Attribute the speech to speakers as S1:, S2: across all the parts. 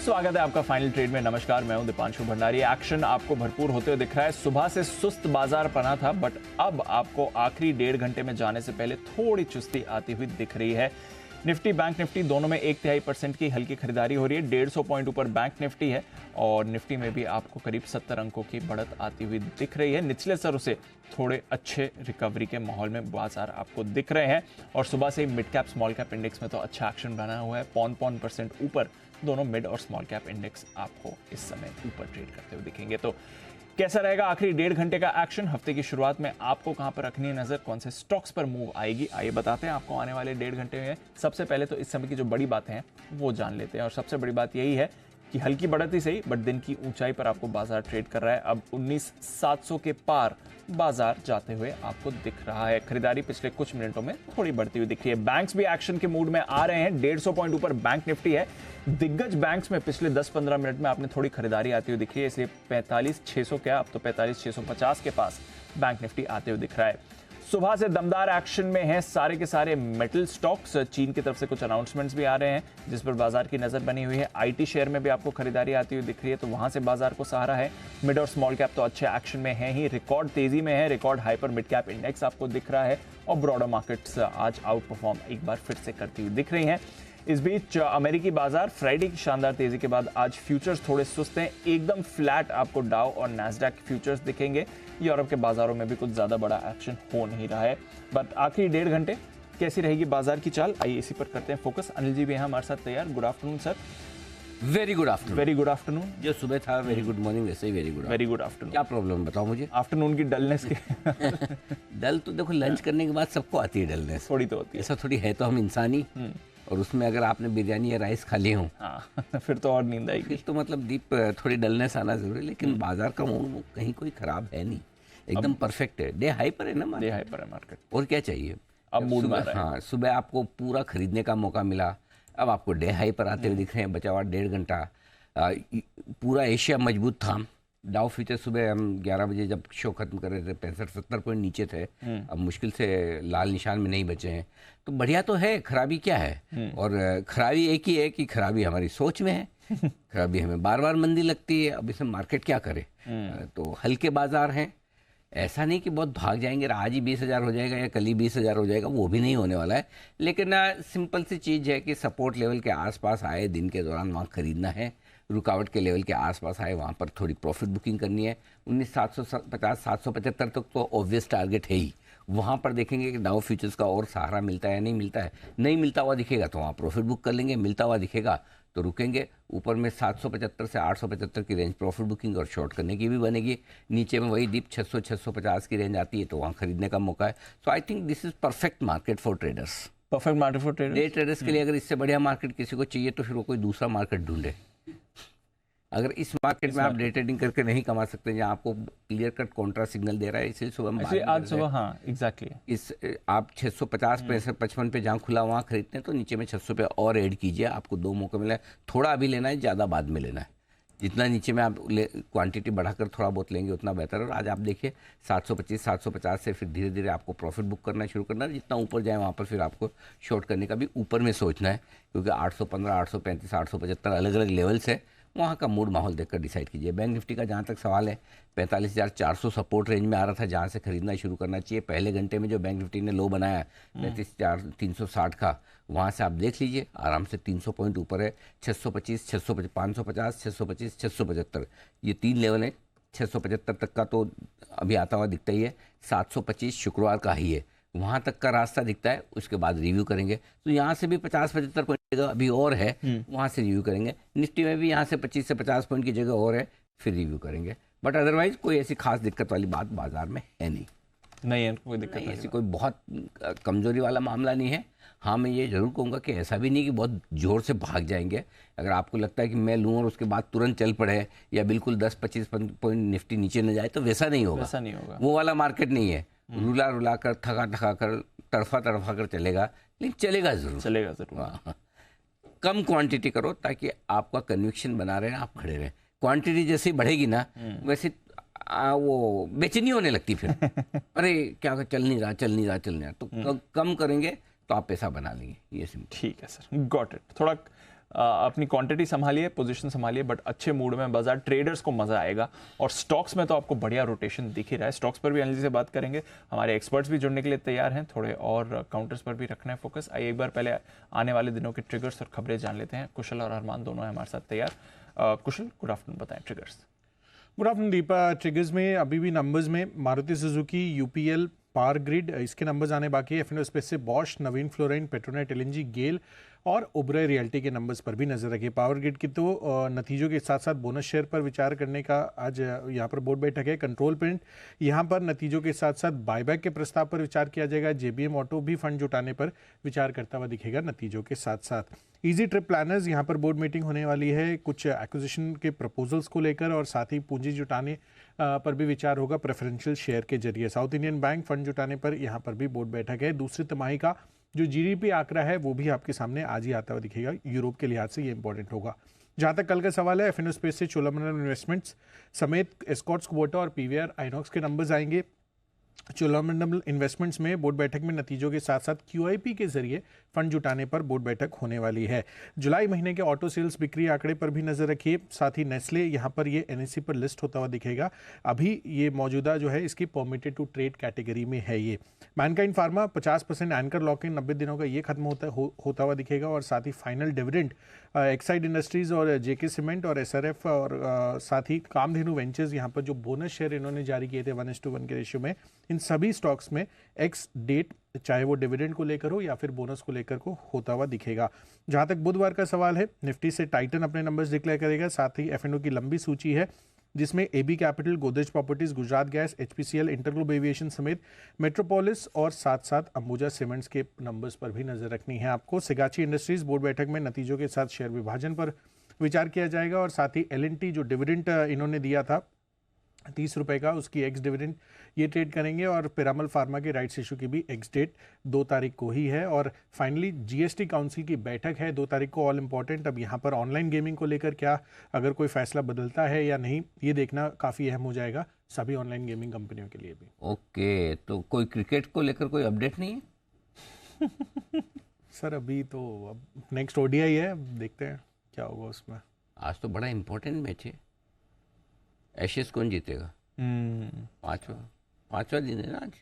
S1: स्वागत है आपका फाइनल ट्रेड में। नमस्कार, मैं हूं दीपांशु भंडारी। एक्शन आपको भरपूर होते हुए दिख रहा है। सुबह से सुस्त बाजार बना था, बट अब आपको आखिरी 1.5 घंटे में जाने से पहले थोड़ी चुस्ती आती हुई दिख रही है। निफ्टी, बैंक निफ्टी दोनों में 0.1% की हल्की खरीदारी हो रही है। 150 पॉइंट ऊपर बैंक निफ्टी है और निफ्टी में भी आपको करीब 70 अंकों की बढ़त आती हुई दिख रही है। निचले स्तरों से थोड़े अच्छे रिकवरी के माहौल में बाजार आपको दिख रहे हैं और सुबह से ही mid cap small cap index में तो अच्छा एक्शन बना हुआ है। 0.5% ऊपर दोनों मिड और स्मॉल कैप इंडेक्स आपको इस समय ऊपर ट्रेड करते हुए दिखेंगे। तो कैसा रहेगा आखिरी 1.5 घंटे का एक्शन? हफ्ते की शुरुआत में आपको कहां पर रखनी है नजर, कौन से स्टॉक्स पर मूव आएगी, आइए बताते हैं आपको आने वाले 1.5 घंटे में। सबसे पहले तो इस समय की जो बड़ी बातें हैं वो जान लेते हैं और सबसे बड़ी बात यही है कि हल्की बढ़त ही सही, बट दिन की ऊंचाई पर आपको बाजार ट्रेड कर रहा है। अब 19,700 के पार बाजार जाते हुए आपको दिख रहा है। खरीदारी पिछले कुछ मिनटों में थोड़ी बढ़ती हुई दिख रही है। बैंक्स भी एक्शन के मूड में आ रहे हैं। 150 पॉइंट ऊपर बैंक निफ्टी है। दिग्गज बैंक्स में पिछले 10-15 मिनट में आपने थोड़ी खरीदारी आती हुई दिख रही है, इसलिए 45,600 क्या, अब तो 45,650 के पास बैंक निफ्टी आते हुए दिख रहा है। सुबह से दमदार एक्शन में हैं सारे के सारे मेटल स्टॉक्स। चीन की तरफ से कुछ अनाउंसमेंट्स भी आ रहे हैं जिस पर बाजार की नजर बनी हुई है। आईटी शेयर में भी आपको खरीदारी आती हुई दिख रही है, तो वहां से बाजार को सहारा है। मिड और स्मॉल कैप तो अच्छे एक्शन में है ही, रिकॉर्ड तेजी में है। Record hyper mid cap index आपको दिख रहा है और ब्रॉडर मार्केट्स आज आउट परफॉर्म एक बार फिर से करती हुई दिख रही हैं। इस बीच अमेरिकी बाजार फ्राइडे की शानदार तेजी के बाद आज फ्यूचर्स थोड़े सुस्त हैं। एकदम फ्लैट आपको डाउ और नैस्डैक फ्यूचर्स दिखेंगे। यूरोप के बाजारों में भी कुछ ज्यादा बड़ा एक्शन हो नहीं रहा है, बट आखिरी 1.5 घंटे कैसी रहेगी बाजार की चाल, आइए इसी पर करते हैं फोकस। अनिल जी भी हैं हमारे साथ तैयार। Good afternoon sir.
S2: Very good afternoon.
S1: Very good afternoon.
S2: जो सुबह था वेरी गुड मॉर्निंग, वैसे ही वेरी गुड आफ्टरनून। क्या प्रॉब्लम बताओ मुझे?
S1: आफ्टरनून की डलनेस के
S2: डल तो देखो, लंच करने के बाद सबको आती है डलनेस,
S1: थोड़ी तो होती है।
S2: ऐसा थोड़ी है, तो हम इंसानी, और उसमें अगर आपने बिरयानी या राइस खा लिए हो
S1: फिर तो और नींद आएगी।
S2: फिर तो मतलब दीप थोड़ी डलनेस आना जरूरी है। लेकिन बाजार का मूड कहीं कोई खराब है नहीं, एकदम परफेक्ट है। डे हाई पर है ना,
S1: डे हाई पर है मार्केट।
S2: और क्या चाहिए
S1: अब मूड में
S2: हाँ, सुबह आपको पूरा खरीदने का मौका मिला, अब आपको डे हाई पर आते हुए दिख रहे हैं। बचा हुआ 1.5 घंटा पूरा एशिया मजबूत था। डाउ फ्यूचर सुबह हम 11 बजे जब शो खत्म कर रहे थे 65-70 पॉइंट नीचे थे, अब मुश्किल से लाल निशान में नहीं बचे हैं। तो बढ़िया तो है, खराबी क्या है? और खराबी एक ही है कि खराबी हमारी सोच में है। खराबी हमें बार बार मंदी लगती है। अब इसमें मार्केट क्या करे? तो हल्के बाजार हैं, ऐसा नहीं कि बहुत भाग जाएंगे, आज ही 20,000 हो जाएगा या कल ही 20,000 हो जाएगा, वो भी नहीं होने वाला है। लेकिन सिंपल सी चीज़ है कि सपोर्ट लेवल के आसपास आए दिन के दौरान वहाँ खरीदना है। रुकावट के लेवल के आसपास आए वहाँ पर थोड़ी प्रॉफिट बुकिंग करनी है। 19,750-775 तक तो ऑब्वियस टारगेट है ही। वहाँ पर देखेंगे कि डाउ फ्यूचर्स का और सहारा मिलता है या नहीं मिलता है। नहीं मिलता हुआ दिखेगा तो वहाँ प्रॉफिट बुक कर लेंगे, मिलता हुआ दिखेगा तो रुकेंगे। ऊपर में 775 से 875 की रेंज प्रॉफिट बुकिंग और शॉर्ट करने की भी बनेगी। नीचे में वही डीप 600-650 की रेंज आती है, तो वहाँ खरीदने का मौका है। So I think this is perfect market for traders.
S1: Perfect market for traders.
S2: Day traders के लिए अगर इससे बढ़िया मार्केट किसी को चाहिए तो फिर वो कोई दूसरा मार्केट ढूंढे। अगर इस मार्केट में आप डे ट्रेडिंग करके नहीं कमा सकते, जहाँ आपको क्लियर कट कॉन्ट्रा सिग्नल दे रहा है, इसलिए सुबह
S1: आज सुबह हाँ एग्जैक्टली
S2: इस आप 650-55 पे जहाँ खुला वहाँ खरीदते हैं, तो नीचे में 600 पे और ऐड कीजिए। आपको 2 मौके मिला है, थोड़ा अभी लेना है, ज़्यादा बाद में लेना है। जितना नीचे में आप क्वांटिटी बढ़ाकर थोड़ा बहुत लेंगे उतना बेहतर है। और आज आप देखिए 725-750 से फिर धीरे धीरे आपको प्रॉफिट बुक करना शुरू करना है। जितना ऊपर जाए वहाँ पर फिर आपको शॉर्ट करने का भी ऊपर में सोचना है, क्योंकि 815, 835, 875 अलग अलग लेवल्स है। वहाँ का मूड माहौल देखकर डिसाइड कीजिए। बैंक निफ्टी का जहाँ तक सवाल है, 45,400 सपोर्ट रेंज में आ रहा था, जहाँ से खरीदना शुरू करना चाहिए। पहले घंटे में जो बैंक निफ्टी ने लो बनाया 35,360 का, वहाँ से आप देख लीजिए आराम से 300 पॉइंट ऊपर है। 625, 550, 625, 675 ये 3 लेवल है। 675 तक का तो अभी आता हुआ दिखता ही है। 725 शुक्रवार का ही है, वहाँ तक का रास्ता दिखता है। उसके बाद रिव्यू करेंगे, तो यहाँ से भी 50-75 पॉइंट की जगह अभी और है, वहाँ से रिव्यू करेंगे। निफ्टी में भी यहाँ से 25 से 50 पॉइंट की जगह और है, फिर रिव्यू करेंगे। बट अदरवाइज कोई ऐसी खास दिक्कत वाली बात बाजार में है नहीं
S1: है, कोई दिक्कत नहीं,
S2: ऐसी कोई बहुत कमजोरी वाला मामला नहीं है। हाँ, मैं ये जरूर कहूँगा कि ऐसा भी नहीं कि बहुत जोर से भाग जाएंगे। अगर आपको लगता है कि मैं लूँ और उसके बाद तुरंत चल पड़े या बिल्कुल 10-25 पॉइंट निफ्टी नीचे न जाए, तो वैसा नहीं होगा। वो वाला मार्केट नहीं है। रुला कर, थका कर, तरफा कर चलेगा, लेकिन चलेगा जरूर। कम क्वांटिटी करो ताकि आपका कन्विक्शन बना रहे, आप खड़े रहे। क्वांटिटी जैसे बढ़ेगी ना, वैसे वो बेचैनी होने लगती फिर अरे क्या चल नहीं रहा। तो कम करेंगे तो आप पैसा बना लेंगे। ये सिंपल।
S1: ठीक है सर, गॉट इट। थोड़ा अपनी क्वांटिटी संभालिए, पोजीशन संभालिए, बट अच्छे मूड में बाजार, ट्रेडर्स को मजा आएगा। और स्टॉक्स में तो आपको बढ़िया रोटेशन दिख ही रहा है। स्टॉक्स पर भी अनिल जी से बात करेंगे, हमारे एक्सपर्ट्स भी जुड़ने के लिए तैयार हैं, थोड़े और काउंटर्स पर भी रखना है फोकस। आइए एक बार पहले आने वाले दिनों के ट्रिगर्स और खबरें जान लेते हैं। कुशल और अरमान दोनों हैं हमारे साथ तैयार। कुशल, गुड आफ्टरनून, बताएं triggers.
S3: Good afternoon Deepa. Triggers में अभी भी नंबर्स में Maruti Suzuki, UPL, power grid, इसके नंबर्स आने बाकी है। एफ स्पेस से बॉश, नवीन फ्लोराइन, पेट्रोनेट एलएनजी, गेल और ओबराय रियल्टी के नंबर्स पर भी नजर रखिए। पावर ग्रिड की तो नतीजों के साथ साथ बोनस शेयर पर विचार करने का आज यहाँ पर बोर्ड बैठक है। कंट्रोल प्रिंट, यहाँ पर नतीजों के साथ साथ बायबैक के प्रस्ताव पर विचार किया जाएगा। जेबीएम ऑटो भी फंड जुटाने पर विचार करता हुआ दिखेगा नतीजों के साथ साथ। इजी ट्रिप प्लानर्स, यहाँ पर बोर्ड मीटिंग होने वाली है कुछ एक्विजिशन के प्रपोजल्स को लेकर, और साथ ही पूंजी जुटाने पर भी विचार होगा प्रेफरेंशियल शेयर के जरिए। साउथ इंडियन बैंक फंड जुटाने पर यहाँ पर भी बोर्ड बैठक है। दूसरी तिमाही का जो जीडीपी आंकड़ा है वो भी आपके सामने आज ही आता हुआ दिखेगा। यूरोप के लिहाज से ये इंपॉर्टेंट होगा। जहाँ तक कल का सवाल है, एफ स्पेस से चोलामंडलम इन्वेस्टमेंट्स समेत एस्कॉर्ट्स क्वोटा और पीवीआर आइनॉक्स के नंबर्स आएंगे। चोलामंडलम इन्वेस्टमेंट्स में बोर्ड बैठक में नतीजों के साथ साथ क्यूआईपी के जरिए फंड जुटाने पर बोर्ड बैठक होने वाली है। जुलाई महीने के ऑटो सेल्स बिक्री आंकड़े पर भी नजर रखिए। साथ ही नेस्ले यहाँ पर ये एनएससी पर लिस्ट होता हुआ दिखेगा। अभी ये मौजूदा जो है इसकी परमिटेड टू ट्रेड कैटेगरी में है। ये Mankind pharma 50% anchor lock in 90 दिनों का ये खत्म होता हुआ दिखेगा। और साथ ही फाइनल डिविडेंड एक्साइड इंडस्ट्रीज और जेके सीमेंट और एसआरएफ और साथ ही कामधेनु वेंचर्स, यहाँ पर जो बोनस शेयर इन्होंने जारी किए थे 1:1 के रेशियो में, इन सभी स्टॉक्स में एक्स डेट चाहे वो डिविडेंड को लेकर हो या फिर बोनस को लेकर को होता हुआ दिखेगा। जहां तक बुधवार का सवाल है, निफ्टी से टाइटन अपने नंबर्स डिक्लेयर करेगा। साथ ही एफएनओ की लंबी सूची है जिसमें AB Capital, Godrej properties, Gujarat gas, HPCL, InterGlobe Aviation समेत मेट्रोपोलिस और साथ साथ अंबुजा सीमेंट्स के नंबर्स पर भी नजर रखनी है आपको। सिगाची इंडस्ट्रीज बोर्ड बैठक में नतीजों के साथ शेयर विभाजन पर विचार किया जाएगा। और साथ ही एलएनटी जो डिविडेंड इन्होंने दिया था 30 रुपए का, उसकी एक्स डिविडेंड ये ट्रेड करेंगे। और पिरामल फार्मा के राइट्स इशू की भी एक्स डेट 2 तारीख को ही है। और फाइनली जीएसटी काउंसिल की बैठक है 2 तारीख को, ऑल इंपॉर्टेंट। अब यहाँ पर ऑनलाइन गेमिंग को लेकर क्या अगर कोई फैसला बदलता है या नहीं, ये देखना काफ़ी अहम हो जाएगा सभी ऑनलाइन गेमिंग कंपनियों के लिए भी।
S2: ओके, तो कोई क्रिकेट को लेकर कोई अपडेट नहीं है?
S3: सर अभी तो अब नेक्स्ट ओडीआई है, देखते हैं क्या होगा उसमें।
S2: आज तो बड़ा इंपॉर्टेंट मैच है। एशेज कौन जीतेगा? पांचवा दिन है ना आज।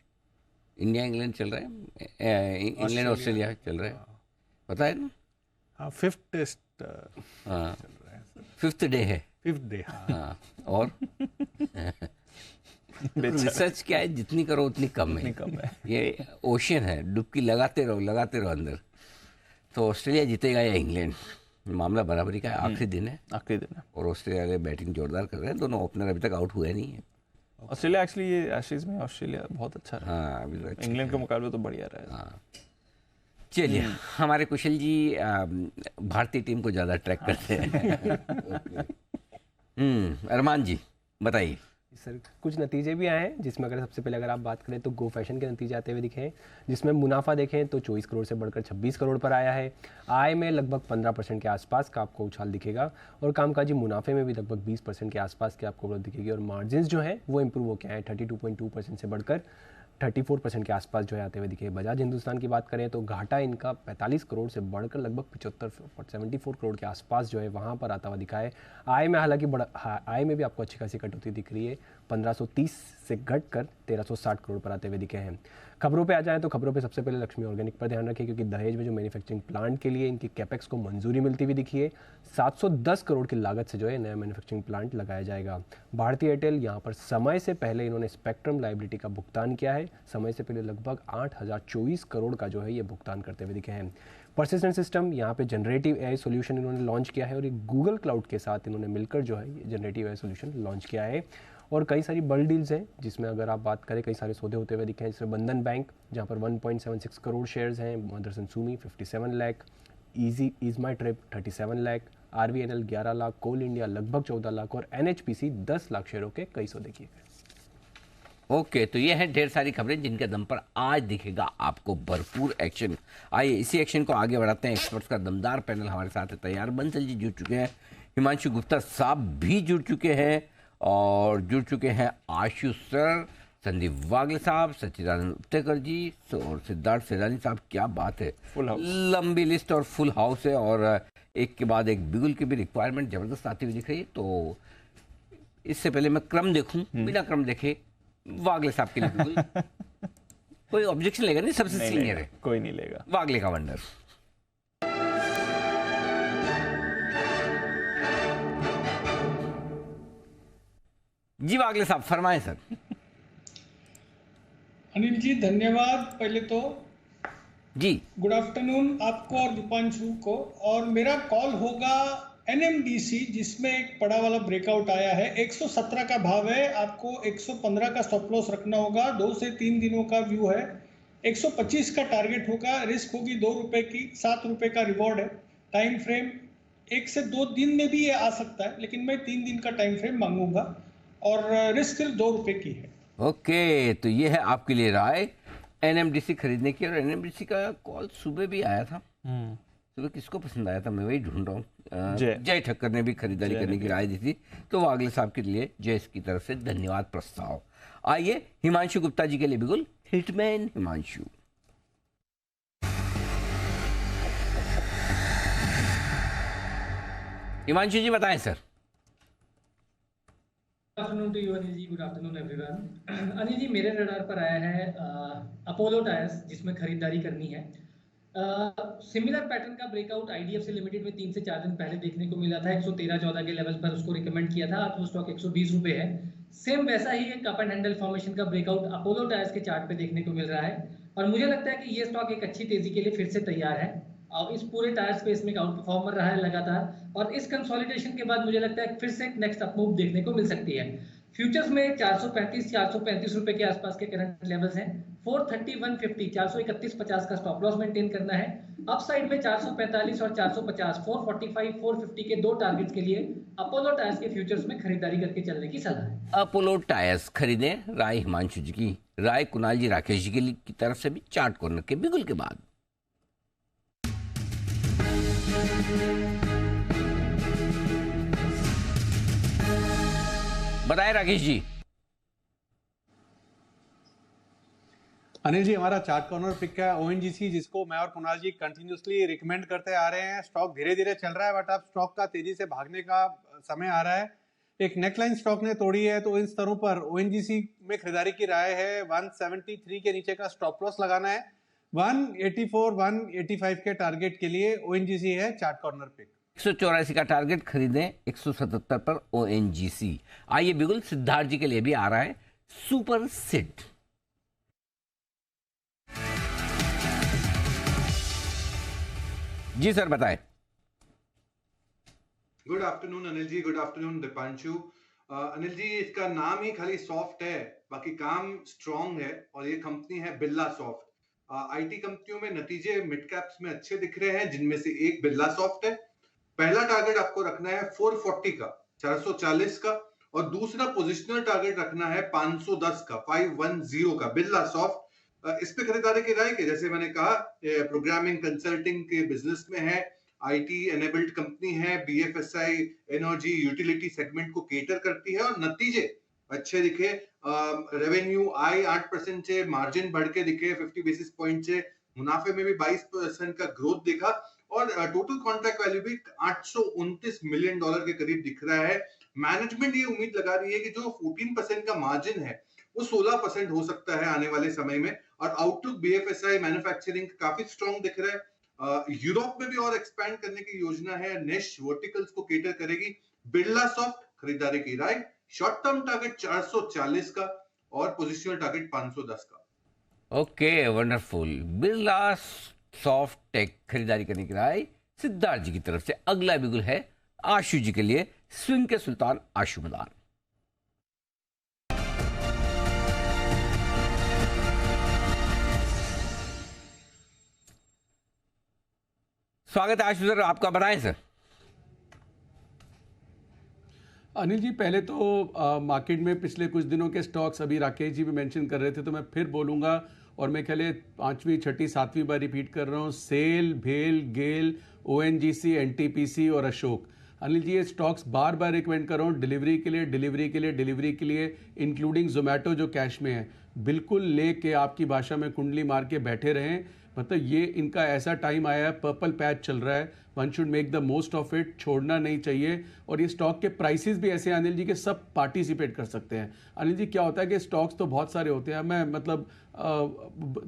S2: इंडिया इंग्लैंड चल रहा है, इंग्लैंड ऑस्ट्रेलिया चल रहा है, पता है ना?
S3: हाँ, 5th टेस्ट
S2: हाँ,
S3: चल रहा है।
S2: 5th डे है।
S3: 5th डे, हाँ।
S2: और रिसर्च क्या है, जितनी करो उतनी कम है। ये ओशन है, डुबकी लगाते रहो अंदर। तो ऑस्ट्रेलिया जीतेगा या इंग्लैंड, मामला बराबरी का है। आखिरी दिन है। और ऑस्ट्रेलिया के बैटिंग जोरदार कर रहे हैं, दोनों ओपनर अभी तक आउट हुए नहीं है।
S1: ऑस्ट्रेलिया एक्चुअली ये एशेज में ऑस्ट्रेलिया बहुत अच्छा रहा।
S2: हाँ, अभी तो अच्छा
S1: इंग्लैंड के मुकाबले तो बढ़िया रहा।
S2: हाँ, चलिए हमारे कुशल जी भारतीय टीम को ज़्यादा ट्रैक करते हैं। अरमान जी बताइए।
S4: सर कुछ नतीजे भी आए हैं, जिसमें अगर सबसे पहले अगर आप बात करें तो गो फैशन के नतीजे आते हुए दिखे हैं, जिसमें मुनाफा देखें तो 24 करोड़ से बढ़कर 26 करोड़ पर आया है। आय में लगभग 15% के आसपास का आपको उछाल दिखेगा, और कामकाजी मुनाफे में भी लगभग 20% के आसपास की आपको ग्रोथ दिखेगी। और मार्जिन जो है वो इंप्रूव हो गया है, 32.2% से बढ़कर 34% के आसपास जो है आते हुए दिखे। बजाज हिंदुस्तान की बात करें तो घाटा इनका 45 करोड़ से बढ़कर लगभग 74 करोड़ के आसपास जो है वहाँ पर आता हुआ दिखा है। आय में हालांकि आय में भी आपको अच्छी खासी कटौती दिख रही है, 1530 से घटकर 1360 करोड़ पर आते हुए दिखे हैं। खबरों पे आ जाएं तो खबरों पे सबसे पहले लक्ष्मी ऑर्गेनिक पर ध्यान रखें, क्योंकि दहेज में जो मैन्युफैक्चरिंग प्लांट के लिए इनकी कैपेक्स को मंजूरी मिलती हुई दिखी है। 710 करोड़ की लागत से जो है नया मैन्युफैक्चरिंग प्लांट लगाया जाएगा। भारतीय एयरटेल यहाँ पर समय से पहले इन्होंने स्पेक्ट्रम लायबिलिटी का भुगतान किया है, समय से पहले लगभग 8024 करोड़ का जो है ये भुगतान करते हुए दिखे हैं। परसिस्टेंट सिस्टम यहाँ पे जनरेटिव एआई सोल्यूशन इन्होंने लॉन्च किया है, और ये गूगल क्लाउड के साथ इन्होंने मिलकर जो है ये जनरेटिव एआई सोल्यूशन लॉन्च किया है। और कई सारी बल्ड डील्स हैं, जिसमें अगर आप बात करें कई सारे सौदे होते हुए दिखे हैं, जैसे बंधन बैंक जहाँ पर 1.76 करोड़ शेयर्स हैं, मदरसन सुमी 57 लाख, ईज माई ट्रिप 37 लाख, RVNL 11 लाख, कोल इंडिया लगभग 14 लाख और NHPC 10 लाख शेयरों के कई सौदे किए गए।
S2: ओके, तो ये है ढेर सारी खबरें जिनके दम पर आज दिखेगा आपको भरपूर एक्शन। आइए इसी एक्शन को आगे बढ़ाते हैं। एक्सपर्ट्स का दमदार पैनल हमारे साथ है तैयार। बंसल जी जुड़ चुके हैं, हिमांशु गुप्ता साहब भी जुड़ चुके हैं, और जुड़ चुके हैं आशु सर, संदीप वागले साहब, सच्चिदानंद उत्तेकर जी और सिद्धार्थ सेदानी साहब, क्या बात है।
S1: Full house.
S2: लंबी लिस्ट और फुल हाउस है और एक के बाद एक बिगुल की भी रिक्वायरमेंट जबरदस्त आती हुई दिख रही है। तो इससे पहले मैं क्रम देखूं, बिना क्रम देखे वागले साहब के लिए बिगुल। कोई ऑब्जेक्शन लेगा नहीं, सबसे सीनियर है,
S1: कोई नहीं लेगा।
S2: वागले का वंडर। जी वागले साहब फरमाएं सर।
S5: अनिल जी धन्यवाद। पहले तो
S2: जी
S5: गुड आफ्टरनून आपको और दीपांशु को। और मेरा कॉल होगा एनएमडीसी, जिसमें एक बड़ा वाला ब्रेकआउट आया है। 117 का भाव है, आपको 115 का स्टॉप लॉस रखना होगा। 2 से 3 दिनों का व्यू है। 125 का टारगेट होगा, रिस्क होगी 2 रुपए की, 7 रुपए का रिवॉर्ड है। टाइम फ्रेम 1 से 2 दिन में भी ये आ सकता है, लेकिन मैं 3 दिन का टाइम फ्रेम मांगूंगा और रिस्क सिर्फ 2 रुपए की है।
S2: ओके, तो ये है आपके लिए राय एनएमडीसी खरीदने की। और एनएमडीसी का कॉल सुबह भी आया था। सुबह किसको पसंद आया था, मैं वही ढूंढ रहा हूँ। जय ठक्कर ने भी खरीदारी करने की राय दी थी। तो वो अगले साहब के लिए जय की तरफ से धन्यवाद प्रस्ताव। आइए हिमांशु गुप्ता जी के लिए बिल्कुल हिटमैन हिमांशु। हिमांशु जी बताएं sir.
S6: Good afternoon to you Anil ji, good afternoon everyone. Anil ji मेरे रडार पर आया है अपोलो टायर्स, जिसमें खरीदारी करनी है। सिमिलर पैटर्न का ब्रेकआउट आईडीएफसी लिमिटेड में 3 से 4 दिन पहले देखने को मिला था। 113-14 के लेवल पर उसको रिकमेंड किया था। आज वो स्टॉक 120 रुपए है। सेम वैसा ही एक कप एंड हैंडल फॉर्मेशन का ब्रेकआउट अपोलो टायर्स के चार्ट पे देखने को मिल रहा है और मुझे लगता है कि ये स्टॉक एक अच्छी तेजी के लिए फिर से तैयार है। और इस पूरे टायर स्पेस में एक आउट परफॉर्मर रहा है लगातार और इस कंसोलिडेशन के बाद मुझे लगता है फिर से एक नेक्स्ट अप मूव देखने को मिल सकती है। फ्यूचर्स में 435 रुपए के आसपास के करंट लेवल्स हैं। 430, 150, 431, 50 का स्टॉप लॉस मेंटेन करना है। अपसाइड में 445 और 450, 445, 450 के 2 टारगेट्स के लिए अपोलो टायर्स के फ्यूचर्स में खरीदारी करके चलने की सलाह है।
S2: अपोलो टायर्स खरीदें, राय हिमांशु जी की। राय कुणाल जी राकेश जी की तरफ से भी चार्ट कॉर्नर के बिल्कुल के बाद। बताएं राकेश जी।
S3: अनिल जी हमारा चार्ट कॉर्नर पिक है ओएनजीसी, जिसको मैं और कुणाल जी कंटिन्यूसली रिकमेंड करते आ रहे हैं। स्टॉक धीरे धीरे चल रहा है, बट अब स्टॉक का तेजी से भागने का समय आ रहा है। एक नेकलाइन स्टॉक ने तोड़ी है, तो इन स्तरों पर ओएनजीसी में खरीदारी की राय है। 173 के नीचे का स्टॉप लॉस लगाना है। 184, 185 के टारगेट के लिए ओएनजीसी है चार्ट कॉर्नर पिक।
S2: 184 का टारगेट खरीदें, 177 पर ओएनजीसी। आइए बिल्कुल सिद्धार्थ जी के लिए भी आ रहा है सुपर सिट। जी सर बताएं।
S7: Good afternoon Anil ji, good afternoon Deepanshu. Anil ji इसका नाम ही खाली सॉफ्ट है, बाकी काम स्ट्रॉन्ग है और ये कंपनी है बिरला सॉफ्ट। आईटी कंपनियों में नतीजे मिड कैप्स में अच्छे दिख रहे हैं, जिनमें से एक बिरला सॉफ्ट है। पहला टारगेट आपको रखना है 440 का, 440 का, और दूसरा पोजिशनल टारगेट रखना है 510 का, 510 का। बिरला सॉफ्ट इस पे खरीदारी की राय के, जैसे मैंने कहा, प्रोग्रामिंग कंसल्टिंग के बिजनेस में है, आईटी एनेबल्ड कंपनी है, बीएफएसआई एनर्जी यूटिलिटी सेगमेंट को केटर करती है और नतीजे अच्छे दिखे। रेवेन्यू आए 8% से, मार्जिन बढ़ के दिखे 50 बेसिस पॉइंट से, मुनाफे में भी 22% का ग्रोथ दिखा और टोटल कॉन्ट्रैक्ट वैल्यू भी $829 मिलियन के करीब दिख रहा है। मैनेजमेंट ये उम्मीद लगा रही है कि जो 14% का मार्जिन है वो 16% हो सकता है आने वाले समय में। और आउटलुक बीएफएसआई मैन्युफैक्चरिंग काफी स्ट्रॉन्ग दिख रहा है। यूरोप में भी और एक्सपैंड करने की योजना है, निश वर्टिकल्स को केटर करेगी। बिरला सॉफ्ट खरीदारी की राय, शॉर्ट टर्म टारगेट 440 का और पोजिशनल टारगेट 510 का।
S2: Okay wonderful. Birla soft tech खरीदारी करने की राय सिद्धार्थ जी की तरफ से। अगला बिल्कुल है आशु जी के लिए स्विंग के सुल्तान आशु मदान। स्वागत है आशु सर, आपका बताएं सर।
S8: अनिल जी पहले तो मार्केट में पिछले कुछ दिनों के स्टॉक्स अभी राकेश जी भी मेंशन कर रहे थे, तो मैं फिर बोलूँगा और मैं ख्याल 5वीं 6ठी 7वीं बार रिपीट कर रहा हूँ। सेल, भेल, गेल, ओएनजीसी, एनटीपीसी और अशोक। अनिल जी ये स्टॉक्स बार बार रिकमेंड कर रहा हूँ, डिलीवरी के लिए डिलीवरी के लिए डिलीवरी के लिए, इंक्लूडिंग जोमेटो जो कैश में है, बिल्कुल लेके आपकी भाषा में कुंडली मार के बैठे रहें। मतलब ये इनका ऐसा टाइम आया है, पर्पल पैच चल रहा है, one should make the most of it, छोड़ना नहीं चाहिए। और ये स्टॉक के प्राइसेस भी ऐसे हैं अनिल जी के सब पार्टिसिपेट कर सकते हैं। अनिल जी क्या होता है कि स्टॉक्स तो बहुत सारे होते हैं, मैं मतलब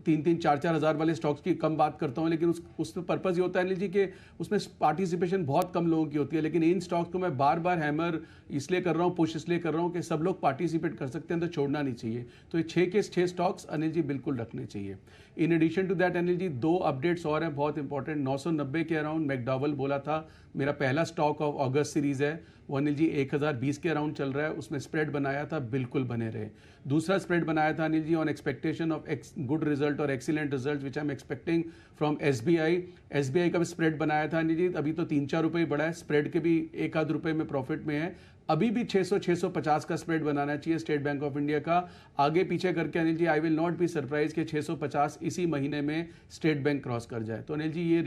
S8: 3-4 हज़ार वाले स्टॉक्स की कम बात करता हूँ, लेकिन उसमें पर्पज़ ये होता है अनिल जी कि उसमें पार्टिसिपेशन बहुत कम लोगों की होती है। लेकिन इन स्टॉक्स को मैं बार बार हैमर इसलिए कर रहा हूँ, पुश इसलिए कर रहा हूँ कि सब लोग पार्टिसिपेट कर सकते हैं, तो छोड़ना नहीं चाहिए। तो ये 6 के 6 स्टॉक्स अनिल जी बिल्कुल रखने चाहिए। In addition to that Anil ji 2 updates और हैं बहुत इंपॉर्टेंट। 990 के अराउंड मैकडॉवल बोला था मेरा पहला स्टॉक ऑफ अगस्त सीरीज है, वो अनिल जी 1020 के अराउंड चल रहा है, उसमें स्प्रेड बनाया था, बिल्कुल बने रहे। दूसरा स्प्रेड बनाया था Anil ji on expectation of good result और excellent result which I am expecting from SBI का भी स्प्रेड बनाया था अनिल जी, अभी तो 3-4 रुपये बढ़ा है, स्प्रेड के भी 1-आध रुपये में प्रॉफिट में है। अभी भी 600-650 का स्प्रेड बनाना चाहिए स्टेट बैंक ऑफ इंडिया का। आगे पीछे करके Anil ji I will not be surprise कि 650 इसी महीने में स्टेट बैंक क्रॉस कर जाए। तो अनिल जी ये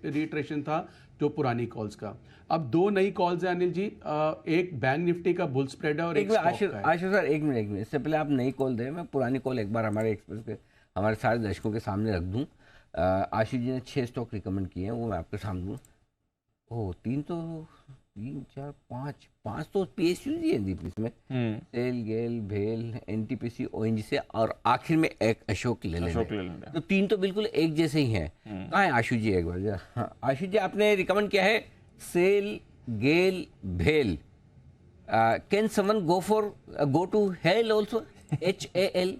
S8: रिएट्रेशन था जो पुरानी कॉल्स का। अब 2 नई कॉल्स हैं अनिल जी, एक बैंक निफ्टी का बुल स्प्रेड है और एक
S2: आशीष सर एक मिनट इससे पहले आप नई कॉल दें, मैं पुरानी कॉल एक बार हमारे एक्सप्रेस के हमारे सारे दर्शकों के सामने रख दूं। आशीष जी ने 6 स्टॉक रिकमेंड किए हैं, वो मैं आपके सामने दूँ। ओह 3 तो PSU जी है दीप इसमें, सेल, गेल, भेल, NTPC, ONGC और आखिर में एक अशोक लेलैंड। तो 3 तो बिल्कुल एक जैसे ही हैं। कहाँ है आशु जी एक बार? हाँ आशु जी आपने रिकमेंड किया है सेल, गेल, भेल। Can someone go to hell also? HAL?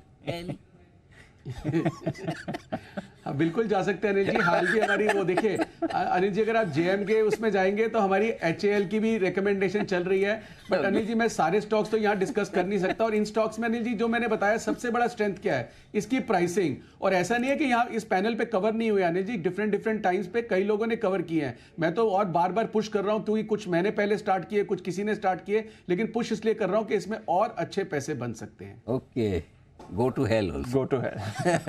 S8: हाँ बिल्कुल जा सकते हैं अनिल जी। हाल भी हमारी वो देखिए अनिल जी, अगर आप JM के उसमें जाएंगे तो हमारी HAL की भी रिकमेंडेशन चल रही है। बट अनिल जी मैं सारे स्टॉक्स तो यहाँ डिस्कस कर नहीं सकता। और इन स्टॉक्स में अनिल जी जो मैंने बताया सबसे बड़ा स्ट्रेंथ क्या है, इसकी प्राइसिंग। और ऐसा नहीं है कि यहाँ इस पैनल पे कवर नहीं हुए अनिल जी, डिफरेंट टाइम्स पे कई लोगों ने कवर किए हैं। मैं तो और बार बार पुश कर रहा हूँ क्योंकि कुछ मैंने पहले स्टार्ट किए, कुछ किसी ने स्टार्ट किए, लेकिन पुश इसलिए कर रहा हूँ कि इसमें और अच्छे पैसे बन सकते हैं।
S2: Okay go to hell
S1: go to hell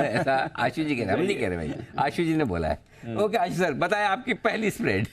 S2: ऐसा आशु जी कह रहे हैं, हम नहीं कह रहे भाई, आशु जी ने बोला है। ओके आशु सर बताएं आपकी पहली स्प्रेड।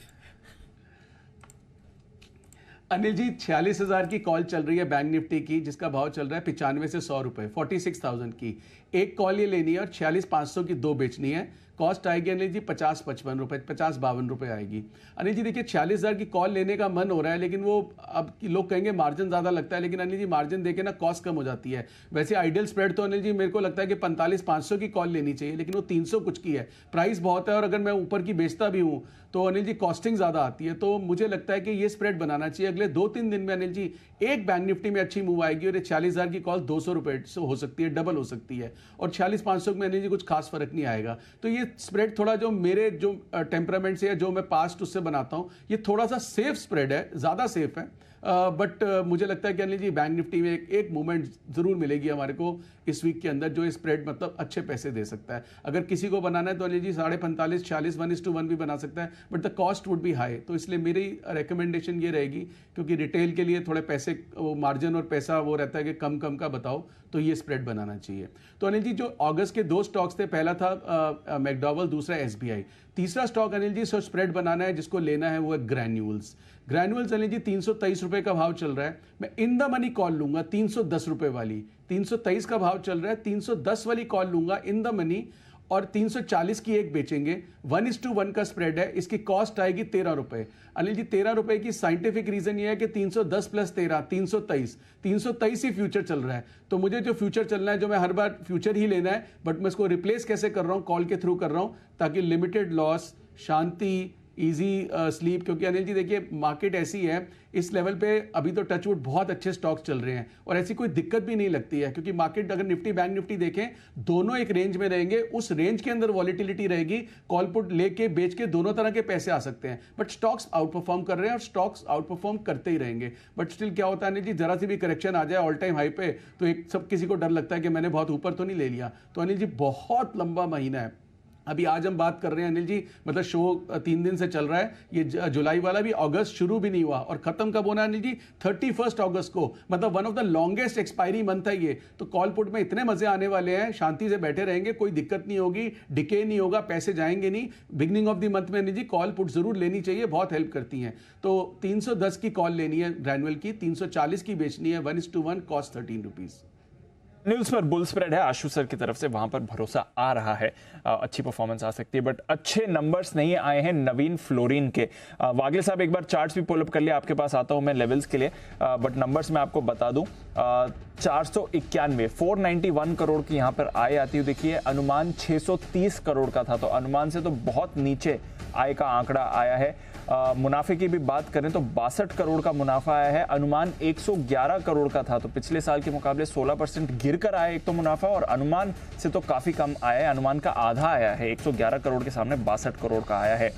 S8: अनिल जी 46,000 की कॉल चल रही है बैंक निफ्टी की, जिसका भाव चल रहा है 95 से 100 रुपए, 46,000 की एक कॉल ये लेनी है और 46,500 की 2 बेचनी है। कॉस्ट आएगी अनिल जी 50-55 रुपए, 50-52 रुपए आएगी। अनिल जी देखिए 46,000 की कॉल लेने का मन हो रहा है, लेकिन वो अब लोग कहेंगे मार्जिन ज़्यादा लगता है, लेकिन अनिल जी मार्जिन देके ना कॉस्ट कम हो जाती है। वैसे आइडियल स्प्रेड तो अनिल जी मेरे को लगता है कि 45-500 की कॉल लेनी चाहिए, लेकिन वो 300 कुछ की है, प्राइस बहुत है। और अगर मैं ऊपर की बेचता भी हूँ तो अनिल जी कॉस्टिंग ज़्यादा आती है। तो मुझे लगता है कि ये स्प्रेड बनाना चाहिए। अगले 2-3 दिन में अनिल जी एक बैंक निफ्टी में अच्छी मूव आएगी और ये 40,000 की कॉल 200 रुपये से हो सकती है, डबल हो सकती है। और 46,500 में अनिल जी कुछ खास फर्क नहीं आएगा। तो ये स्प्रेड थोड़ा जो मेरे जो टेम्परामेंट से या जो मैं पास्ट उससे बनाता हूँ, ये थोड़ा सा सेफ स्प्रेड है, ज़्यादा सेफ है। बट मुझे लगता है कि अनिल जी बैंक निफ्टी में एक मूवमेंट ज़रूर मिलेगी हमारे को इस वीक के अंदर, जो स्प्रेड मतलब अच्छे पैसे दे सकता है। अगर किसी को बनाना है तो अनिल जी 45.5-46 1:1 भी बना सकता है, but the cost would be high. तो इसलिए मेरी रिकमेंडेशन ये रहेगी, क्योंकि रिटेल के लिए थोड़े पैसे वो मार्जिन और पैसा वो रहता है कि कम का बताओ, तो ये स्प्रेड बनाना चाहिए। तो अनिल जी जो अगस्त के 2 स्टॉक्स थे, पहला था मैकडॉवल, दूसरा SBI। तीसरा stock Anil ji so spread बनाना है, जिसको लेना है वो है ग्रैन्यूल्स। ग्रैन्यूल्स अनिल जी 323 रुपए का भाव चल रहा है। मैं इन द मनी कॉल लूंगा 310 रुपए वाली, 323 का भाव चल रहा है, 310 वाली कॉल लूंगा इन द मनी और 340 की एक बेचेंगे। 1:1 का स्प्रेड है, इसकी कॉस्ट आएगी 13 रुपए। अनिल जी 13 रुपए की साइंटिफिक रीजन ये है कि 310 + 13 323 ही फ्यूचर चल रहा है। तो मुझे जो फ्यूचर चलना है, जो मैं हर बार फ्यूचर ही लेना है, बट मैं इसको रिप्लेस कैसे कर रहा हूँ, कॉल के थ्रू कर रहा हूँ, ताकि लिमिटेड लॉस, शांति, इजी स्लीप। क्योंकि अनिल जी देखिए मार्केट ऐसी है, इस लेवल पे अभी तो टचवुड बहुत अच्छे स्टॉक्स चल रहे हैं और ऐसी कोई दिक्कत भी नहीं लगती है, क्योंकि मार्केट अगर निफ्टी बैंक निफ्टी देखें दोनों एक रेंज में रहेंगे, उस रेंज के अंदर वॉलिटिलिटी रहेगी, कॉल पुट लेके बेच के दोनों तरह के पैसे आ सकते हैं। बट स्टॉक्स आउट परफॉर्म कर रहे हैं और स्टॉक्स आउट परफॉर्म करते ही रहेंगे। बट स्टिल क्या होता है अनिल जी, जरा सी भी करेक्शन आ जाए ऑल टाइम हाई पे तो एक सब किसी को डर लगता है कि मैंने बहुत ऊपर तो नहीं ले लिया। तो अनिल जी बहुत लंबा महीना है, अभी आज हम बात कर रहे हैं अनिल जी, मतलब शो 3 दिन से चल रहा है, ये जुलाई वाला भी, अगस्त शुरू भी नहीं हुआ और खत्म कब होना है अनिल जी? 31 अगस्त को, मतलब one of the longest expiry month है ये। तो कॉल पुट में इतने मजे आने वाले हैं, शांति से बैठे रहेंगे, कोई दिक्कत नहीं होगी, डिके नहीं होगा, पैसे जाएंगे नहीं। बिगनिंग ऑफ द मंथ में अनिल जी कॉल पुट जरूर लेनी चाहिए, बहुत हेल्प करती हैं। तो 310 की कॉल लेनी है ग्रैनुअल की, 340 की बेचनी है, 1:1, कॉस्ट 13 रुपीज।
S1: न्यूज पर बुल स्प्रेड है आशु सर की तरफ से, वहां पर भरोसा आ रहा है, अच्छी परफॉर्मेंस आ सकती है, बट अच्छे नंबर्स नहीं आए हैं नवीन फ्लोरिन के। वागले साहब एक बार चार्ट्स भी पुल अप कर लिया, आपके पास आता हूं मैं लेवल्स के लिए, बट नंबर्स मैं आपको बता दूं। 491 491 करोड़ की यहां पर आय आती हुई देखिए, अनुमान 630 करोड़ का था, तो अनुमान से तो बहुत नीचे आय का आंकड़ा आया है। मुनाफे की भी बात करें तो 62 करोड़ का मुनाफा आया है, अनुमान 111 करोड़ का था, तो पिछले साल के मुकाबले 16% गिर कर आया एक तो मुनाफा, और अनुमान से तो काफी कम आया है, अनुमान का आधा आया है, 111 करोड़ के सामने 62 करोड़ का आया है।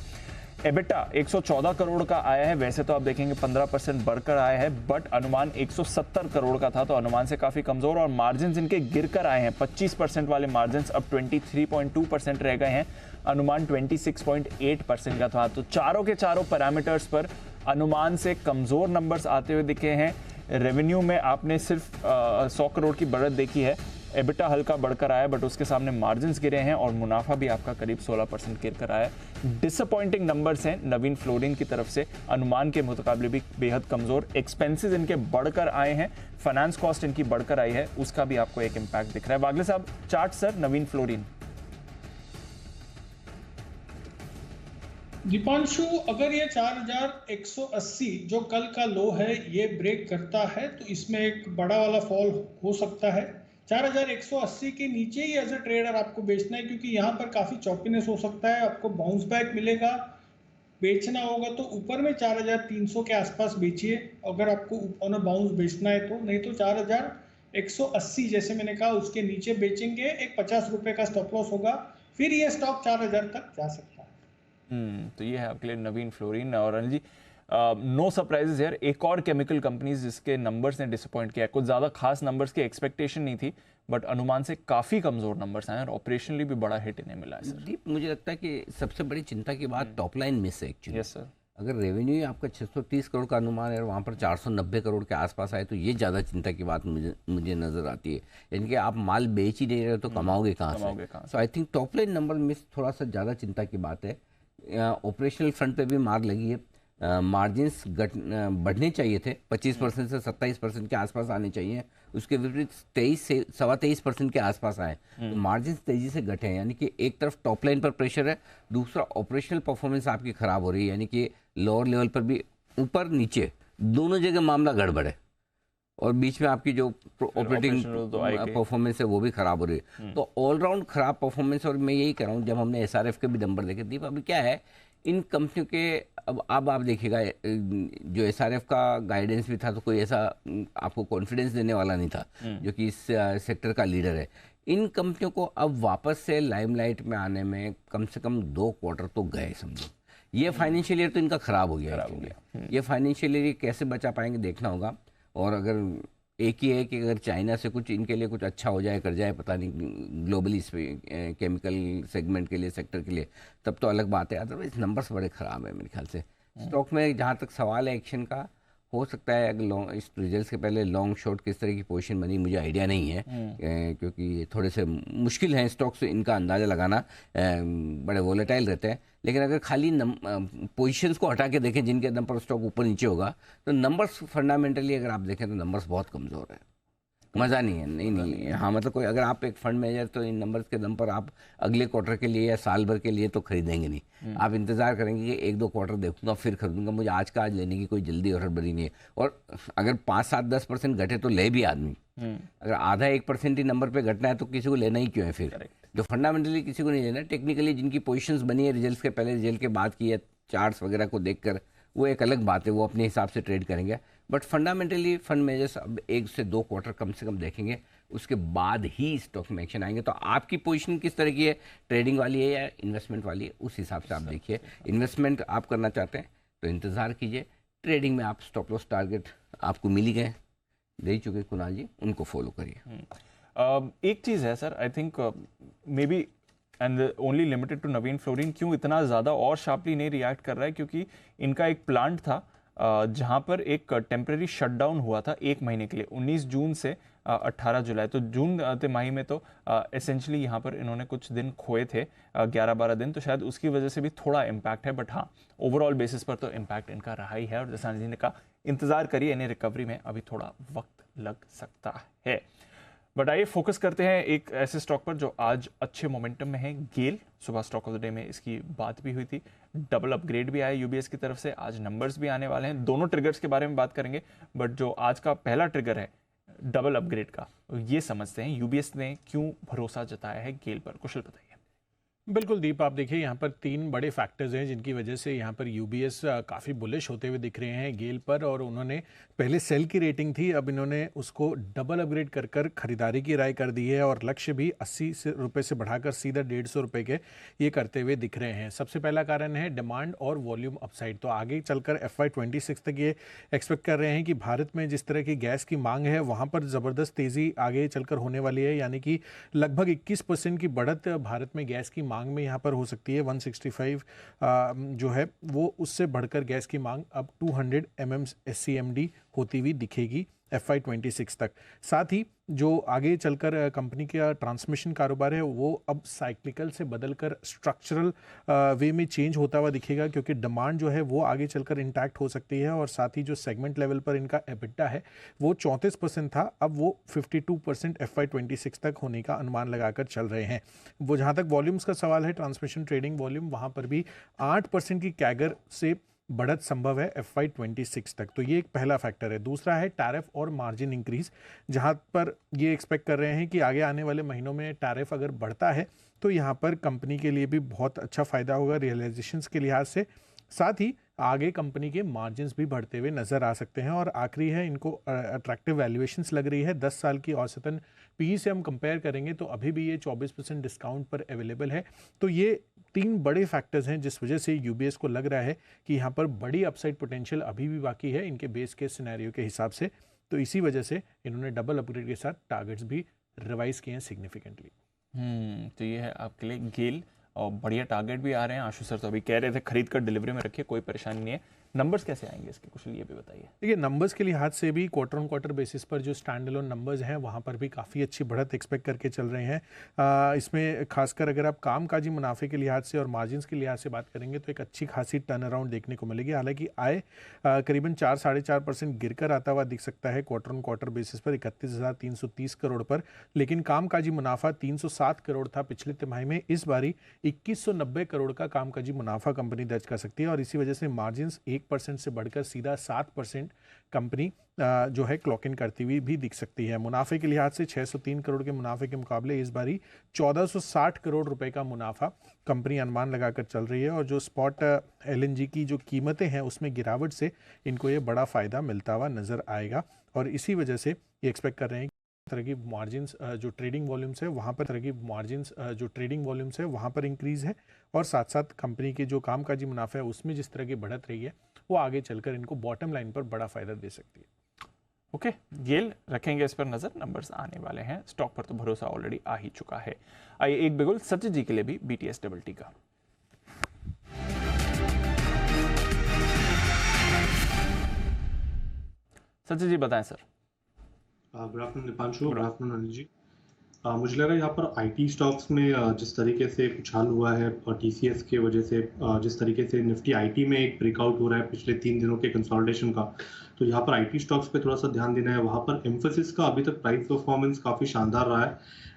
S1: एबिटा 114 करोड़ का आया है, वैसे तो आप देखेंगे 15% बढ़कर आया है, बट अनुमान 170 करोड़ का था, तो अनुमान से काफी कमजोर, और मार्जिन इनके गिर कर आए हैं, 25% वाले मार्जिन अब 23.2% रह गए हैं, अनुमान 26.8% का था। तो चारों के चारों पैरामीटर्स पर अनुमान से कमजोर नंबर्स आते हुए दिखे हैं। रेवेन्यू में आपने सिर्फ 100 करोड़ की बढ़त देखी है, एबिटा हल्का बढ़कर आया, बट उसके सामने मार्जिन्स गिरे हैं, और मुनाफा भी आपका करीब 16% गिर कर आया। डिसअपॉइंटिंग नंबर्स हैं नवीन फ्लोरिन की तरफ से, अनुमान के मुकाबले भी बेहद कमजोर। एक्सपेंसेस इनके बढ़कर आए हैं, फाइनेंस कॉस्ट इनकी बढ़कर आई है, उसका भी आपको एक इम्पैक्ट दिख रहा है। वागले साहब चार्ट सर नवीन फ्लोरिन।
S5: दीपांशु, अगर ये 4180 जो कल का लो है ये ब्रेक करता है तो इसमें एक बड़ा वाला फॉल हो सकता है। 4180 के नीचे ही एज ए ट्रेडर आपको बेचना है, क्योंकि यहाँ पर काफ़ी चॉपीनेस हो सकता है, आपको बाउंस बैक मिलेगा। बेचना होगा तो ऊपर में 4300 के आसपास बेचिए अगर आपको ऑन बाउंस बेचना है तो, नहीं तो 4180 जैसे मैंने कहा उसके नीचे बेचेंगे, एक 50 रुपए का स्टॉप लॉस होगा, फिर ये स्टॉक 4000 तक जा सकता है।
S1: तो ये है आपके लिए नवीन फ्लोरिन। और अनिल जी नो सरप्राइजेस यार, एक और केमिकल कंपनीज जिसके नंबर्स ने डिसअपॉइंट किया, कुछ ज़्यादा खास नंबर्स की एक्सपेक्टेशन नहीं थी, बट अनुमान से काफ़ी कमज़ोर नंबर्स आए और ऑपरेशनली भी बड़ा हिट इन्हें मिला है सर।
S2: दीप, मुझे लगता है कि सबसे बड़ी चिंता की बात टॉप लाइन मिस है एक्चुअली।
S1: Yes sir.
S2: अगर रेवेन्यू आपका 630 करोड़ का अनुमान है और वहाँ पर 490 करोड़ के आसपास आए तो ये ज़्यादा चिंता की बात मुझे नज़र आती है। यानी कि आप माल बेच ही नहीं रहे तो कमाओगे कहाँ से? So I think top line number miss थोड़ा सा ज़्यादा चिंता की बात है। ऑपरेशनल फ्रंट पे भी मार लगी है, मार्जिन्स बढ़ने चाहिए थे, 25% से 27% के आसपास आने चाहिए, उसके विपरीत 23 से 23.25% के आसपास आए, तो मार्जिन्स तेजी से घटे हैं। यानी कि एक तरफ टॉप लाइन पर प्रेशर है, दूसरा ऑपरेशनल परफॉर्मेंस आपकी खराब हो रही है, यानी कि लोअर लेवल पर भी ऊपर नीचे दोनों जगह मामला गड़बड़ है, और बीच में आपकी जो ऑपरेटिंग परफॉर्मेंस है वो भी खराब हो रही है। तो ऑलराउंड खराब परफॉर्मेंस। और मैं यही कह रहा हूँ, जब हमने एसआरएफ के भी नंबर देखे दीप, अभी क्या है इन कंपनियों के, अब आप देखिएगा जो एसआरएफ का गाइडेंस भी था तो कोई ऐसा आपको कॉन्फिडेंस देने वाला नहीं था, जो कि इस सेक्टर का लीडर है। इन कंपनियों को अब वापस से लाइमलाइट में आने में कम से कम 2 क्वार्टर तो गए समझो। ये फाइनेंशियल ईयर तो इनका खराब हो गया। ये फाइनेंशियल ईयर कैसे बचा पाएंगे देखना होगा। और अगर एक ही है कि अगर चाइना से कुछ इनके लिए कुछ अच्छा हो जाए, कर जाए, पता नहीं ग्लोबली इस केमिकल सेगमेंट के लिए, सेक्टर के लिए, तब तो अलग बात है। अदरवाइज नंबर्स बड़े ख़राब है मेरे ख्याल से। स्टॉक में जहाँ तक सवाल है एक्शन का, हो सकता है अगर लॉन्ग, इस रिजल्ट के पहले लॉन्ग शॉर्ट किस तरह की पोजीशन बनी मुझे आइडिया नहीं है, क्योंकि थोड़े से मुश्किल हैं स्टॉक्स इनका अंदाज़ा लगाना, बड़े वोलेटाइल रहते हैं। लेकिन अगर खाली पोजीशंस को हटा के देखें जिनके दम पर स्टॉक ऊपर नीचे होगा, तो नंबर्स फंडामेंटली अगर आप देखें तो नंबर्स बहुत कमज़ोर है, मज़ा नहीं है। नहीं हाँ, मतलब कोई अगर आप एक फंड मैनेजर तो इन नंबर्स के दम पर आप अगले क्वार्टर के लिए या साल भर के लिए तो खरीदेंगे नहीं, आप इंतज़ार करेंगे कि 1-2 क्वार्टर देखूंगा फिर खरीदूंगा, मुझे आज का आज लेने की कोई जल्दी और हड़बड़ी नहीं है। और अगर 5-7-10% घटे तो ले भी आदमी, अगर आधा 1% ही नंबर पर घटना है तो किसी को लेना ही क्यों है फिर? जो फंडामेंटली किसी को नहीं लेना, टेक्निकली जिनकी पोजीशंस बनी है रिजल्ट्स के पहले, रिजल्ट के बाद की है, चार्ट्स वगैरह को देखकर, वो एक अलग बात है, वो अपने हिसाब से ट्रेड करेंगे। बट फंडामेंटली फंड मैनेजर्स अब 1 से 2 क्वार्टर कम से कम देखेंगे, उसके बाद ही स्टॉक में एक्शन आएंगे। तो आपकी पोजीशन किस तरह की है, ट्रेडिंग वाली है या इन्वेस्टमेंट वाली है, उस हिसाब से आप देखिए। इन्वेस्टमेंट आप करना चाहते हैं तो इंतज़ार कीजिए, ट्रेडिंग में आप स्टॉप लॉस टारगेट आपको मिल ही गए, दे ही चुके कुणाल जी, उनको फॉलो करिए।
S1: एक चीज़ है sir, I think maybe and only limited to Navin Fluorine. क्यों इतना ज़्यादा और शार्पली नहीं रिएक्ट कर रहा है? क्योंकि इनका एक प्लांट था जहां पर एक टेम्परेरी शटडाउन हुआ था 1 महीने के लिए, 19 जून से 18 जुलाई। तो जून तिमाही में तो एसेंशली यहाँ पर इन्होंने कुछ दिन खोए थे, 11-12 दिन, तो शायद उसकी वजह से भी थोड़ा इम्पैक्ट है। बट हाँ, ओवरऑल बेसिस पर तो इम्पैक्ट इनका रहा ही है। और जैसा जी ने कहा, इंतजार करिए, इन्हें रिकवरी में अभी थोड़ा वक्त लग सकता है। बट आइए फोकस करते हैं एक ऐसे स्टॉक पर जो आज अच्छे मोमेंटम में है, गेल। सुबह स्टॉक ऑफ द डे में इसकी बात भी हुई थी, डबल अपग्रेड भी आया यूबीएस की तरफ से, आज नंबर्स भी आने वाले हैं। दोनों ट्रिगर्स के बारे में बात करेंगे, बट जो आज का पहला ट्रिगर है डबल अपग्रेड का, ये समझते हैं यूबीएस ने क्यों भरोसा जताया है गेल पर। कुशल बताइए।
S3: बिल्कुल दीप, आप देखिए यहाँ पर 3 बड़े फैक्टर्स हैं जिनकी वजह से यहाँ पर यूबीएस काफ़ी बुलिश होते हुए दिख रहे हैं गेल पर। और उन्होंने पहले सेल की रेटिंग थी, अब इन्होंने उसको डबल अपग्रेड कर कर खरीदारी की राय कर दी है और लक्ष्य भी 80 रुपये से बढ़ाकर सीधा 150 रुपये के ये करते हुए दिख रहे हैं। सबसे पहला कारण है डिमांड और वॉल्यूम अपसाइड। तो आगे चलकर FY26 तक ये एक्सपेक्ट कर रहे हैं कि भारत में जिस तरह की गैस की मांग है वहाँ पर ज़बरदस्त तेज़ी आगे चलकर होने वाली है, यानी कि लगभग 21% की बढ़त भारत में गैस की मांग में यहाँ पर हो सकती है। 165 जो है वो उससे बढ़कर गैस की मांग अब 200 MMSCMD होती हुई दिखेगी FY26 तक। साथ ही जो आगे चलकर कंपनी का ट्रांसमिशन कारोबार है वो अब साइक्लिकल से बदलकर स्ट्रक्चरल वे में चेंज होता हुआ दिखेगा, क्योंकि डिमांड जो है वो आगे चलकर इंटैक्ट हो सकती है। और साथ ही जो सेगमेंट लेवल पर इनका एबिटा है वो 34% था, अब वो 52% FY26 तक होने का अनुमान लगाकर चल रहे हैं। वो जहाँ तक वॉल्यूम्स का सवाल है, ट्रांसमिशन ट्रेडिंग वॉल्यूम, वहाँ पर भी 8% की कैगर से बढ़त संभव है FY26 तक। तो ये एक पहला फैक्टर है। दूसरा है टैरिफ और मार्जिन इंक्रीज, जहां पर ये एक्सपेक्ट कर रहे हैं कि आगे आने वाले महीनों में टैरिफ अगर बढ़ता है तो यहां पर कंपनी के लिए भी बहुत अच्छा फायदा होगा रियलाइजेशंस के लिहाज से। साथ ही आगे कंपनी के मार्जिन्स भी बढ़ते हुए नजर आ सकते हैं। और आखिरी है, इनको अट्रैक्टिव वैल्यूएशंस लग रही है। 10 साल की औसतन पी से हम कंपेयर करेंगे तो अभी भी ये 24% डिस्काउंट पर अवेलेबल है। तो ये 3 बड़े फैक्टर्स हैं जिस वजह से यूबीएस को लग रहा है कि यहाँ पर बड़ी अपसाइड पोटेंशियल अभी भी बाकी है इनके बेस केस सिनेरियो के हिसाब से। तो इसी वजह से इन्होंने डबल अपग्रेड के साथ टारगेट्स भी रिवाइज किए हैं सिग्निफिकेंटली।
S1: तो ये है आपके लिए गेल, और बढ़िया टारगेट भी आ रहे हैं। आशु सर तो अभी कह रहे थे खरीद कर डिलीवरी में रखिए, कोई परेशानी नहीं है। नंबर्स कैसे आएंगे इसके, कुछ ये भी बताइए।
S3: देखिए, नंबर्स के लिहाज से भी क्वार्टर ऑन क्वार्टर बेसिस पर जो स्टैंड अलोन नंबर्स हैं वहाँ पर भी काफ़ी अच्छी बढ़त एक्सपेक्ट करके चल रहे हैं। इसमें खासकर अगर आप कामकाजी मुनाफे के लिहाज से और मार्जिन्स के लिहाज से बात करेंगे तो एक अच्छी खासी टर्न अराउंड देखने को मिलेगी। हालांकि आय करीबन 4-4.5% गिरकर आता हुआ दिख सकता है क्वार्टर ऑन क्वार्टर बेसिस पर 31,330 करोड़ पर, लेकिन कामकाजी मुनाफा 307 करोड़ था पिछले तिमाही में। इस बारी 2190 करोड़ का कामकाजी मुनाफा कंपनी दर्ज कर सकती है और इसी वजह से मार्जिन्स 1% से बढ़कर सीधा 7% कंपनी जो है क्लॉक इन करती हुई भी दिख सकती है। मुनाफे के लिहाज से 603 करोड़ के मुनाफे के मुकाबले इस बारी 1460 करोड़ रुपए का मुनाफा कंपनी अनुमान लगाकर चल रही है। और जो स्पॉट LNG की जो कीमतें हैं उसमें गिरावट से इनको ये बड़ा फायदा मिलता हुआ नजर आएगा और इसी वजह से ये एक्सपेक्ट कर रहे हैं तरह की मार्जिन्स जो ट्रेडिंग वॉल्यूम्स है वहाँ पर इंक्रीज है और साथ साथ कंपनी के जो कामकाजी मुनाफा है उसमें जिस तरह की बढ़त रही है वो आगे चलकर इनको बॉटम लाइन पर बड़ा फायदा दे सकती है।
S1: ओके, गेल रखेंगे इस पर नजर, नंबर्स आने वाले हैं। स्टॉक पर तो भरोसा ऑलरेडी आ ही चुका है। आइए एक बिगुल सचिन जी के लिए भी BTS डबल टी का। सचिन जी बताएं sir.
S9: Good afternoon Deepanshu, good afternoon Anil ji. मुझे लग रहा है यहाँ पर IT स्टॉक्स में जिस तरीके से उछाल हुआ है और TCS के वजह से जिस तरीके से निफ्टी IT में एक ब्रेकआउट हो रहा है पिछले 3 दिनों के कंसोलिडेशन का, तो यहाँ पर IT स्टॉक्स पे थोड़ा सा ध्यान देना है। वहाँ पर एम्फेसिस का अभी तक प्राइस परफॉर्मेंस काफी शानदार रहा है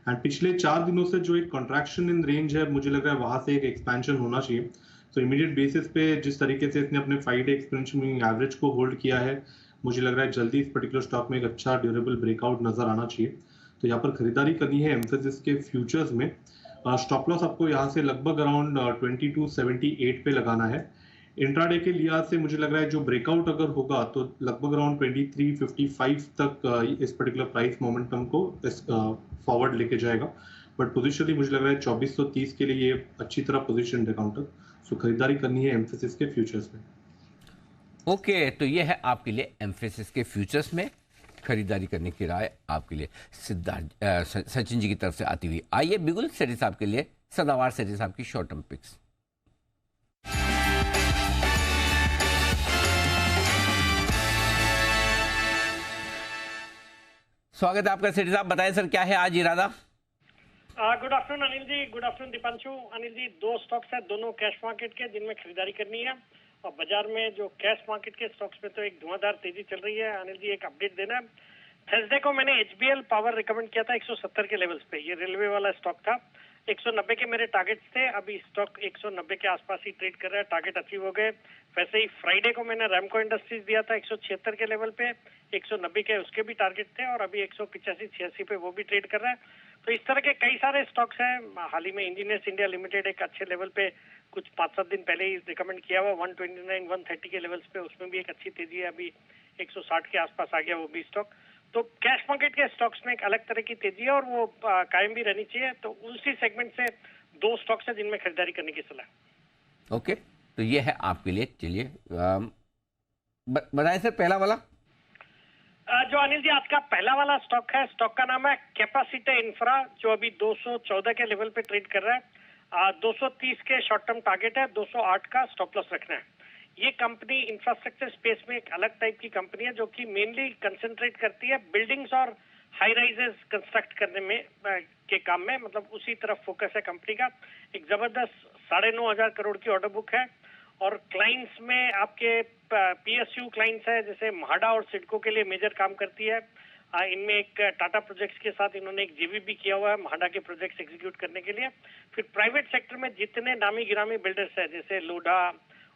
S9: एंड पिछले 4 दिनों से जो एक कॉन्ट्रैक्शन इन रेंज है मुझे लग रहा है वहाँ से एक एक्सपेंशन होना चाहिए। तो इमीडिएट बेसिस पे जिस तरीके से इसने अपने 5 डे एक्सपेंशन एवरेज को होल्ड किया है, मुझे लग रहा है जल्दी इस पर्टिकुलर स्टॉक में एक अच्छा ड्यूरेबल ब्रेकआउट नजर आना चाहिए। तो यहाँ पर खरीदारी करनी है एम्फेसिस के फ्यूचर्स में। स्टॉप लॉस आपको यहाँ से लगभग अराउंड 2278 पे लगाना है। इंट्राडे के लिहाज से मुझे लग रहा है जो ब्रेकआउट अगर होगा तो लगभग अराउंड 2355 तक इस पर्टिकुलर प्राइस मोमेंटम को फॉरवर्ड लेके जाएगा। बट पोजिशनली मुझे लग रहा है 2430 के लिए ये अच्छी तरह पोजिशन है काउंटर। सो खरीदारी करनी है एम्फेसिस के फ्यूचर्स में।
S2: ओके, तो ये है आपके लिए एम्फेसिस के फ्यूचर्स में खरीदारी करने की राय आपके लिए सचिन जी की तरफ से आती हुई। आइए बिल्कुल सेठी साहब के लिए सदावार सेठी साहब की शॉर्ट टर्म पिक्स। स्वागत है आपका सेठी साहब, बताएं सर क्या है आज इरादा।
S10: Good afternoon Anil ji, good afternoon Deepanshu. Anil ji, दो स्टॉक्स है, दोनों कैश मार्केट के, जिनमें खरीदारी करनी है। और बाजार में जो कैश मार्केट के स्टॉक्स पे तो एक धुआंधार तेजी चल रही है। अनिल जी, एक अपडेट देना है। थर्सडे को मैंने HBL पावर रिकमेंड किया था 170 के लेवल्स पे। ये रेलवे वाला स्टॉक था। 190 के मेरे टारगेट्स थे। अभी स्टॉक 190 के आसपास ही ट्रेड कर रहा है, टारगेट अचीव हो गए। वैसे ही फ्राइडे को मैंने रैमको इंडस्ट्रीज दिया था 176 के लेवल पे, 190 के उसके भी टारगेट थे, और अभी 185-86 पे वो भी ट्रेड कर रहा है। तो इस तरह के कई सारे स्टॉक्स हैं। हाल ही में इंजीनियर्स इंडिया लिमिटेड एक अच्छे लेवल पे कुछ 5-7 दिन पहले ही रिकमेंड किया हुआ 129-130 के लेवल्स पे, उसमें भी एक अच्छी तेजी है। अभी 160 के आसपास आ गया वो भी स्टॉक। तो कैश मार्केट के स्टॉक्स में एक अलग तरह की तेजी है और वो कायम भी रहनी चाहिए। तो उसी सेगमेंट से दो स्टॉक्स है जिनमें खरीदारी करने की सलाह।
S2: ओके, तो ये है आपके लिए। चलिए बताएं सर पहला वाला।
S10: जो अनिल जी आज का पहला वाला स्टॉक है, स्टॉक का नाम है कैपेसिटी इंफ्रा, जो अभी 214 के लेवल पे ट्रेड कर रहा है। 230 के शॉर्ट टर्म टारगेट है, 208 का स्टॉप लॉस रखना है। ये कंपनी इंफ्रास्ट्रक्चर स्पेस में एक अलग टाइप की कंपनी है, जो कि मेनली कंसंट्रेट करती है बिल्डिंग्स और हाई राइजेस कंस्ट्रक्ट करने में के काम में, मतलब उसी तरफ फोकस है कंपनी का। एक जबरदस्त 9,500 करोड़ की ऑर्डर बुक है, और क्लाइंट्स में आपके PSU क्लाइंट्स है, जैसे म्हाडा और सिडको के लिए मेजर काम करती है। इनमें एक टाटा प्रोजेक्ट्स के साथ इन्होंने एक JV भी किया हुआ है म्हाडा के प्रोजेक्ट्स एग्जीक्यूट करने के लिए। फिर प्राइवेट सेक्टर में जितने नामी गिरामी बिल्डर्स है, जैसे लोढा,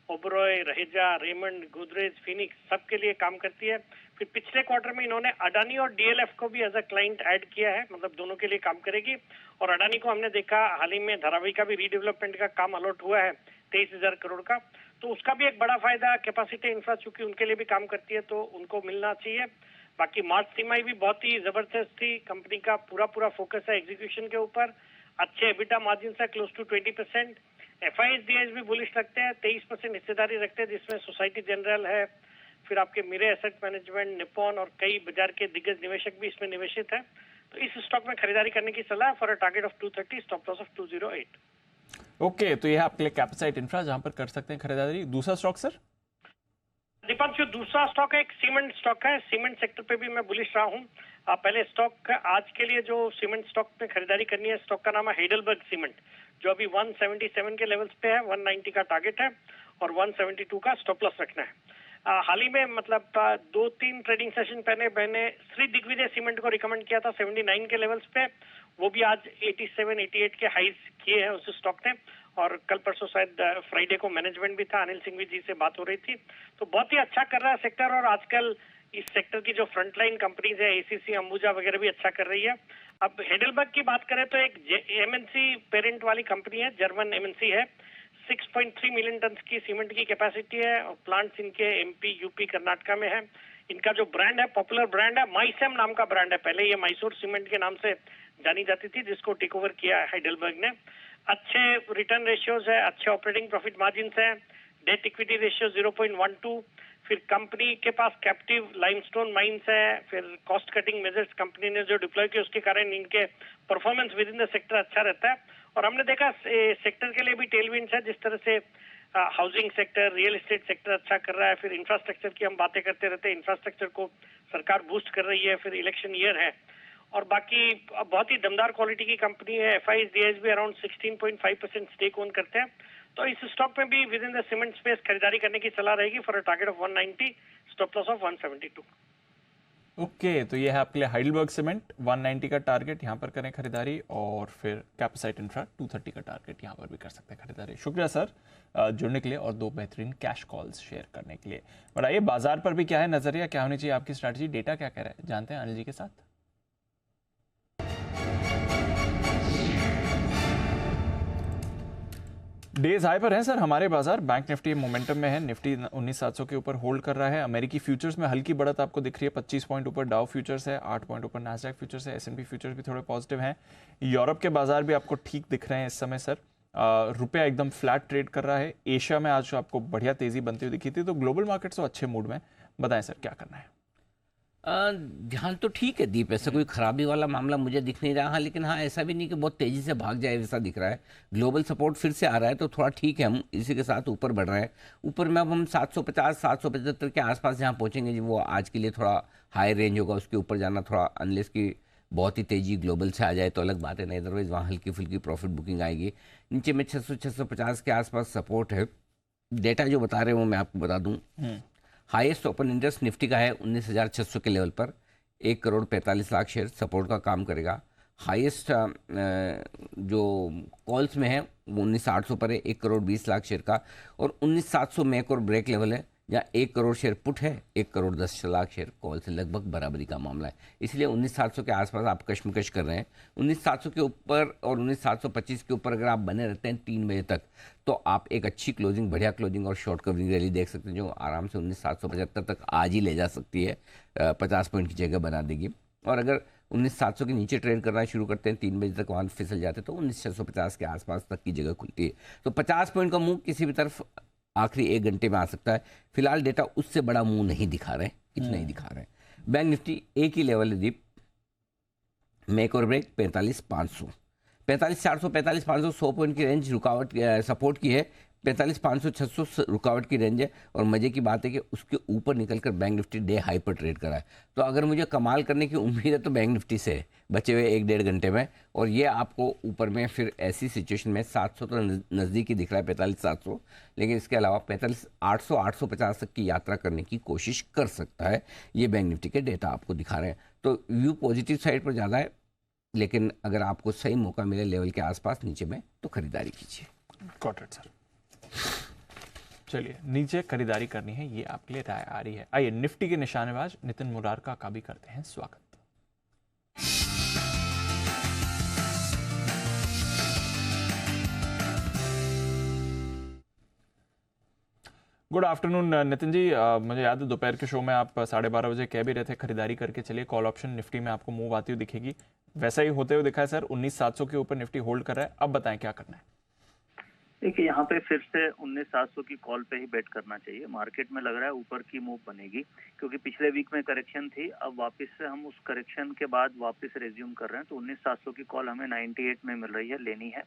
S10: ओबरॉय, रहेजा, रेमंड, गोदरेज, फिनिक्स, सबके लिए काम करती है। फिर पिछले क्वार्टर में इन्होंने अडानी और DLF को भी एज अ क्लाइंट ऐड किया है, मतलब दोनों के लिए काम करेगी। और अडानी को हमने देखा हाल ही में धारावी का भी रीडेवलपमेंट का काम अलॉट हुआ है 23,000 करोड़ का, तो उसका भी एक बड़ा फायदा कैपेसिटी इंफ्रा, चूंकि उनके लिए भी काम करती है तो उनको मिलना चाहिए। बाकी मार्च तिमाही भी बहुत ही जबरदस्त थी। कंपनी का पूरा फोकस है एग्जीक्यूशन के ऊपर। अच्छे EBITDA मार्जिन है क्लोज टू 20%। FIS भी बुलिश लगते हैं, 23% हिस्सेदारी रखते हैं, जिसमें सोसाइटी जनरल है, फिर आपके मिरे एसेट मैनेजमेंट, निप्पॉन और कई बाजार के दिग्गज निवेशक भी इसमें निवेशित है। तो इस स्टॉक में खरीदारी करने की सलाह for a target of 230, stop loss of 208।
S1: Okay, तो ये है आपके लिए कैपेसाइट इंफ्रा, जहां पर कर सकते हैं खरीदारी। दूसरा स्टॉक सर?
S10: दीपांशु, दूसरा स्टॉक है एक सीमेंट स्टॉक है। सीमेंट सेक्टर पे भी मैं बुलिश रहा हूँ। पहले स्टॉक आज के लिए जो सीमेंट स्टॉक में खरीदारी करनी है, स्टॉक का नाम है हेडलबर्ग सीमेंट, जो अभी 177 के लेवल्स पे है। 190 का टारगेट है और 172 का स्टॉप लॉस रखना है। हाल ही में मतलब 2-3 ट्रेडिंग सेशन पहले मैंने श्री दिग्विजय सीमेंट को रिकमेंड किया था 79 के लेवल्स पे। वो भी आज 87-88 के हाईज किए हैं उस स्टॉक ने। और कल परसों शायद फ्राइडे को मैनेजमेंट भी था, अनिल सिंघवी जी से बात हो रही थी। तो बहुत ही अच्छा कर रहा है सेक्टर, और आजकल इस सेक्टर की जो फ्रंटलाइन कंपनीज है, ACC, अंबुजा वगैरह भी अच्छा कर रही है। अब हेडलबर्ग की बात करें तो एक MNC पेरेंट वाली कंपनी है, जर्मन MNC है। 6.3 मिलियन टन की सीमेंट की कैपेसिटी है, और प्लांट्स इनके MP, UP, कर्नाटका में है। इनका जो ब्रांड है, पॉपुलर ब्रांड है, माइसेम नाम का ब्रांड है। पहले ये मैसूर सीमेंट के नाम से जानी जाती थी, जिसको टेक ओवर किया है हेडलबर्ग ने। अच्छे रिटर्न रेशियोज है, अच्छे ऑपरेटिंग प्रॉफिट मार्जिन है, डेट इक्विटी रेशियो 0.12। फिर कंपनी के पास कैप्टिव लाइमस्टोन माइंस है। फिर कॉस्ट कटिंग मेजर्स कंपनी ने जो डिप्लॉय किए, उसके कारण इनके performance with in the sector अच्छा रहता है। और हमने देखा सेक्टर के लिए भी टेलविंड्स है, जिस तरह से housing sector, real estate sector अच्छा कर रहा है। फिर इंफ्रास्ट्रक्चर की हम बातें करते रहते हैं, इंफ्रास्ट्रक्चर को सरकार बूस्ट कर रही है। फिर इलेक्शन ईयर है, और बाकी बहुत ही दमदार क्वालिटी की कंपनी है। FIS भी अराउंड 16.5% स्टेक ओन करते हैं। तो इस स्टॉक में भी with in the cement space खरीदारी करने की सलाह रहेगी for a target of 190, stop loss of 172।
S1: Okay, तो ये है आपके लिए हाइडलबर्ग सीमेंट, 190 का टारगेट, यहाँ पर करें खरीदारी। और फिर कैपेसाइट इंफ्रा 230 का टारगेट, यहाँ पर भी कर सकते हैं खरीदारी। शुक्रिया सर जुड़ने के लिए और दो बेहतरीन कैश कॉल्स शेयर करने के लिए। बताइए बाजार पर भी क्या है नजरिया, क्या होनी चाहिए आपकी स्ट्रैटेजी, डेटा क्या कह रहा है, जानते हैं अनिल जी के साथ। डेज हाई पर है सर हमारे बाजार। बैंक निफ्टी मोमेंटम में है, निफ्टी 19,700 के ऊपर होल्ड कर रहा है। अमेरिकी फ्यूचर्स में हल्की बढ़त आपको दिख रही है, 25 पॉइंट ऊपर डाउ फ्यूचर्स है, 8 पॉइंट ऊपर नैस्डैक फ्यूचर्स है, S&P फ्यूचर्स भी थोड़े पॉजिटिव हैं। यूरोप के बाजार भी आपको ठीक दिख रहे हैं इस समय सर। रुपया एकदम फ्लैट ट्रेड कर रहा है। एशिया में आज आपको बढ़िया तेजी बनती हुई दिखी थी, तो ग्लोबल मार्केट्स तो अच्छे मूड में। बताएं सर क्या करना है।
S2: ध्यान तो ठीक है दीप, ऐसा कोई खराबी वाला मामला मुझे दिख नहीं रहा। हाँ, लेकिन हाँ ऐसा भी नहीं कि बहुत तेजी से भाग जाए वैसा दिख रहा है। ग्लोबल सपोर्ट फिर से आ रहा है तो थोड़ा ठीक है, हम इसी के साथ ऊपर बढ़ रहे हैं। ऊपर में अब हम 750 775 के आसपास जहाँ पहुँचेंगे जी, वो आज के लिए थोड़ा हाई रेंज होगा। उसके ऊपर जाना थोड़ा, अनलेस की बहुत ही तेजी ग्लोबल से आ जाए तो अलग बात है, नहीं अदरवाइज वहाँ हल्की फुल्की प्रॉफिट बुकिंग आएगी। नीचे में 600 650 के आसपास सपोर्ट है। डेटा जो बता रहे हैं वो मैं आपको बता दूं, हाईएस्ट ओपन इंटरेस्ट निफ्टी का है 19,600 के लेवल पर, 1,45,00,000 शेयर सपोर्ट का काम करेगा। हाईएस्ट जो कॉल्स में है वो 19,800 पर है, 1,20,00,000 शेयर का। और 19,700 में एक और ब्रेक लेवल है जहाँ 1 करोड़ शेयर पुट है, 1,10,00,000 शेयर कॉल से, लगभग बराबरी का मामला है। इसलिए 19,700 के आसपास आप कश्मकश कर रहे हैं। 19,700 के ऊपर और 19,725 के ऊपर अगर आप बने रहते हैं 3 बजे तक, तो आप एक अच्छी क्लोजिंग, बढ़िया क्लोजिंग और शॉर्ट कवरिंग रैली देख सकते हैं, जो आराम से 19,775 तक आज ही ले जा सकती है, 50 पॉइंट की जगह बना देगी। और अगर 19,700 के नीचे ट्रेड करना शुरू करते हैं, 3 बजे तक वहाँ फिसल जाते हैं, तो 19,650 के आसपास तक की जगह खुलती है। तो 50 पॉइंट का मूव किसी भी तरफ आखिरी 1 घंटे में आ सकता है। फिलहाल डेटा उससे बड़ा मुंह नहीं दिखा रहे हैं, इतना ही दिखा रहे हैं। बैंक निफ्टी एक ही लेवल है दीप, मेक और ब्रेक 45,500, 45,400, 45,500 100 पॉइंट की रेंज रुकावट सपोर्ट की है। 45,500 600 रुकावट की रेंज है। और मजे की बात है कि उसके ऊपर निकलकर बैंक निफ्टी डे हाई पर ट्रेड करा है। तो अगर मुझे कमाल करने की उम्मीद है तो बैंक निफ्टी से है, बचे हुए 1-1.5 घंटे में। और ये आपको ऊपर में फिर ऐसी सिचुएशन में 700 तो नज़दीक ही दिख रहा है, 45,700, लेकिन इसके अलावा 45,800 850 तक की यात्रा करने की कोशिश कर सकता है। ये बैंक निफ्टी के डेटा आपको दिखा रहे हैं। तो व्यू पॉजिटिव साइड पर ज़्यादा है, लेकिन अगर आपको सही मौका मिले लेवल के आसपास नीचे में तो खरीदारी कीजिए।
S1: Got it sir. चलिए, नीचे खरीदारी करनी है, ये आपके लिए राय आ रही है। आइए निफ्टी के निशानेबाज नितिन मुरारका का भी करते हैं स्वागत। Good afternoon Nitin ji. मुझे याद है दोपहर के शो में आप 12:30 बजे कह भी रहे थे खरीदारी करके चलिए, कॉल ऑप्शन निफ्टी में आपको मूव आती हुई दिखेगी, वैसा ही होते हुए दिखा है सर। 19,700 के ऊपर निफ्टी होल्ड कर रहा है, अब बताएं क्या करना है।
S11: देखिए, यहाँ पे फिर से 19,700 की कॉल पे ही बेट करना चाहिए। मार्केट में लग रहा है ऊपर की मूव बनेगी, क्योंकि पिछले वीक में करेक्शन थी, अब वापस से हम उस करेक्शन के बाद वापस रेज्यूम कर रहे हैं। तो 19,700 की कॉल हमें 98 में मिल रही है, लेनी है।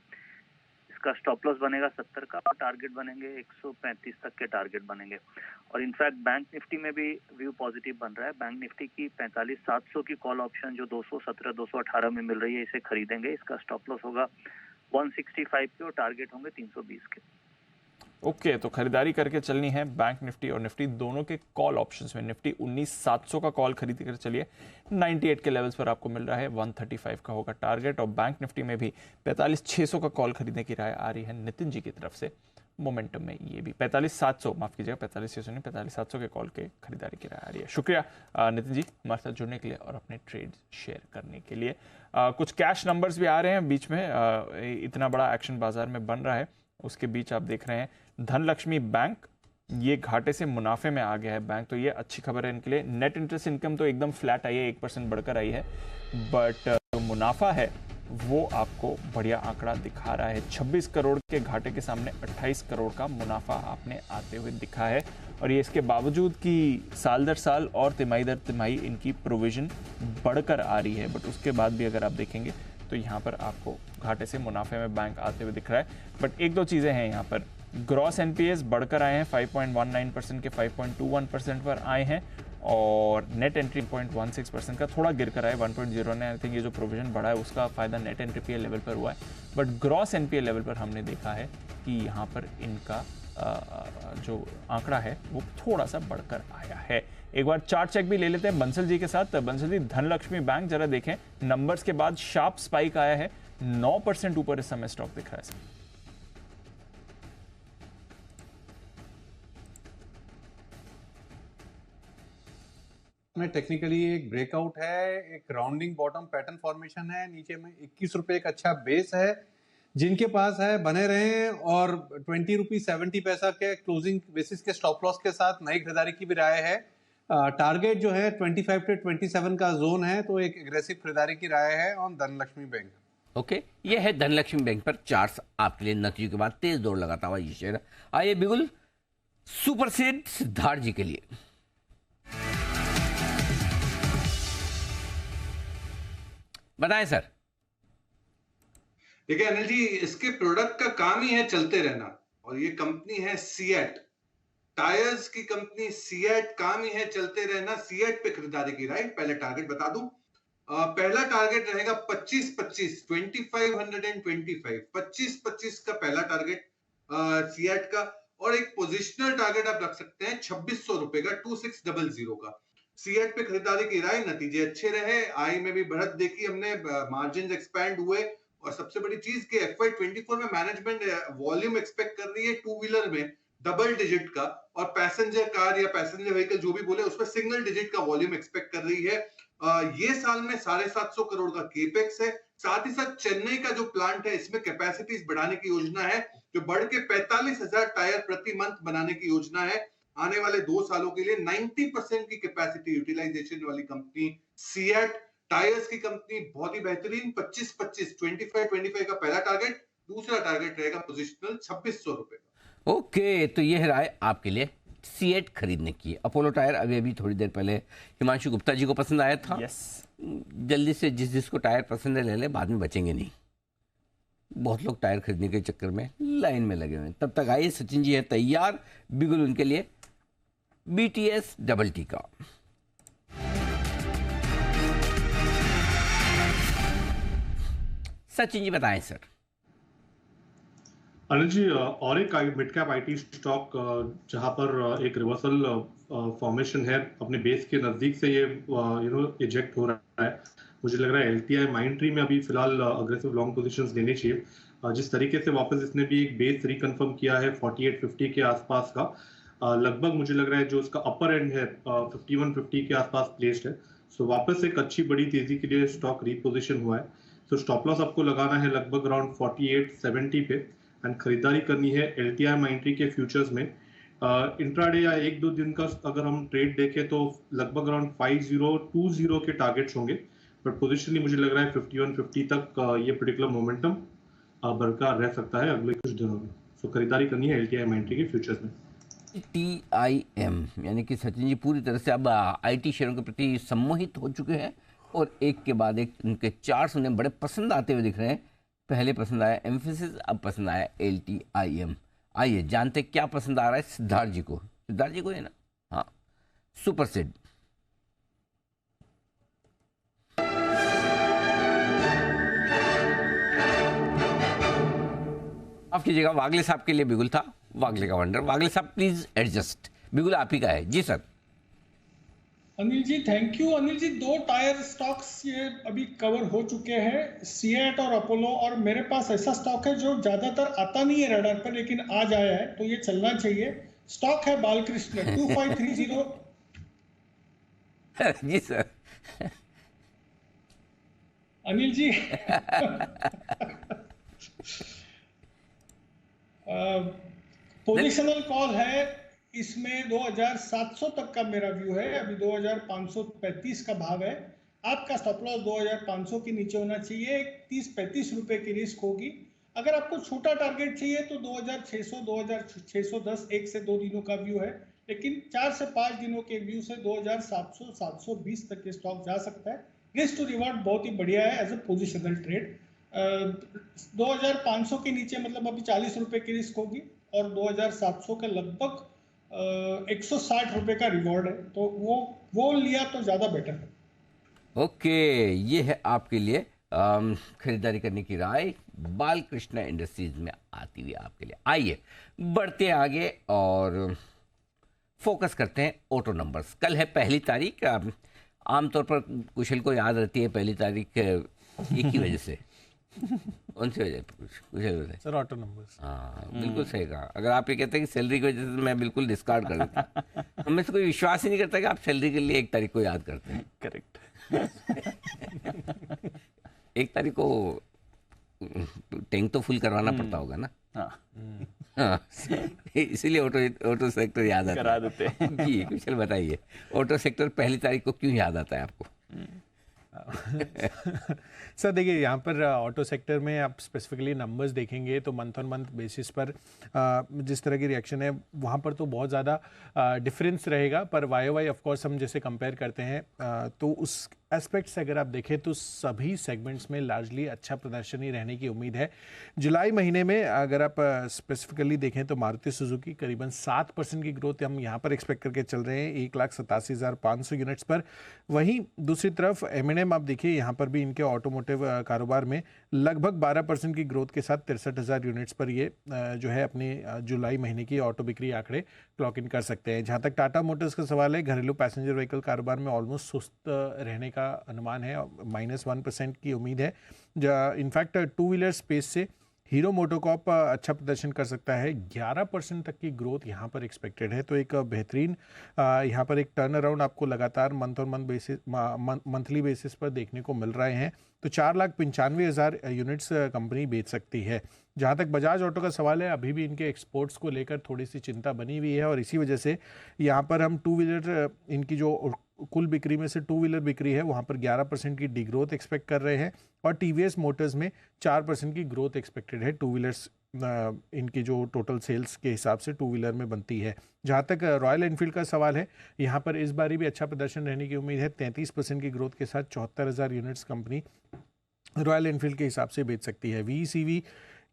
S11: इसका स्टॉप लॉस बनेगा 70 का, और टारगेट बनेंगे 135 तक के टारगेट बनेंगे। और इनफैक्ट बैंक निफ्टी में भी व्यू पॉजिटिव बन रहा है। बैंक निफ्टी की 45,700 की कॉल ऑप्शन जो 217 218 में मिल रही है, इसे खरीदेंगे। इसका स्टॉप लॉस होगा 165 के और टारगेट होंगे 320 के।
S1: ओके, तो खरीदारी करके चलनी है बैंक निफ्टी और निफ्टी दोनों के कॉल ऑप्शंस में। निफ्टी 19,700 का कॉल खरीद कर चलिए, 98 के लेवल्स पर आपको मिल रहा है, 135 का होगा टारगेट। और बैंक निफ्टी में भी 45,600 का कॉल खरीदने की राय आ रही है नितिन जी की तरफ से। मोमेंटम में ये भी 45,700, माफ कीजिएगा 45,600 नहीं, 45,700 के कॉल के खरीदारी की राय आ रही है। शुक्रिया नितिन जी हमारे साथ जुड़ने के लिए और अपने ट्रेड शेयर करने के लिए। कुछ कैश नंबर्स भी आ रहे हैं बीच में, इतना बड़ा एक्शन बाजार में बन रहा है, उसके बीच आप देख रहे हैं धनलक्ष्मी बैंक, ये घाटे से मुनाफे में आ गया है बैंक, तो ये अच्छी खबर है इनके लिए। नेट इंटरेस्ट इनकम तो एकदम फ्लैट आई है, 1% बढ़कर आई है, बट जो मुनाफा है वो आपको बढ़िया आंकड़ा दिखा रहा है। 26 करोड़ के घाटे के सामने 28 करोड़ का मुनाफा आपने आते हुए दिखा है। और ये इसके बावजूद कि साल दर साल और तिमाही दर तिमाही इनकी प्रोविजन बढ़कर आ रही है, बट उसके बाद भी अगर आप देखेंगे तो यहाँ पर आपको घाटे से मुनाफे में बैंक आते हुए दिख रहा है। बट एक दो चीज़ें हैं यहाँ पर, ग्रॉस एनपीएस बढ़कर आए हैं 5.19% के 5.21% पर आए हैं, और नेट एंट्री 0.16% का थोड़ा गिर कर आए 1.09। आई थिंक ये जो प्रोविजन बढ़ा है उसका फायदा नेट एनपीए लेवल पर हुआ है, बट ग्रॉस एनपीए लेवल पर हमने देखा है कि यहाँ पर इनका जो आंकड़ा है वो थोड़ा सा बढ़कर आया है। एक बार चार्ट चेक भी ले लेते हैं बंसल जी के साथ। बंसल जी, धनलक्ष्मी बैंक जरा देखें, नंबर्स के बाद शार्प स्पाइक आया है, 9% ऊपर इस समय स्टॉक दिख रहा है।
S3: में टेक्निकली एक ब्रेकआउट है, एक राउंडिंग बॉटम पैटर्न फॉर्मेशन है, नीचे में 21 रुपए एक अच्छा बेस है। जिनके पास है बने रहें, और 20 रुपीज 70 पैसा के क्लोजिंग बेसिस के स्टॉप लॉस के साथ नई खरीदारी की भी राय है। टारगेट जो है 25 से 27 का जोन है, तो एक एग्रेसिव खरीदारी की राय है ऑन धनलक्ष्मी बैंक।
S2: ओके, ये है धनलक्ष्मी बैंक पर चार्ट्स आपके लिए नतीजों के बाद तेज दौड़ लगाता हुआ ये शेयर। आइए बिल्कुल सुपर सीड सिद्धार्थ जी के लिए। बताएं सर।
S7: देखिए अनिल जी, इसके प्रोडक्ट का काम ही है चलते रहना, और ये कंपनी है सीएट, टायर्स की कंपनी सीएट, काम ही है चलते रहना। सीएट पे खरीदारी की, राइट? पहले टारगेट बता दूं, पहला टारगेट रहेगा 25-25, 25 का पहला टारगेट सीएट का, और एक पोजिशनल टारगेट आप रख सकते हैं 2600 रुपए का, 2600 का। सीएट पे खरीदारी की राय, नतीजे अच्छे रहे, आई में भी बढ़त देखी हमने, मार्जिन एक्सपैंड हुए, और सबसे बड़ी चीज कि FY24 में मैनेजमेंट वॉल्यूम एक्सपेक्ट कर रही है टू व्हीलर में डबल डिजिट का, और पैसेंजर कार या पैसेंजर व्हीकल जो भी बोले उसमें सिंगल डिजिट का वॉल्यूम एक्सपेक्ट कर रही है। ये साल में 750 करोड़ का केपेक्स है। साथ ही साथ चेन्नई का जो प्लांट है इसमें कैपेसिटीज बढ़ाने की योजना है, जो बढ़ के 45,000 टायर प्रति मंथ बनाने की योजना है आने वाले 2 सालों के लिए। 90% की कैपेसिटी यूटिलाइजेशन वाली कंपनी सीएट, टायर्स की कंपनी, बहुत ही बेहतरीन। 25-25 का पहला टारगेट, दूसरा टारगेट रहेगा पोजिशनल 2600 रुपए का।
S2: ओके, तो ये है राय आपके लिए सीएट खरीदने की। अपोलो टायर अभी थोड़ी देर पहले हिमांशु गुप्ता जी को पसंद आया था।
S1: यस,
S2: जल्दी से जिसको टायर पसंद है ले ले, बाद में बचेंगे नहीं। बहुत लोग टायर खरीदने के चक्कर में लाइन में लगे हुए हैं। तब तक आइए, सचिन जी है तैयार बिल्कुल उनके लिए BTS डबल टी का। सचिन जी बताएं सर।
S9: अनिल जी, और एक मिड कैप आईटी स्टॉक जहां पर एक रिवर्सल फॉर्मेशन है, अपने बेस के नजदीक से ये इजेक्ट हो रहा है। मुझे लग रहा है LTI माइंडट्री में अभी फिलहाल अग्रेसिव लॉन्ग पोजीशंस लेने चाहिए। जिस तरीके से वापस इसने भी एक बेस रिकन्फर्म किया है 4850 के आसपास का, लगभग मुझे लग रहा है जो उसका अपर एंड है 5150 के आसपास प्लेस्ड है। सो वापस एक अच्छी बड़ी तेजी के लिए स्टॉक रीपोजिशन हुआ है। सो स्टॉप लॉस आपको लगाना है लगभग अराउंड 4870 पे, एंड खरीदारी करनी है LTI माइंडट्री के फ्यूचर्स में। इंट्राडे या 1-2 दिन का अगर हम ट्रेड देखें तो लगभग अराउंड 5020 के टारगेट्स होंगे, बट पोजिशनली मुझे लग रहा है 5150 तक ये पर्टिकुलर मोमेंटम बरकरार रह सकता है अगले कुछ दिनों में। सो खरीदारी करनी है LTI माइंडट्री के फ्यूचर्स में।
S2: TIM यानी कि सचिन जी पूरी तरह से अब IT शेयरों के प्रति सम्मोहित हो चुके हैं, और एक के बाद एक उनके चार्ट्स उन्हें बड़े पसंद आते हुए दिख रहे हैं। पहले पसंद आया एम्फेसिस, अब पसंद आया LTIM। आइए जानते क्या पसंद आ रहा है सिद्धार्थ जी को। सिद्धार्थ जी को है ना, हाँ, सुपर सेट। माफ कीजिएगा, वागले साहब के लिए बिगुल था, वागले का वंडर। वागले साहब प्लीज एडजस्ट, बिगुल आप ही का है ji sir.
S5: Anil ji thank you. Anil ji, 2 tier stocks ये अभी कवर हो चुके हैं, सीएट और अपोलो, और मेरे पास ऐसा स्टॉक है जो ज्यादातर आता नहीं है रडार पर लेकिन आज आया है, तो ये चलना चाहिए। स्टॉक है बालकृष्ण 2530।
S2: जी सर।
S5: अनिल जी पोजिशनल कॉल है इसमें, 2700 तक का मेरा व्यू है, अभी 2535 का भाव है। आपका स्टॉप लॉस 2500 के नीचे होना चाहिए, 30-35 रुपए की रिस्क होगी। अगर आपको छोटा टारगेट चाहिए तो 2600, 2610 1 से 2 दिनों का व्यू है, लेकिन 4 से 5 दिनों के व्यू से 2700, 720 तक के स्टॉक जा सकता है। रिस्क टू रिवार्ड बहुत ही बढ़िया है एज ए पोजिशनल ट्रेड। 2500 के नीचे मतलब अभी 40 रुपए की रिस्क होगी, और 2700 के लगभग 160 रुपए का रिवॉर्ड है, तो वो लिया तो ज्यादा बेटर है।
S2: ओके, ये है आपके लिए खरीदारी करने की राय बालकृष्ण इंडस्ट्रीज में आती हुई आपके लिए। आइए बढ़ते आगे और फोकस करते हैं ऑटो नंबर्स। कल है पहली तारीख। आमतौर पर कुशल को याद रहती है पहली तारीख एक ही वजह से। कौन सी वजह? कुशल
S3: सर ऑटो नंबर्स।
S2: हाँ बिल्कुल सही कहा। अगर आप ये कहते हैं कि सैलरी की वजह से, मैं बिल्कुल डिस्कार्ड कर देता। हमें से कोई विश्वास ही नहीं करता कि आप सैलरी के लिए 1 तारीख को याद करते हैं।
S1: करेक्ट।
S2: 1 तारीख को टैंक तो फुल करवाना पड़ता होगा ना। हाँ, इसीलिए ऑटो सेक्टर याद आता
S1: करा देते हैं।
S2: जी कुशल बताइए, ऑटो सेक्टर पहली तारीख को क्यों याद आता है आपको?
S3: सर देखिए, यहाँ पर ऑटो सेक्टर में आप स्पेसिफिकली नंबर्स देखेंगे तो मंथ ऑन मंथ बेसिस पर जिस तरह की रिएक्शन है वहाँ पर तो बहुत ज़्यादा डिफरेंस रहेगा, पर वाई वाई ऑफ कोर्स हम जैसे कंपेयर करते हैं तो उस एस्पेक्ट से अगर आप देखें तो सभी सेगमेंट्स में लार्जली अच्छा प्रदर्शन ही रहने की उम्मीद है। जुलाई महीने में अगर आप स्पेसिफिकली देखें तो मारुति सुजुकी करीबन 7% की ग्रोथ हम यहाँ पर एक्सपेक्ट करके चल रहे हैं 1,87,500 यूनिट्स पर। वहीं दूसरी तरफ M&M आप देखिए, यहाँ पर भी इनके ऑटोमोटिव कारोबार में लगभग 12% की ग्रोथ के साथ 63,000 यूनिट्स पर ये जो है अपने जुलाई महीने की ऑटो बिक्री आंकड़े क्लॉक इन कर सकते हैं। जहाँ तक टाटा मोटर्स का सवाल है, घरेलू पैसेंजर व्हीकल कारोबार में ऑलमोस्ट सुस्त रहने का अनुमान है, -1% की उम्मीद है। इनफैक्ट टू व्हीलर स्पेस से हीरो मोटोकॉर्प अच्छा प्रदर्शन कर सकता है, 11% तक की ग्रोथ यहाँ पर एक्सपेक्टेड है। तो एक बेहतरीन यहाँ पर एक टर्न अराउंड आपको लगातार month on month basis monthly basis पर देखने को मिल रहे हैं। तो 4,95,000 यूनिट्स कंपनी बेच सकती है। जहाँ तक बजाज ऑटो का सवाल है, अभी भी इनके एक्सपोर्ट्स को लेकर थोड़ी सी चिंता बनी हुई है और इसी वजह से यहाँ पर हम टू व्हीलर इनकी जो कुल बिक्री में से टू व्हीलर बिक्री है वहाँ पर 11% की डिग्रोथ एक्सपेक्ट कर रहे हैं और TVS मोटर्स में 4% की ग्रोथ एक्सपेक्टेड है। टू व्हीलर्स इनकी जो टोटल सेल्स के हिसाब से टू व्हीलर में बनती है। जहाँ तक रॉयल एनफील्ड का सवाल है, यहाँ पर इस बारी भी अच्छा प्रदर्शन रहने की उम्मीद है। 33% की ग्रोथ के साथ 74,000 यूनिट्स कंपनी रॉयल एनफील्ड के हिसाब से बेच सकती है। VECV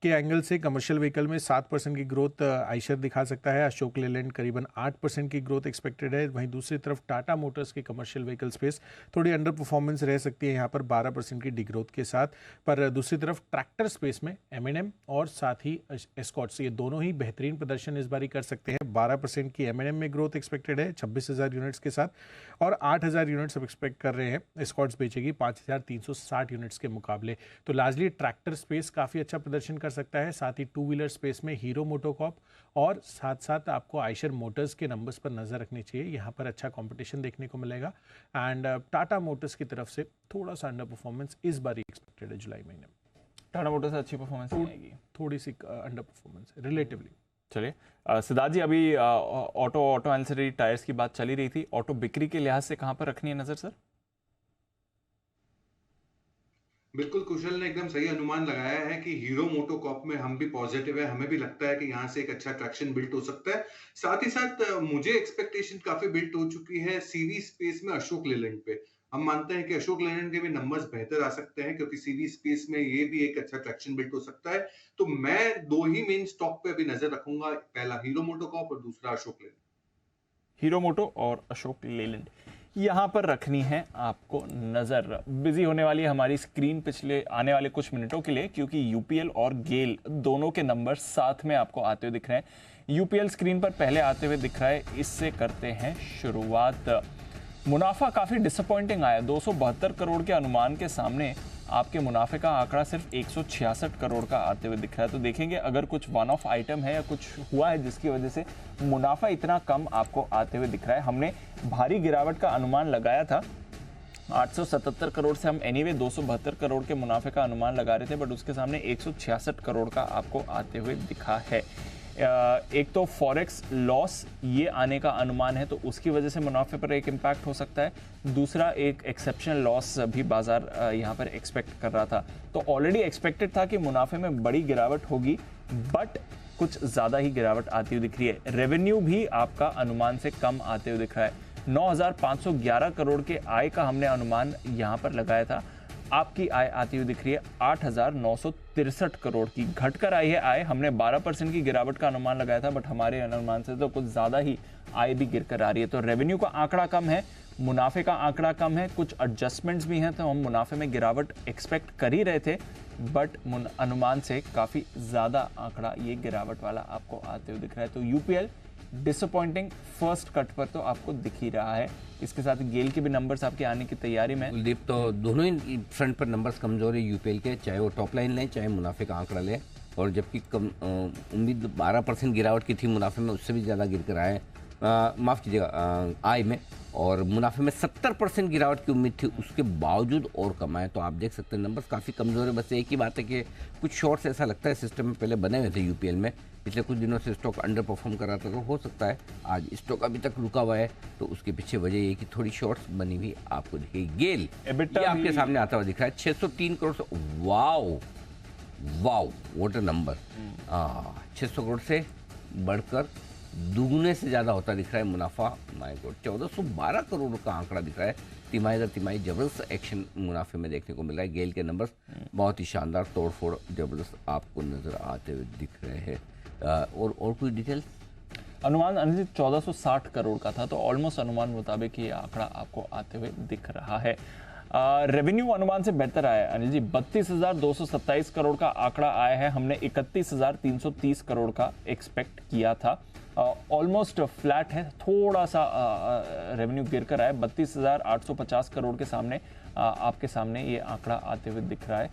S3: के एंगल से कमर्शियल व्हीकल में 7% की ग्रोथ आइशर दिखा सकता है। अशोक लेलैंड करीबन 8% की ग्रोथ एक्सपेक्टेड है। वहीं दूसरी तरफ टाटा मोटर्स के कमर्शियल व्हीकल स्पेस थोड़ी अंडर परफॉर्मेंस रह सकती है यहाँ पर 12% की डिग्रोथ के साथ। पर दूसरी तरफ ट्रैक्टर स्पेस में M&M और साथ ही एस्कॉर्ट्स, ये दोनों ही बेहतरीन प्रदर्शन इस बारी कर सकते हैं। 12% की M&M में ग्रोथ एक्सपेक्टेड है 26,000 यूनिट्स के साथ और 8,000 यूनिट्स अब एक्सपेक्ट कर रहे हैं एस्कॉर्ट्स बेचेगी 5,360 यूनिट्स के मुकाबले। तो लार्जली ट्रैक्टर स्पेस काफ़ी अच्छा प्रदर्शन कर सकता है। साथ ही टू व्हीलर स्पेस में हीरो मोटोकॉर्प और साथ साथ आपको आइशर मोटर्स के नंबर्स पर नजर रखनी चाहिए, यहाँ पर अच्छा कंपटीशन देखने को मिलेगा। एंड टाटा मोटर्स की तरफ से थोड़ा सा अंडर परफॉर्मेंस इस बार एक्सपेक्टेड है जुलाई महीने में।
S1: टाटा मोटर्स से अच्छी परफॉर्मेंस आएगी,
S3: थोड़ी सी अंडर परफॉर्मेंस रिलेटिवली।
S1: चलिए सिद्धार्थ जी, अभी ऑटो एंसिलरी टायर्स की बात चली रही थी, ऑटो बिक्री के लिहाज से कहाँ पर रखनी है नजर सर?
S7: बिल्कुल, कुशल ने एकदम सही अनुमान लगाया है कि हीरो मोटोकॉर्प में हम भी पॉजिटिव है। हमें भी लगता है कि यहाँ से एक अच्छा ट्रैक्शन बिल्ड हो सकता है। साथ ही साथ मुझे एक्सपेक्टेशन काफी बिल्ड हो चुकी है CV स्पेस में अशोक लेलैंड पे। हम मानते हैं कि अशोक लेलैंड के भी नंबर्स बेहतर आ सकते हैं क्योंकि CV स्पेस में ये भी एक अच्छा ट्रैक्शन बिल्ड हो सकता है। तो मैं 2 ही मेन स्टॉक पे अभी नजर रखूंगा, पहला हीरो मोटोकॉर्प और दूसरा अशोक लेलैंड।
S1: हीरो मोटो और अशोक लेलैंड यहाँ पर रखनी है आपको नज़र। बिजी होने वाली है हमारी स्क्रीन पिछले आने वाले कुछ मिनटों के लिए, क्योंकि UPL और गेल दोनों के नंबर साथ में आपको आते हुए दिख रहे हैं। UPL स्क्रीन पर पहले आते हुए दिख रहा है, इससे करते हैं शुरुआत। मुनाफा काफ़ी डिसअपॉइंटिंग आया, 272 करोड़ के अनुमान के सामने आपके मुनाफे का आंकड़ा सिर्फ 166 करोड़ का आते हुए दिख रहा है। तो देखेंगे अगर कुछ वन ऑफ आइटम है या कुछ हुआ है जिसकी वजह से मुनाफा इतना कम आपको आते हुए दिख रहा है। हमने भारी गिरावट का अनुमान लगाया था 877 करोड़ से, हम एनीवे 272 करोड़ के मुनाफे का अनुमान लगा रहे थे, बट उसके सामने 166 करोड़ का आपको आते हुए दिखा है। एक तो फॉरेक्स लॉस ये आने का अनुमान है, तो उसकी वजह से मुनाफे पर एक इम्पैक्ट हो सकता है। दूसरा, एक एक्सेप्शनल लॉस भी बाजार यहाँ पर एक्सपेक्ट कर रहा था। तो ऑलरेडी एक्सपेक्टेड था कि मुनाफे में बड़ी गिरावट होगी, बट कुछ ज़्यादा ही गिरावट आती हुई दिख रही है। रेवेन्यू भी आपका अनुमान से कम आते हुए दिख रहा है। 9,511 करोड़ के आय का हमने अनुमान यहाँ पर लगाया था, आपकी आय आती हुई दिख रही है 8,963 करोड़ की, घटकर आई है आय। हमने 12% की गिरावट का अनुमान लगाया था, बट हमारे अनुमान से तो कुछ ज़्यादा ही आय भी गिरकर आ रही है। तो रेवेन्यू का आंकड़ा कम है, मुनाफे का आंकड़ा कम है, कुछ एडजस्टमेंट्स भी हैं, तो हम मुनाफे में गिरावट एक्सपेक्ट कर ही रहे थे, बट अनुमान से काफ़ी ज़्यादा आंकड़ा ये गिरावट वाला आपको आते हुए दिख रहा है। तो UPL डिसअपॉइंटिंग फर्स्ट कट पर तो आपको दिख ही रहा है। इसके साथ गेल के भी नंबर्स आपके आने की तैयारी में।
S2: कुलदीप, तो दोनों ही फ्रंट पर नंबर्स कमजोर है UPL के, चाहे वो टॉप लाइन लें चाहे मुनाफे का आंकड़ा लें। और जबकि उम्मीद 12% गिरावट की थी मुनाफे में, उससे भी ज़्यादा गिर कर आए माफ़ कीजिएगा आय में, और मुनाफे में 70% गिरावट की उम्मीद थी, उसके बावजूद और कमाए। तो आप देख सकते हैं नंबर्स काफ़ी कमज़ोर है। बस एक ही बात है कि कुछ शॉर्ट्स ऐसा लगता है सिस्टम में पहले बने हुए थे यूपीएल में, पिछले कुछ दिनों से स्टॉक अंडर परफॉर्म कर रहा था, तो हो सकता है आज स्टॉक अभी तक रुका हुआ है, तो उसके पीछे वजह ये कि थोड़ी शॉर्ट्स बनी हुई आपको दिखेगी। गेल ये आपके सामने आता हुआ दिख रहा है 603 करोड़ से, wow wow what a number, 600 crore से बढ़कर दुगने से ज़्यादा होता दिख रहा है मुनाफा। माय गॉड, 1412 करोड़ का आंकड़ा दिख रहा है। तिमाही दर तिमाही जबरदस्त एक्शन मुनाफे में देखने को मिल रहा है। गेल के नंबर्स बहुत ही शानदार, तोड़फोड़ जबरदस्त आपको नज़र आते हुए दिख रहे हैं। और कोई डिटेल्स?
S1: अनुमान अनिल जी 1460 करोड़ का था, तो ऑलमोस्ट अनुमान मुताबिक ये आंकड़ा आपको आते हुए दिख रहा है। रेवेन्यू अनुमान से बेहतर आया है अनिल जी, 32,227 करोड़ का आंकड़ा आया है। हमने 31,330 करोड़ का एक्सपेक्ट किया था। ऑलमोस्ट फ्लैट है, थोड़ा सा रेवेन्यू गिर कर आया, 32,850 करोड़ के सामने आपके सामने ये आंकड़ा आते हुए दिख रहा है,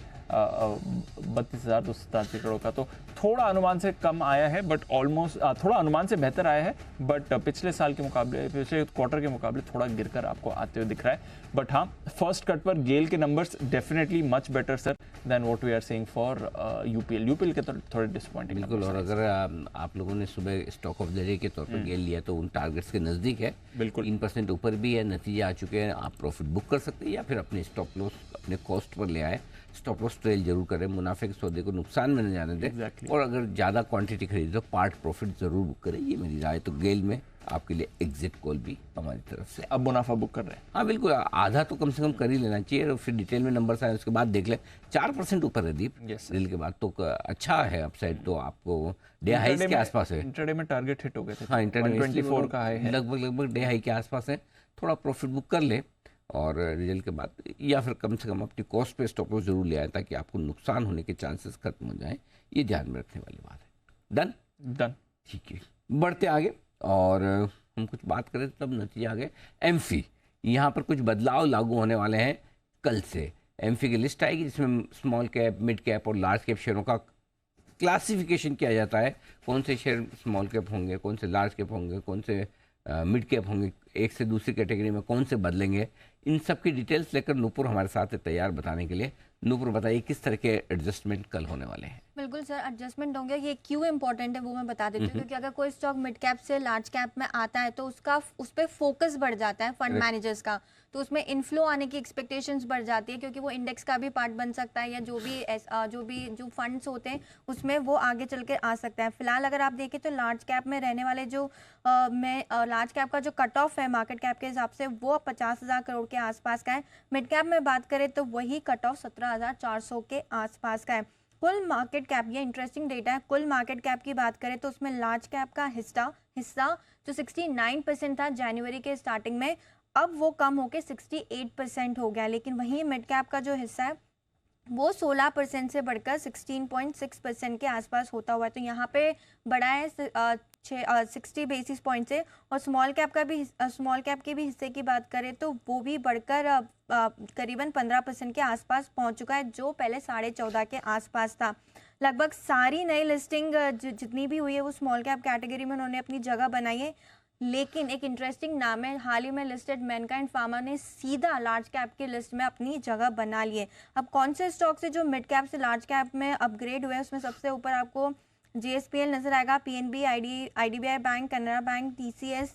S1: 32,287 करोड़ का। तो थोड़ा अनुमान से कम आया है, बट ऑलमोस्ट थोड़ा अनुमान से बेहतर आया है, बट पिछले साल के मुकाबले, पिछले क्वार्टर के मुकाबले थोड़ा गिरकर आपको आते हुए दिख रहा है। बट हाँ, फर्स्ट कट पर गेल के numbers definitely much better sir than what we are seeing for UPL के थोड़े डिसअपॉइंटिंग।
S2: बिल्कुल, और अगर आप लोगों ने सुबह स्टॉक ऑफ द डे के तौर पर गेल लिया तो उन टारगेट्स के नज़दीक है,
S1: बिल्कुल
S2: 3% ऊपर भी है, नतीजे आ चुके हैं। आप प्रॉफिट बुक कर सकते हैं या फिर अपने स्टॉप लॉस अपने कॉस्ट पर ले आए। स्टॉप लॉस ट्रेल जरूर करें, मुनाफे के सौदे को नुकसान में न जाने दें, और अगर ज़्यादा क्वांटिटी खरीदे तो पार्ट प्रॉफिट जरूर बुक करें, ये मेरी राय। तो गेल में आपके लिए एग्जिट कॉल भी हमारी तरफ से।
S1: अब मुनाफा बुक कर रहे हैं?
S2: हाँ बिल्कुल, आधा तो कम से कम कर ही लेना चाहिए, और फिर डिटेल में नंबर्स आए उसके बाद देख लें। 4% ऊपर है दीप डील के बाद, तो अच्छा है अपसाइड। तो आपको डे हाई के आसपास है,
S1: इंट्राडे में टारगेट हिट हो गए थे।
S2: हाँ, इंट्राडे
S1: 124 का हाई है,
S2: लगभग डे हाई के आसपास है। थोड़ा प्रॉफिट बुक कर ले और रिजल्ट के बाद, या फिर कम से कम अपनी कॉस्ट पे स्टॉप लॉस जरूर ले आए, ताकि आपको नुकसान होने के चांसेस खत्म हो जाएं। ये ध्यान में रखने वाली बात है। डन, ठीक है, बढ़ते आगे और हम कुछ बात करें तब नतीजे आ गए। एमफी, यहाँ पर कुछ बदलाव लागू होने वाले हैं कल से। एमफी की लिस्ट आएगी जिसमें स्मॉल कैप, मिड कैप और लार्ज कैप शेयरों का क्लासिफिकेशन किया जाता है। कौन से शेयर स्मॉल कैप होंगे, कौन से लार्ज कैप होंगे, कौन से मिड कैप होंगे, एक से दूसरी कैटेगरी में कौन से बदलेंगे, इन सब की डिटेल्स लेकर नूपुर हमारे साथ है तैयार बताने के लिए। नूपुर बताइए किस तरह के एडजस्टमेंट कल होने वाले हैं?
S12: बिल्कुल सर, एडजस्टमेंट होंगे। ये क्यों इंपॉर्टेंट है वो मैं बता देती हूँ, क्योंकि अगर कोई स्टॉक मिड कैप से लार्ज कैप में आता है तो उस पर फोकस बढ़ जाता है फंड मैनेजर्स का, तो उसमें इनफ्लो आने की एक्सपेक्टेशंस बढ़ जाती है, क्योंकि वो इंडेक्स का भी पार्ट बन सकता है, या जो फंड्स होते हैं उसमें वो आगे चल के आ सकता है। फिलहाल अगर आप देखें तो लार्ज कैप में रहने वाले जो लार्ज कैप का जो कट ऑफ है मार्केट कैप के हिसाब से वो 50,000 करोड़ के आसपास का है। मिड कैप में बात करें तो वही कट ऑफ 17,400 के आसपास का है। कुल मार्केट कैप, ये इंटरेस्टिंग डेटा है, कुल मार्केट कैप की बात करें तो उसमें लार्ज कैप का हिस्सा जो 69% था जनवरी के स्टार्टिंग में, अब वो कम होकर 68% हो गया। लेकिन वहीं मिड कैप का जो हिस्सा है वो 16% से बढ़कर 16.6% के आसपास होता हुआ है, तो यहाँ पे बढ़ा है 60 बेसिस पॉइंट से। और स्मॉल कैप के भी हिस्से की बात करें तो वो भी बढ़कर करीबन 15% के आसपास पहुँच चुका है, जो पहले 14.5 के आसपास था। लगभग सारी नई लिस्टिंग जितनी भी हुई है वो स्मॉल कैप कैटेगरी में उन्होंने अपनी जगह बनाई है। लेकिन एक इंटरेस्टिंग नाम है, हाल ही में लिस्टेड मैनकाइंड फार्मा ने सीधा लार्ज कैप की लिस्ट में अपनी जगह बना ली है। अब कौन से स्टॉक से जो मिड कैप से लार्ज कैप में अपग्रेड हुए हैं, उसमें सबसे ऊपर आपको JSPL नजर आएगा, PNB, IDBI bank, Canara bank, TCS,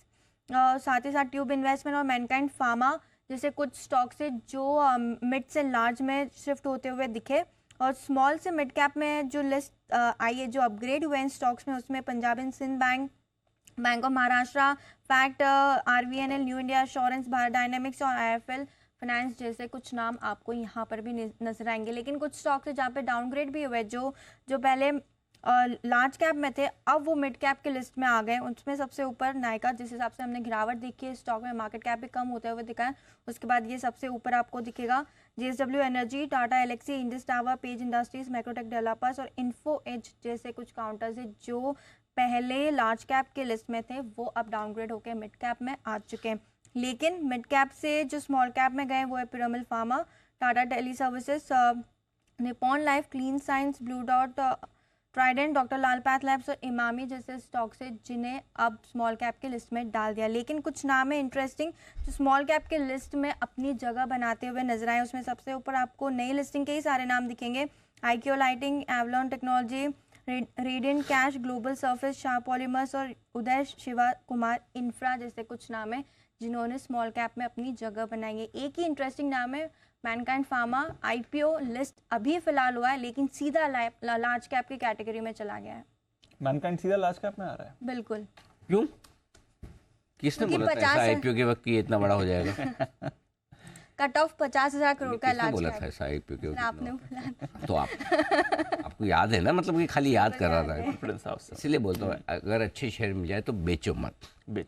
S12: साथ ही साथ ट्यूब इन्वेस्टमेंट और मैनकाइंड फार्मा जैसे कुछ स्टॉक से जो मिड से लार्ज में शिफ्ट होते हुए दिखे। और स्मॉल से मिड कैप में जो लिस्ट आई है, जो अपग्रेड हुए हैं स्टॉक्स में, उसमें Punjab and Sind bank, bank of Maharashtra, FACT, RVNL, new India assurance, Bharat dynamics और IIFL फाइनेंस जैसे कुछ नाम आपको यहाँ पर भी नजर आएंगे। लेकिन कुछ स्टॉक्स है जहाँ पे डाउनग्रेड भी हुए, जो पहले लार्ज कैप में थे अब वो मिड कैप के लिस्ट में आ गए। उसमें सबसे ऊपर नायका, जिस हिसाब से हमने गिरावट देखी है स्टॉक में, मार्केट कैप भी कम होते हुए दिखा है, उसके बाद ये सबसे ऊपर आपको दिखेगा JSW energy, Tata Elxsi, Indus tower, Page industries, Macrotech developers और इन्फो एज जैसे कुछ काउंटर्स है जो पहले लार्ज कैप के लिस्ट में थे वो अब डाउनग्रेड होकर मिड कैप में आ चुके हैं। लेकिन मिड कैप से जो स्मॉल कैप में गए वो है Piramal pharma, Tata tele services, Nippon life, clean science, blue dot, trident, doctor Lal pathlabs और इमामी जैसे स्टॉक्स है जिन्हें अब स्मॉल कैप के लिस्ट में डाल दिया। लेकिन कुछ नाम है इंटरेस्टिंग जो स्मॉल कैप के लिस्ट में अपनी जगह बनाते हुए नजर आए। उसमें सबसे ऊपर आपको नई लिस्टिंग के ही सारे नाम दिखेंगे, IQ lighting, Avalon technology, radiant cash, global surface, Shah polymers और उदय शिवा कुमार इंफ्रा जैसे कुछ नाम है जिन्होंने स्मॉल कैप में अपनी जगह बनाई है। एक ही इंटरेस्टिंग नाम है मैनकाइंड फार्मा, आईपीओ लिस्ट अभी फिलहाल हुआ है लेकिन सीधा लार्ज कैप की कैटेगरी में चला गया है।
S1: मैनकाइंड सीधा लार्ज कैप में आ रहा है?
S12: बिल्कुल।
S2: क्यों? किसने बोला था ऐसा आईपीओ के वक्त कि इतना बड़ा हो जाएगा?
S12: कट ऑफ 50,000 करोड़ का लार्ज
S2: बोला
S12: कैप।
S2: था ऐसा आईपीओ के वक्त?
S12: आपने बोला।
S2: तो आपको याद है ना, मतलब कि खाली याद कर रहा था, इसलिए बोलता हूँ अगर अच्छे शेयर मिल जाए तो बेचो मत।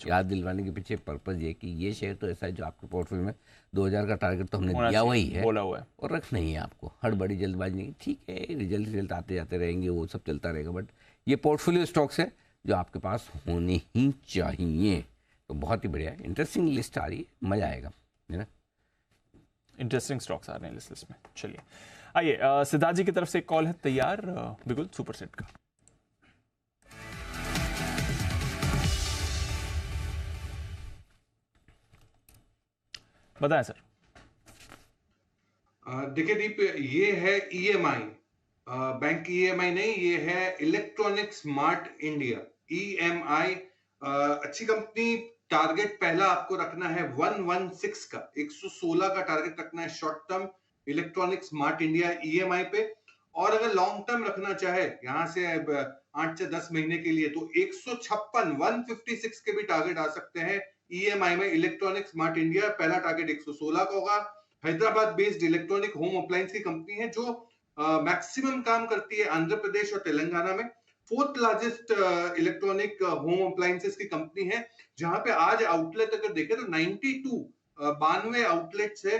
S2: याद दिलवाने के पीछे पर्पज ये कि ये शेयर तो ऐसा है जो आपके पोर्टफोलियो में 2000 का टारगेट तो हमने दिया हुआ ही है,
S1: बोला हुआ है,
S2: और रखना ही है आपको। हड़बड़ी जल्दबाजी नहीं, ठीक है रिजल्ट आते जाते रहेंगे, वो सब चलता रहेगा, बट ये पोर्टफोलियो स्टॉक्स है जो आपके पास होने ही चाहिए। तो बहुत ही बढ़िया इंटरेस्टिंग लिस्ट आ रही है, मजा आएगा, है ना।
S1: इंटरेस्टिंग स्टॉक्स आ रहे हैं इस लिस्ट में। चलिए आइए सिद्धार्थ जी की तरफ से एक कॉल है तैयार बिल्कुल सुपर सेट का। बताएं सर।
S7: देखिए दीप, ये है ईएमआई, बैंक की ईएमआई नहीं, ये है इलेक्ट्रॉनिक स्मार्ट इंडिया ईएमआई। अच्छी कंपनी। टारगेट पहला आपको रखना है 116 का, 116 का टारगेट रखना है short term electronic smart India EMI पे। और अगर लॉन्ग टर्म रखना चाहे यहां से 8 से 10 महीने के लिए तो 156 के भी टारगेट आ सकते हैं ईएमआई में इलेक्ट्रॉनिक स्मार्ट इंडिया। पहला टारगेट 116 का होगा। Hyderabad based electronic home appliance की कंपनी है जो मैक्सिमम काम करती है आंध्र प्रदेश और तेलंगाना में। 4th largest electronic home appliances की कंपनी है, जहां पे आज आउटलेट अगर देखें तो 92 आउटलेट्स है।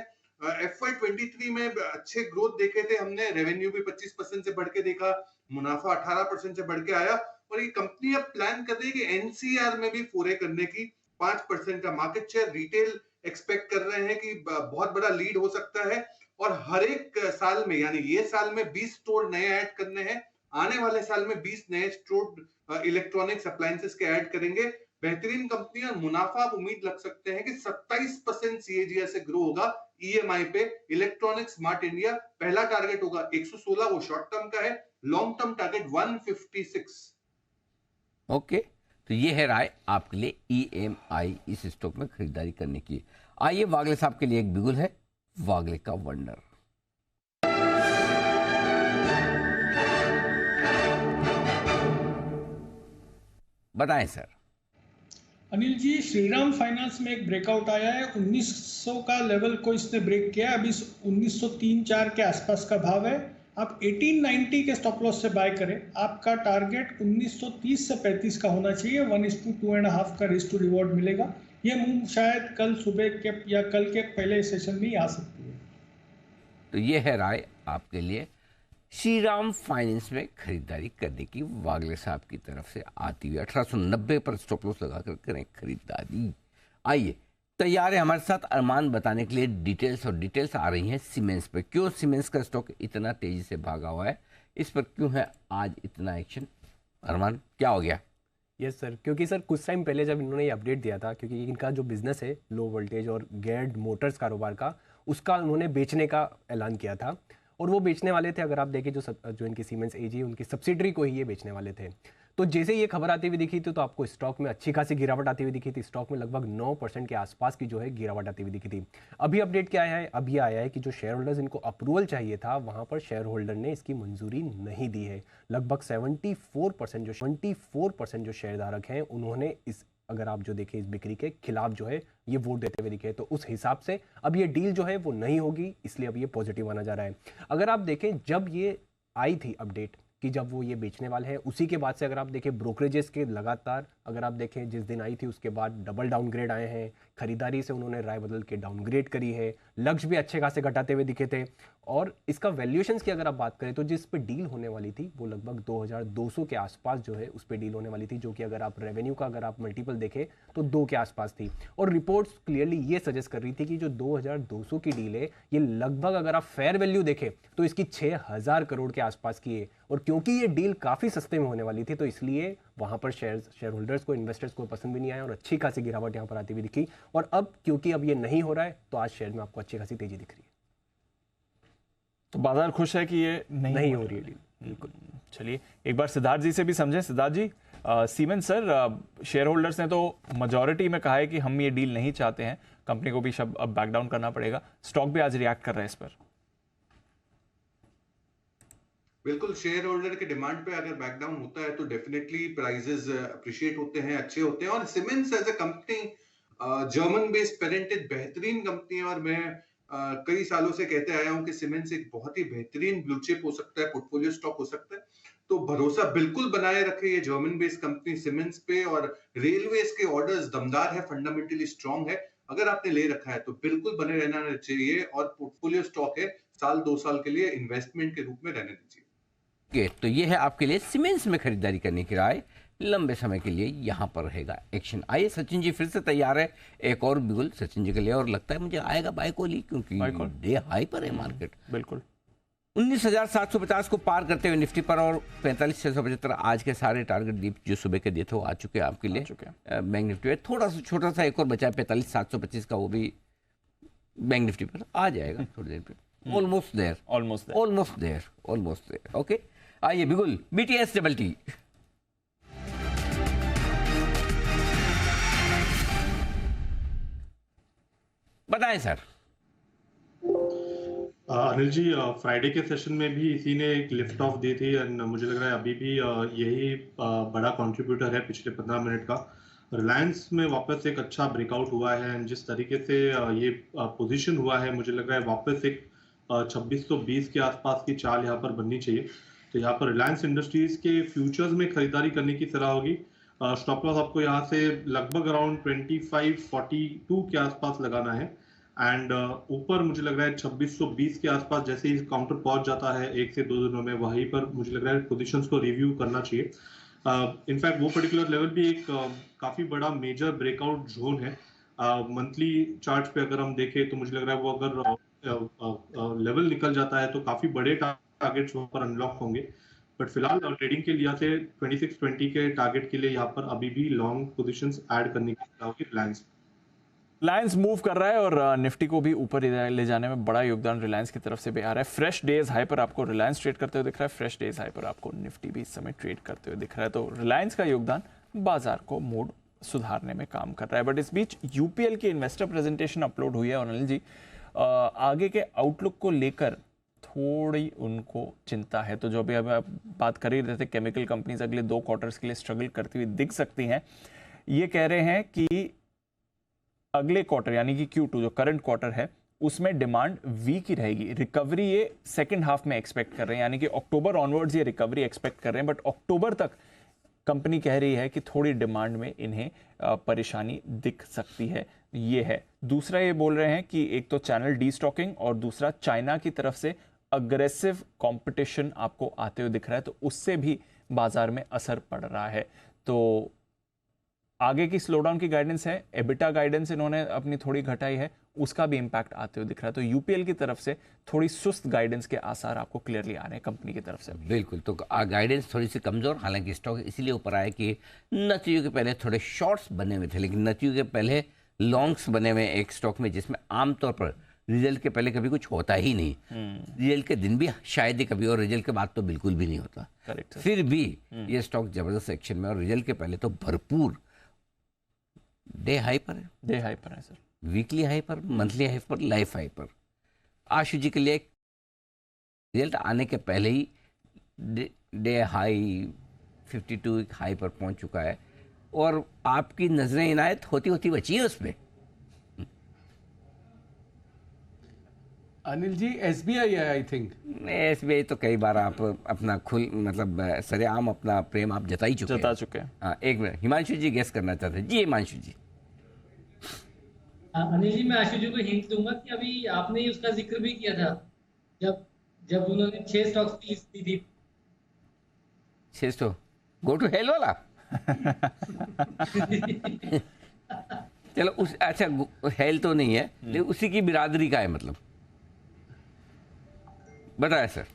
S7: FY23 में अच्छे ग्रोथ देखे थे हमने, रेवेन्यू भी 25% से बढ़ के देखा, मुनाफा 18% से बढ़ के आया। और ये कंपनी अब प्लान कर रही है कि एनसीआर में भी फोरे करने की, 5% का मार्केट शेयर रिटेल एक्सपेक्ट कर रहे हैं कि बहुत बड़ा लीड हो सकता है। और हर एक साल में, यानी ये साल में 20 स्टोर नए ऐड करने हैं, आने वाले साल में 20 नए स्टोर इलेक्ट्रॉनिक्स अप्लायंसेस के ऐड करेंगे। बेहतरीन कंपनी और मुनाफा आप उम्मीद रख सकते हैं कि 27% सीएजीआर से ग्रो होगा ईएमआई पे इलेक्ट्रॉनिक स्मार्ट इंडिया। पहला टारगेट होगा 116, वो शॉर्ट टर्म का है। Long term target 156।
S2: ओके, तो ये है राय आपके लिए ईएमआई इस स्टॉक में खरीदारी करने की। आइए वागले साहब के लिए एक बिगुल है, वागले का वंडर। बताएं सर।
S5: अनिल जी, श्रीराम फाइनेंस में एक ब्रेकआउट आया है, 1900 का लेवल को इसने ब्रेक किया। अभी 1903-4 के आसपास का भाव है। आप 1890 के स्टॉप लॉस से बाय करें। आपका टारगेट 1930 से 35 का होना चाहिए। 1:2.5 का रिस्क टू रिवॉर्ड मिलेगा। ये मूव शायद कल सुबह के या कल के पहले सेशन में ही आ सकती है।
S2: तो ये है राय आपके लिए श्रीराम फाइनेंस में खरीदारी करने की वागले साहब की तरफ से आती हुई। 1890 पर स्टॉप लॉस लगाकर करें खरीदारी। आइए, तैयार है हमारे साथ अरमान बताने के लिए डिटेल्स, और डिटेल्स आ रही हैं सीमेंस पे। क्यों सीमेंस का स्टॉक इतना तेजी से भागा हुआ है, इस पर क्यों है आज इतना एक्शन? अरमान, क्या हो गया?
S4: यस सर, क्योंकि सर कुछ टाइम पहले जब इन्होंने ये अपडेट दिया था, क्योंकि इनका जो बिजनेस है लो वोल्टेज और गेयर्ड मोटर्स कारोबार का, उसका उन्होंने बेचने का ऐलान किया था। और वो बेचने वाले थे, अगर आप देखें जो इनकी सीमेंस एजी उनकी सब्सिडरी को ही ये बेचने वाले थे। तो जैसे ये खबर आती हुई दिखी थी तो आपको स्टॉक में अच्छी खासी गिरावट आती हुई दिखी थी। स्टॉक में लगभग 9% के आसपास की जो है गिरावट आती हुई दिखी थी। अभी अपडेट क्या आया है? अभी आया है कि जो शेयर होल्डर्स इनको अप्रूवल चाहिए था, वहां पर शेयर होल्डर ने इसकी मंजूरी नहीं दी है। लगभग 74% जो शेयरधारक हैं उन्होंने इस, अगर आप जो देखें, इस बिक्री के खिलाफ जो है ये वोट देते हुए दिखे। तो उस हिसाब से अब ये डील जो है वो नहीं होगी, इसलिए अब ये पॉजिटिव माना जा रहा है। अगर आप देखें, जब ये आई थी अपडेट कि जब वो ये बेचने वाले हैं, उसी के बाद से अगर आप देखें ब्रोकरेजेस के लगातार अगर आप देखें जिस दिन आई थी उसके बाद डबल डाउनग्रेड आए हैं, खरीदारी से उन्होंने राय बदल के डाउनग्रेड करी है, लक्ष्य भी अच्छे खासे घटाते हुए दिखे थे। और इसका वैल्यूएशंस की अगर आप बात करें तो जिस पे डील होने वाली थी वो लगभग 2200 के आसपास जो है उस पे डील होने वाली थी, जो कि अगर आप रेवेन्यू का अगर आप मल्टीपल देखें तो 2 के आसपास थी। और रिपोर्ट्स क्लियरली ये सजेस्ट कर रही थी कि जो 2200 की डील है ये लगभग अगर आप फेयर वैल्यू देखें तो इसकी 6000 करोड़ के आसपास की है। और क्योंकि ये डील काफ़ी सस्ते में होने वाली थी तो इसलिए वहाँ पर शेयर होल्डर्स को, इन्वेस्टर्स को पसंद भी नहीं आया और अच्छी खासी गिरावट यहाँ पर आती हुई दिखी। और अब क्योंकि अब ये नहीं हो रहा है तो आज शेयर में आपको अच्छी खासी तेजी दिख रही है।
S1: तो बाजार खुश है कि ये नहीं
S4: हो रही है डील।
S1: बिल्कुल। चलिए एक बार सिद्धार्थ जी से भी समझें। सिद्धार्थ जी, सीमेंस सर, शेयर होल्डर्स ने तो मेजॉरिटी में कहा है कि हम ये डील नहीं चाहते हैं, कंपनी को भी अब बैक डाउन करना पड़ेगा, स्टॉक भी आज रिएक्ट कर रहा है इस पर।
S7: बिल्कुल, शेयर होल्डर के डिमांड पे अगर बैक डाउन होता है तो डेफिनेटली प्राइसेस अप्रिशिएट होते हैं, अच्छे होते हैं। और Siemens as a company German based parented बेहतरीन कंपनी है और मैं कई सालों से कहते आया हूं कि सीमेंस एक बहुत ही बेहतरीन ब्लू चिप हो सकता है, पोर्टफोलियो स्टॉक हो सकता है। तो भरोसा बिल्कुल बनाए रखे ये जर्मन बेस्ड कंपनी सीमेंस पे। और रेलवेज के ऑर्डर्स दमदार है, फंडामेंटली स्ट्रांग है। अगर आपने ले रखा है तो बिल्कुल बने रहना चाहिए और पोर्टफोलियो स्टॉक है, 1-2 साल के लिए इन्वेस्टमेंट के रूप में रहने दीजिए।
S2: तो ये है आपके लिए सीमेंस में खरीदारी करने की राय, लंबे समय के लिए यहाँ पर रहेगा एक्शन। आइए सचिन जी फिर से तैयार है एक और बिगुल सचिन जी के लिए, और लगता है मुझे आएगा बाइकोली क्योंकि डे हाई पर है मार्केट।
S1: बिल्कुल
S2: 19,750 को पार करते हुए निफ्टी पर और 45,675 आज के सारे टारगेट दीप जो सुबह के दिए थे वो आ चुके हैं आपके लिए। बैंक निफ्टी में थोड़ा सा छोटा सा एक और बचा है 45,725 का, वो भी बैंक निफ्टी पर आ जाएगा थोड़ी देर पे। Almost there. ओके, आइए बिगुल BTS डबल टी। बताएं सर।
S9: अनिल जी, फ्राइडे के सेशन में भी इसी ने एक लिफ्ट ऑफ दी थी एंड मुझे लग रहा है अभी भी यही बड़ा कंट्रीब्यूटर है पिछले 15 मिनट का। रिलायंस में वापस एक अच्छा ब्रेकआउट हुआ है एंड जिस तरीके से ये पोजीशन हुआ है मुझे लग रहा है वापस एक 2620 के आसपास की चाल यहाँ पर बननी चाहिए। तो यहाँ पर रिलायंस इंडस्ट्रीज के फ्यूचर्स में खरीदारी करने की सलाह होगी। स्टॉप लॉस आपको यहाँ से लगभग अराउंड 2542 के आसपास लगाना है एंड ऊपर मुझे लग रहा है 2620 के आसपास जैसे ही काउंटर पहुंच जाता है 1 से 2 दिनों में, वहीं पर मुझे लग रहा है पोजीशंस को रिव्यू करना चाहिए। इनफैक्ट वो पर्टिकुलर लेवल भी एक काफी बड़ा मेजर ब्रेकआउट जोन है। मंथली चार्ट पे अगर हम देखें तो मुझे लग रहा है वो अगर लेवल निकल जाता है तो काफी बड़े टारगेट्स वहां पर अनलॉक होंगे। बट फिलहाल ट्रेडिंग के लिए से 2620 के टारगेट के लिए यहाँ पर अभी भी लॉन्ग पोजीशंस ऐड करने की सलाह होगी।
S1: रिलायंस मूव कर रहा है और निफ्टी को भी ऊपर ले जाने में बड़ा योगदान रिलायंस की तरफ से भी आ रहा है। फ्रेश डेज हाई पर आपको रिलायंस ट्रेड करते हुए दिख रहा है, फ्रेश डेज हाई पर आपको निफ्टी भी इस समय ट्रेड करते हुए दिख रहा है। तो रिलायंस का योगदान बाजार को मूड सुधारने में काम कर रहा है। बट इस बीच यूपीएल की इन्वेस्टर प्रेजेंटेशन अपलोड हुई है और अनिल जी आगे के आउटलुक को लेकर थोड़ी उनको चिंता है। तो जो अभी आप बात कर ही रहे थे, केमिकल कंपनीज अगले 2 क्वार्टर्स के लिए स्ट्रगल करती हुई दिख सकती हैं। ये कह रहे हैं कि अगले क्वार्टर यानी कि Q2 जो करंट क्वार्टर है उसमें डिमांड वीक ही रहेगी। रिकवरी ये सेकंड हाफ में एक्सपेक्ट कर रहे हैं, यानी कि अक्टूबर ऑनवर्ड्स ये रिकवरी एक्सपेक्ट कर रहे हैं। बट अक्टूबर तक कंपनी कह रही है कि थोड़ी डिमांड में इन्हें परेशानी दिख सकती है। ये है। दूसरा ये बोल रहे हैं कि एक तो चैनल डीस्टॉकिंग और दूसरा चाइना की तरफ से अग्रेसिव कंपटीशन आपको आते हुए दिख रहा है, तो उससे भी बाजार में असर पड़ रहा है। तो आगे की स्लोडाउन की गाइडेंस है, एबिटा गाइडेंस इन्होंने अपनी थोड़ी घटाई है, उसका भी इंपैक्ट आते हुए दिख रहा है। तो यूपीएल की तरफ से थोड़ी सुस्त गाइडेंस के आसार आपको क्लियरली आ रहे हैं कंपनी की तरफ से।
S2: बिल्कुल, तो गाइडेंस थोड़ी सी कमजोर, हालांकि स्टॉक इसीलिए ऊपर आया कि नतीजों के पहले थोड़े शॉर्ट्स बने हुए थे, लेकिन नतीजों के पहले लॉन्ग्स बने हुए एक स्टॉक में जिसमें आमतौर पर रिजल्ट के पहले कभी कुछ होता ही नहीं, रिजल्ट के दिन भी शायद ही कभी और रिजल्ट के बाद तो बिल्कुल भी नहीं होता। फिर भी ये स्टॉक जबरदस्त एक्शन में और रिजल्ट के पहले तो भरपूर डे हाई पर है,
S1: सर,
S2: वीकली हाई पर, मंथली हाई पर, लाइफ हाई पर। आशु जी के लिए रिजल्ट आने के पहले ही डे हाई 52 हाई पर पहुंच चुका है और आपकी नजरें इनायत होती होती बची है उस पर।
S8: अनिल जी SBI है आई थिंक।
S2: SBI तो कई बार आप अपना मतलब सरेआम अपना प्रेम आप जता चुके हैं। हाँ, एक मिनट, हिमांशु जी गेस करना चाहते हैं जी। हिमांशु जी।
S6: अनिल जी, मैं आशु जी को हिंट दूंगा कि अभी आपने ही उसका जिक्र भी किया था जब उन्होंने 6 स्टॉक्स की लिस्ट दी थी।
S2: 6 स्टॉक गो टू हेल वाला। चलो अच्छा हेल तो नहीं है, लेकिन उसी की बिरादरी का है मतलब। बताया सर।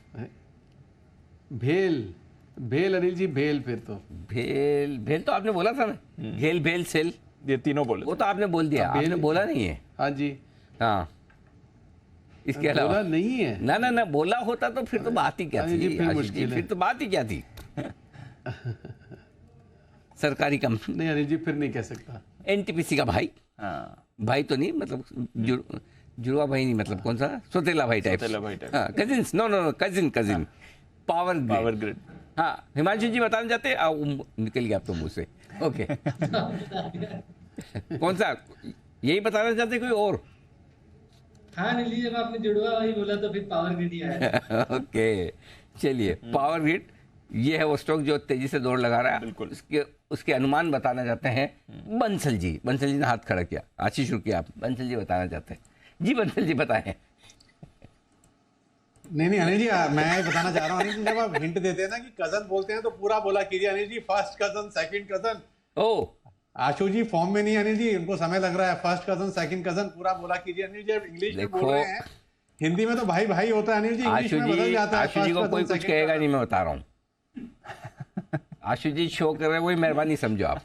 S8: भेल अनिल जी, भेल। फिर तो
S2: भेल तो आपने बोला था ना, घेल भेल सेल,
S1: ये तीनों बोले।
S2: वो तो आपने बोल दिया, आपने बोला नहीं है।
S8: हाँ जी।
S2: हाँ, इसके अलावा
S8: बोला नहीं है
S2: ना बोला होता तो फिर तो बात ही क्या थी, फिर तो बात ही क्या थी। सरकारी कंपनी
S8: नहीं अनिल जी, फिर नहीं कह सकता।
S2: NTPC का भाई।
S1: हाँ,
S2: भाई तो नहीं मतलब जुड़वा भाई नहीं, मतलब कौन सा, सोतेला भाई टाइप। हाँ, cousins, no cousin. Power grid. हाँ, हिमांशु जी बताना चाहते हैं, निकल गया आप तो मुंह से। ओके। कौन सा, यही बताना चाहते कोई और?
S6: हाँ अनिल जी, जब आपने जुड़वा भाई बोला तो फिर पावर ग्रिड ही आया।
S2: ओके, चलिए पावर ग्रिड ये है वो स्टॉक जो तेजी से दौड़ लगा रहा है।
S1: बिल्कुल।
S2: उसके अनुमान बताना चाहते हैं बंसल जी ने हाथ खड़ा किया। आशीष रुकिए, आप बंसल जी बताना चाहते हैं जी। बंसल जी बताएं।
S3: नहीं अनिल जी, मैं बताना चाह रहा हूँ अनिल जी, जब आप हिंट देते हैं ना कि कजन बोलते हैं तो पूरा बोला कीजिए Anil ji. First cousin, second cousin.
S2: Oh,
S3: Ashu ji form में नहीं अनिल जी, उनको समय लग रहा है। फर्स्ट कजन, सेकंड कजन पूरा बोला कीजिए अनिल जी। अब इंग्लिश में बोल रहे हैं, हिंदी में तो भाई भाई होता है अनिल जी, इंग्लिश में बदल जाता है।
S2: आशु जी को कोई कुछ कहेगा नहीं, मैं बता रहा हूँ। आशु जी शो कर रहे हैं, वही मेहरबानी समझो आप।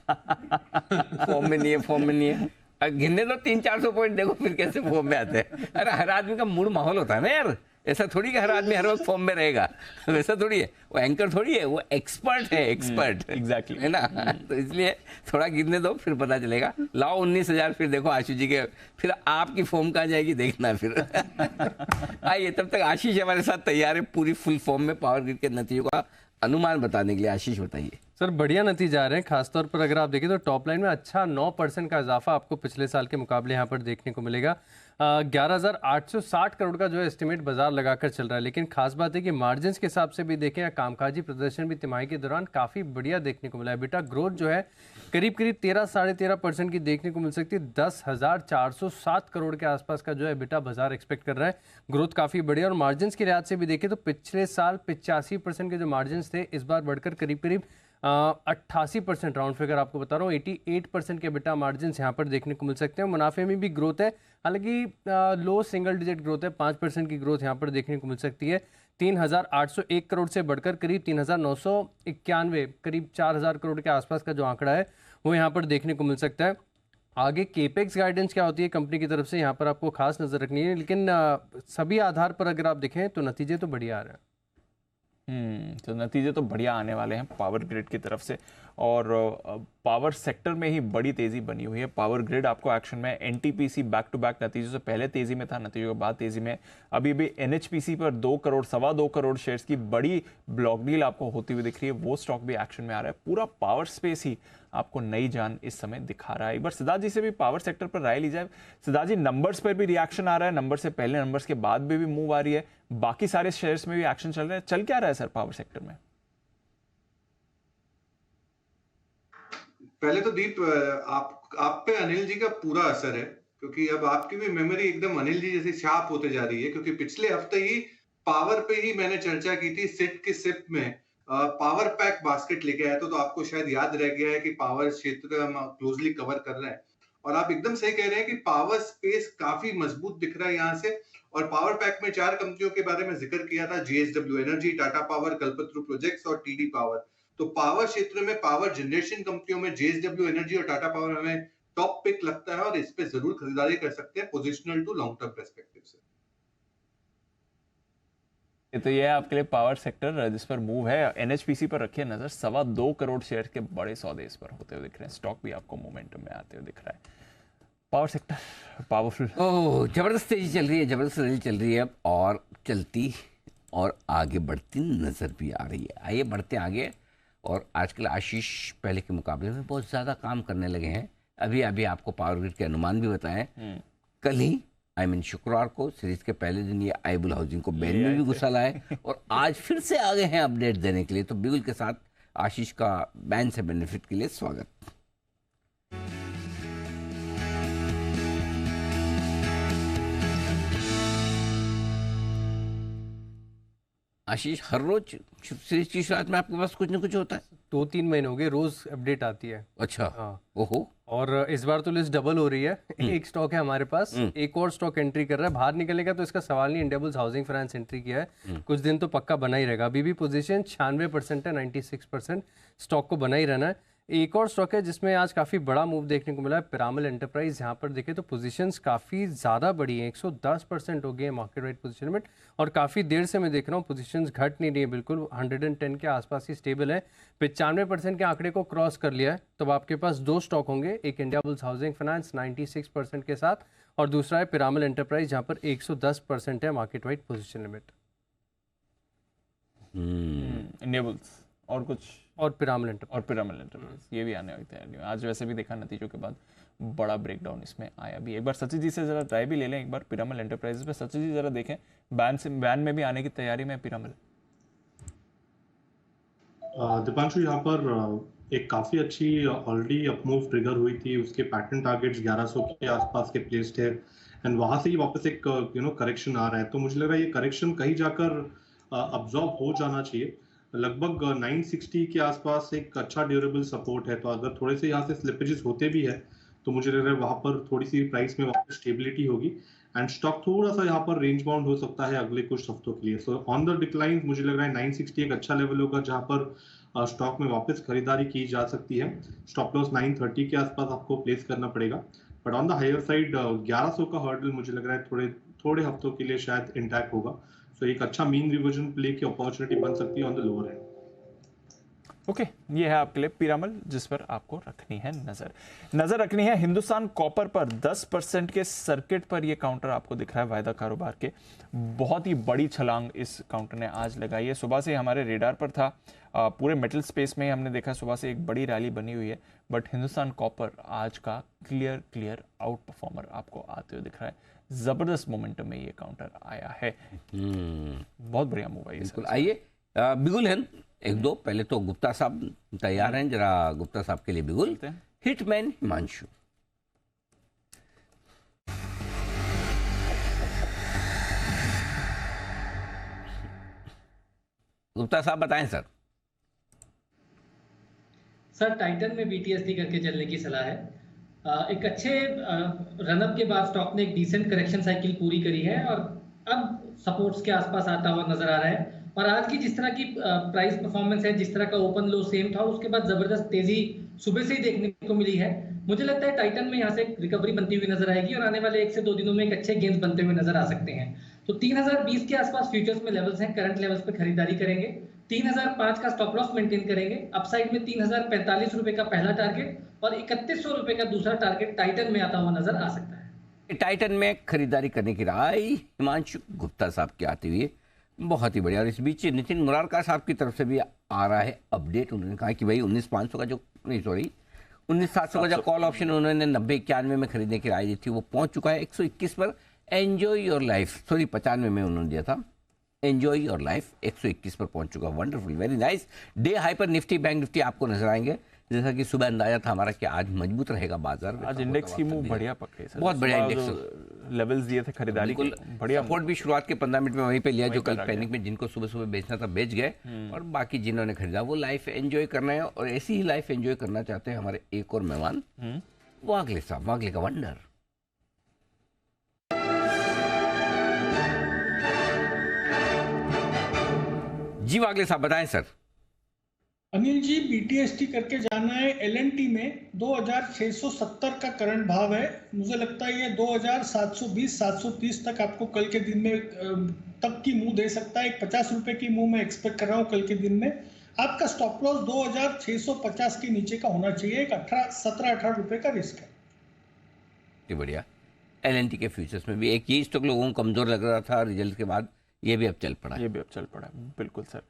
S2: फॉर्म में नहीं है। गिनने तो 300-400 पॉइंट, देखो फिर कैसे फॉर्म में आते हैं। अरे हर आदमी का मूड माहौल होता है ना यार, ऐसा थोड़ी कि हर आदमी हर वक्त फॉर्म में रहेगा, वैसा थोड़ी है। वो एंकर थोड़ी है, वो एक्सपर्ट है,
S1: एग्जैक्टली
S2: है ना। तो इसलिए थोड़ा गिनने दो, फिर पता चलेगा। लाओ 19,000, फिर देखो आशीष जी के, फिर आपकी फॉर्म कहाँ जाएगी देखना फिर। आइए, तब तक आशीष हमारे साथ तैयार है पूरी फुल फॉर्म में पावर ग्रिड के नतीजों का अनुमान बताने के लिए। आशीष बताइए
S4: सर। बढ़िया नतीजे आ रहे हैं, खासतौर पर अगर आप देखें तो टॉप लाइन में अच्छा 9% का इजाफा आपको पिछले साल के मुकाबले यहाँ पर देखने को मिलेगा। 11,860 करोड़ का जो है एस्टिमेट बाजार लगाकर चल रहा है। लेकिन खास बात है कि मार्जिन्स के हिसाब से भी देखें या कामकाजी प्रदर्शन भी तिमाही के दौरान काफ़ी बढ़िया देखने को मिला है। बेटा ग्रोथ जो है करीब 13-13.5% की देखने को मिल सकती है। 10,407 करोड़ के आसपास का जो है बेटा बाजार एक्सपेक्ट कर रहा है। ग्रोथ काफ़ी बढ़िया, और मार्जिन्स के लिहाज से भी देखें तो पिछले साल 85% के जो मार्जिन्स थे, इस बार बढ़कर करीब 88%, राउंड फिगर आपको बता रहा हूँ, 88% के बेटा मार्जिन यहाँ पर देखने को मिल सकते हैं। मुनाफे में भी ग्रोथ है, हालांकि लो सिंगल डिजिट ग्रोथ है, 5% की ग्रोथ यहाँ पर देखने को मिल सकती है। 3,801 करोड़ से बढ़कर करीब 3,991, करीब 4,000 करोड़ के आसपास का जो आंकड़ा है वो यहाँ पर देखने को मिल सकता है। आगे केपेक्स गाइडेंस क्या होती है कंपनी की तरफ से, यहाँ पर आपको खास नज़र रखनी है। लेकिन सभी आधार पर अगर आप देखें तो नतीजे तो बढ़िया आ रहे हैं।
S1: तो नतीजे तो बढ़िया आने वाले हैं पावर ग्रिड की तरफ से। और पावर सेक्टर में ही बड़ी तेजी बनी हुई है। पावर ग्रिड आपको एक्शन में, एनटीपीसी बैक टू बैक नतीजों से पहले तेजी में था, नतीजों के बाद तेजी में। अभी भी एनएचपीसी पर 2 करोड़, 2.25 करोड़ शेयर्स की बड़ी ब्लॉक डील आपको होती हुई दिख रही है, वो स्टॉक भी एक्शन में आ रहा है। पूरा पावर स्पेस ही आपको नई जान इस समय दिखा रहा है। एक बार सिद्धार्थ जी से भी पावर सेक्टर पर राय ली जाए। सिद्धार्थ जी, नंबर्स पर भी रिएक्शन आ रहा है, नंबर से पहले, नंबर्स के बाद भी मूव आ रही है, बाकी सारे शेयर्स में भी एक्शन चल रहा है। चल क्या रहा है सर पावर सेक्टर में?
S7: पहले तो दीप, आप पे अनिल जी का पूरा असर है, क्योंकि अब आपकी भी मेमोरी एकदम अनिल जी जैसी शार्प होते जा रही है। क्योंकि पिछले हफ्ते ही पावर पे ही मैंने चर्चा की थी, सिट की सिप में पावर पैक बास्केट लेके आया तो आपको शायद याद रह गया है कि पावर क्षेत्र हम क्लोजली कवर कर रहे हैं। और आप एकदम सही कह रहे हैं कि पावर स्पेस काफी मजबूत दिख रहा है यहाँ से। और पावर पैक में 4 कंपनियों के बारे में जिक्र किया था, JSW energy, Tata power, Kalpataru projects और TD पावर। तो पावर क्षेत्र में पावर जनरेशन कंपनियों में JSW एनर्जी और टाटा पावर हमें टॉप पिक लगता है, और इस पे जरूर खरीदारी कर सकते हैं positional to long term perspective से।
S1: तो ये है आपके लिए पावर सेक्टर जिस पर मूव है। एनएचपीसी पर रखिए नजर, 2.25 करोड़ शेयर के बड़े सौदे इस पर होते हुए दिख रहे हैं। स्टॉक भी आपको मोमेंटम में आते हुए दिख रहा है। पावर सेक्टर पावरफुल,
S2: ओह जबरदस्त तेजी चल रही है, जबरदस्त तेजी चल रही है, और चलती और आगे बढ़ती नजर भी आ रही है। आइए बढ़ते आगे। और आजकल आशीष पहले के मुकाबले में बहुत ज़्यादा काम करने लगे हैं। अभी आपको पावर ग्रिड के अनुमान भी बताएं। कल ही आई मीन शुक्रवार को सीरीज के पहले दिन ये आईबुल हाउसिंग को बैन में भी घुसा लाए और आज फिर से आ गए हैं अपडेट देने के लिए। तो बिगुल के साथ आशीष का बैन से बेनिफिट के लिए स्वागत। आशीष, हर रोज सीरीज की शुरुआत में आपके पास कुछ न कुछ होता है?
S4: 2-3 महीने हो गए, रोज अपडेट आती है।
S2: अच्छा।
S4: हाँ।
S2: ओहो।
S4: और इस बार तो लिस्ट डबल हो रही है। एक स्टॉक है हमारे पास, एक और स्टॉक एंट्री कर रहा है, बाहर निकलेगा तो इसका सवाल नहीं। इंडियाबुल्स हाउसिंग फाइनेंस एंट्री किया है, कुछ दिन तो पक्का बना ही रहेगा। अभी भी पोजीशन 96% है, 96% स्टॉक को बना ही रहना है। एक और स्टॉक है जिसमें आज काफ़ी बड़ा मूव देखने को मिला है, पिरामल एंटरप्राइज। यहाँ पर देखें तो पोजीशंस काफ़ी ज़्यादा बड़ी हैं, 110% हो गई है मार्केट वाइड पोजीशन लिमिट। और काफ़ी देर से मैं देख रहा हूँ पोजीशंस घट नहीं रही है, बिल्कुल 110 के आसपास ही स्टेबल है। 95% के आंकड़े को क्रॉस कर लिया है। तो आपके पास दो स्टॉक होंगे, एक इंडियाबुल्स हाउसिंग फाइनेंस 96% के साथ और दूसरा है पिरामल एंटरप्राइज जहाँ पर 110% है market wide position limit.
S1: Indiabulls और कुछ
S4: और पिरामल एंटरप्राइज
S1: ये भी आने वाली तैयारी है। आज वैसे भी देखा नतीजों के बाद बड़ा ब्रेकडाउन इसमें आया भी। एक बार सचिन जी से जरा ट्राई भी ले लें एक बार पिरामल एंटरप्राइजेस पे। सचिन जी जरा देखें, बैन में भी आने की तैयारी में पिरामल।
S9: दीपांशु, यहाँ पर एक काफी अच्छी ऑलरेडी अपमूव ट्रिगर हुई थी, उसके पैटर्न टारगेट्स 1100 के आसपास के प्लेस्ड है एंड वहां से ही वापस एक करेक्शन आ रहा है। तो मुझे लग रहा है ये करेक्शन कहीं जाकर अब्जॉर्ब हो जाना चाहिए। लगभग 960 के आसपास एक अच्छा ड्यूरेबल सपोर्ट है। तो अगर थोड़े से यहाँ से स्लिपेजेस होते भी है तो मुझे लग रहा है वहां पर थोड़ी सी प्राइस में वापस स्टेबिलिटी होगी एंड स्टॉक थोड़ा सा यहाँ पर रेंज बाउंड हो सकता है अगले कुछ हफ्तों के लिए। सो ऑन द डिक्लाइन मुझे लग रहा है 960 एक अच्छा लेवल होगा जहां पर स्टॉक में वापस खरीदारी की जा सकती है। स्टॉप लॉस 930 के आसपास आपको प्लेस करना पड़ेगा, but on the higher side 1100 का हर्डल मुझे लग रहा है थोड़े हफ्तों के लिए शायद इंटैक्ट होगा। सो एक अच्छा मीन रिवर्जन प्ले की अपॉर्चुनिटी बन सकती है on the lower and.
S1: Okay, ये है आपके लिए पिरामल जिस पर आपको रखनी है नजर रखनी है। हिंदुस्तान कॉपर पर 10% के सर्किट पर ये काउंटर आपको दिख रहा है वायदा कारोबार के। बहुत ही बड़ी छलांग इस काउंटर ने आज लगाई है। सुबह से हमारे रेडार पर था, पूरे मेटल स्पेस में हमने देखा सुबह से एक बड़ी रैली बनी हुई है, बट हिंदुस्तान कॉपर आज का क्लियर आउट परफॉर्मर आपको आते हुए दिख रहा है। जबरदस्त मोमेंटम में ये काउंटर आया है। बहुत बढ़िया मूव है।
S2: बिल्कुल। आइए बिगुल है एक दो, पहले तो गुप्ता साहब तैयार हैं, जरा गुप्ता साहब के लिए बिगुल। हिटमैन हिमांशु। गुप्ता साहब बताएं सर।
S6: सर टाइटन में BTST करके चलने की सलाह है। एक अच्छे रनअप के बाद स्टॉक ने एक डिसेंट करेक्शन साइकिल पूरी करी है और अब सपोर्ट्स के आसपास आता हुआ नजर आ रहा है। और आज की जिस तरह की प्राइस परफॉर्मेंस है, जिस तरह का ओपन लो सेम था, उसके बाद जबरदस्त तेजी सुबह से ही देखने को मिली है। मुझे लगता है टाइटन में यहाँ से रिकवरी बनती हुई नजर आएगी और आने वाले 1 से 2 दिनों में एक अच्छे गेंस बनते हुए नजर आ सकते हैं। तो 3020 के आसपास फ्यूचर्स में लेवल्स हैं, करंट लेवल्स पे खरीदारी करेंगे। 3005 का स्टॉप लॉस मेंटेन करेंगे। अपसाइड में 3045 रुपए का पहला टारगेट और 3100 रुपए का दूसरा टारगेट टाइटन में आता हुआ नजर आ सकता है।
S2: टाइटन में खरीदारी करने की राय हिमांशु गुप्ता साहब की आती हुई बहुत ही बढ़िया। और इस बीच नितिन मुरारका साहब की तरफ से भी आ रहा है अपडेट। उन्होंने कहा कि भाई 19,700 का जो कॉल ऑप्शन उन्होंने 90-91 में खरीदने की राय दी थी वो पहुंच चुका है 121 पर। एंजॉय योर लाइफ, 95 में उन्होंने दिया था। एंजॉय योर लाइफ 121 पर पहुंच चुका। Wonderful, very nice. Day high पर निफ्टी बैंक निफ्टी आपको नजर आएंगे, जैसा कि सुबह अंदाजा था हमारा कि आज मजबूत रहेगा बाजार।
S1: आज इंडेक्स की मूव बढ़िया पकड़ी सर,
S2: बहुत बढ़िया इंडेक्स
S1: लेवल्स दिए थे खरीदारी के, बढ़िया।
S2: सपोर्ट भी शुरुआत के 15 मिनट में वहीं पे लिया, जो कल पैनिक में जिनको सुबह सुबह बेचना था बेच गए, और बाकी जिन्होंने खरीदा वो लाइफ एंजॉय करना है। और ऐसी ही लाइफ एंजॉय करना चाहते हैं हमारे एक और मेहमान वागले साहब, वागले का वंडर। जी वागले साहब बताएं सर।
S5: अनिल जी, BTST करके जाना है। LNT में 2670 का करंट भाव है। मुझे लगता है ये 2720-730 तक आपको कल के दिन में तक की मूव दे सकता है। एक 50 रुपए की मूव मैं एक्सपेक्ट कर रहा हूँ कल के दिन में। आपका स्टॉप लॉस 2650 के नीचे का होना चाहिए। एक 17-18 रुपए का रिस्क है।
S2: बढ़िया। LNT के फ्यूचर्स में भी एक ही स्टॉक लोगों को कमजोर लग रहा था रिजल्ट के बाद, ये भी अब चल पड़ा।
S1: बिल्कुल सर।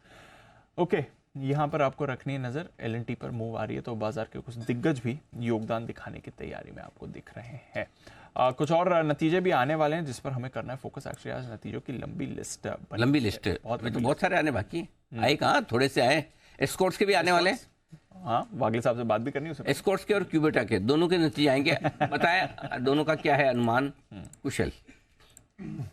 S1: ओके, यहाँ पर आपको रखनी है नजर। LNT पर मूव आ रही है तो बाजार के कुछ दिग्गज भी योगदान दिखाने की तैयारी में आपको दिख रहे हैं। कुछ और नतीजे भी आने वाले हैं जिस पर हमें करना है फोकस। एक्चुअली आज नतीजों की लंबी लिस्ट
S2: लंबी लिस्ट है, बहुत सारे आने बाकी आए, कहाँ थोड़े से आए। एस्कॉर्ट्स के भी आने वाले हैं।
S1: हाँ, वागले साहब से बात भी करनी है।
S2: एस्कॉर्ट्स के और क्यूबेटा के दोनों के नतीजे आएंगे। बताएं दोनों का क्या है अनुमान, कुशल?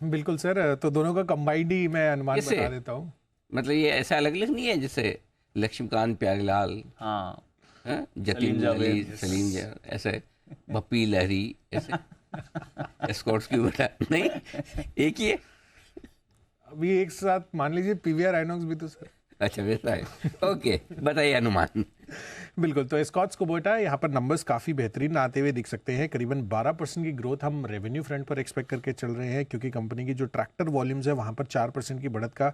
S3: बिल्कुल सर, तो दोनों का कंबाइंड ही मैं अनुमान बता देता हूँ।
S2: मतलब ये ऐसा अलग अलग नहीं है जैसे लक्ष्मीकांत प्यारेलाल,
S1: हाँ,
S2: जतीन जावेद, सलीम ऐसे, भप्पी लहरी ऐसे। एस्कॉर्ट्स क्यूबेटा नहीं, एक ही है
S3: अभी एक साथ मान लीजिए पीवीआर आइनॉक्स भी तो सर।
S2: अच्छा वैसा है, ओके बताइए अनुमान।
S3: बिल्कुल, तो एस्कॉर्ट्स कुबोटा यहाँ पर नंबर्स काफ़ी बेहतरीन आते हुए दिख सकते हैं। करीबन 12% की ग्रोथ हम रेवेन्यू फ्रंट पर एक्सपेक्ट करके चल रहे हैं, क्योंकि कंपनी की जो ट्रैक्टर वॉल्यूम्स है वहाँ पर 4% की बढ़त का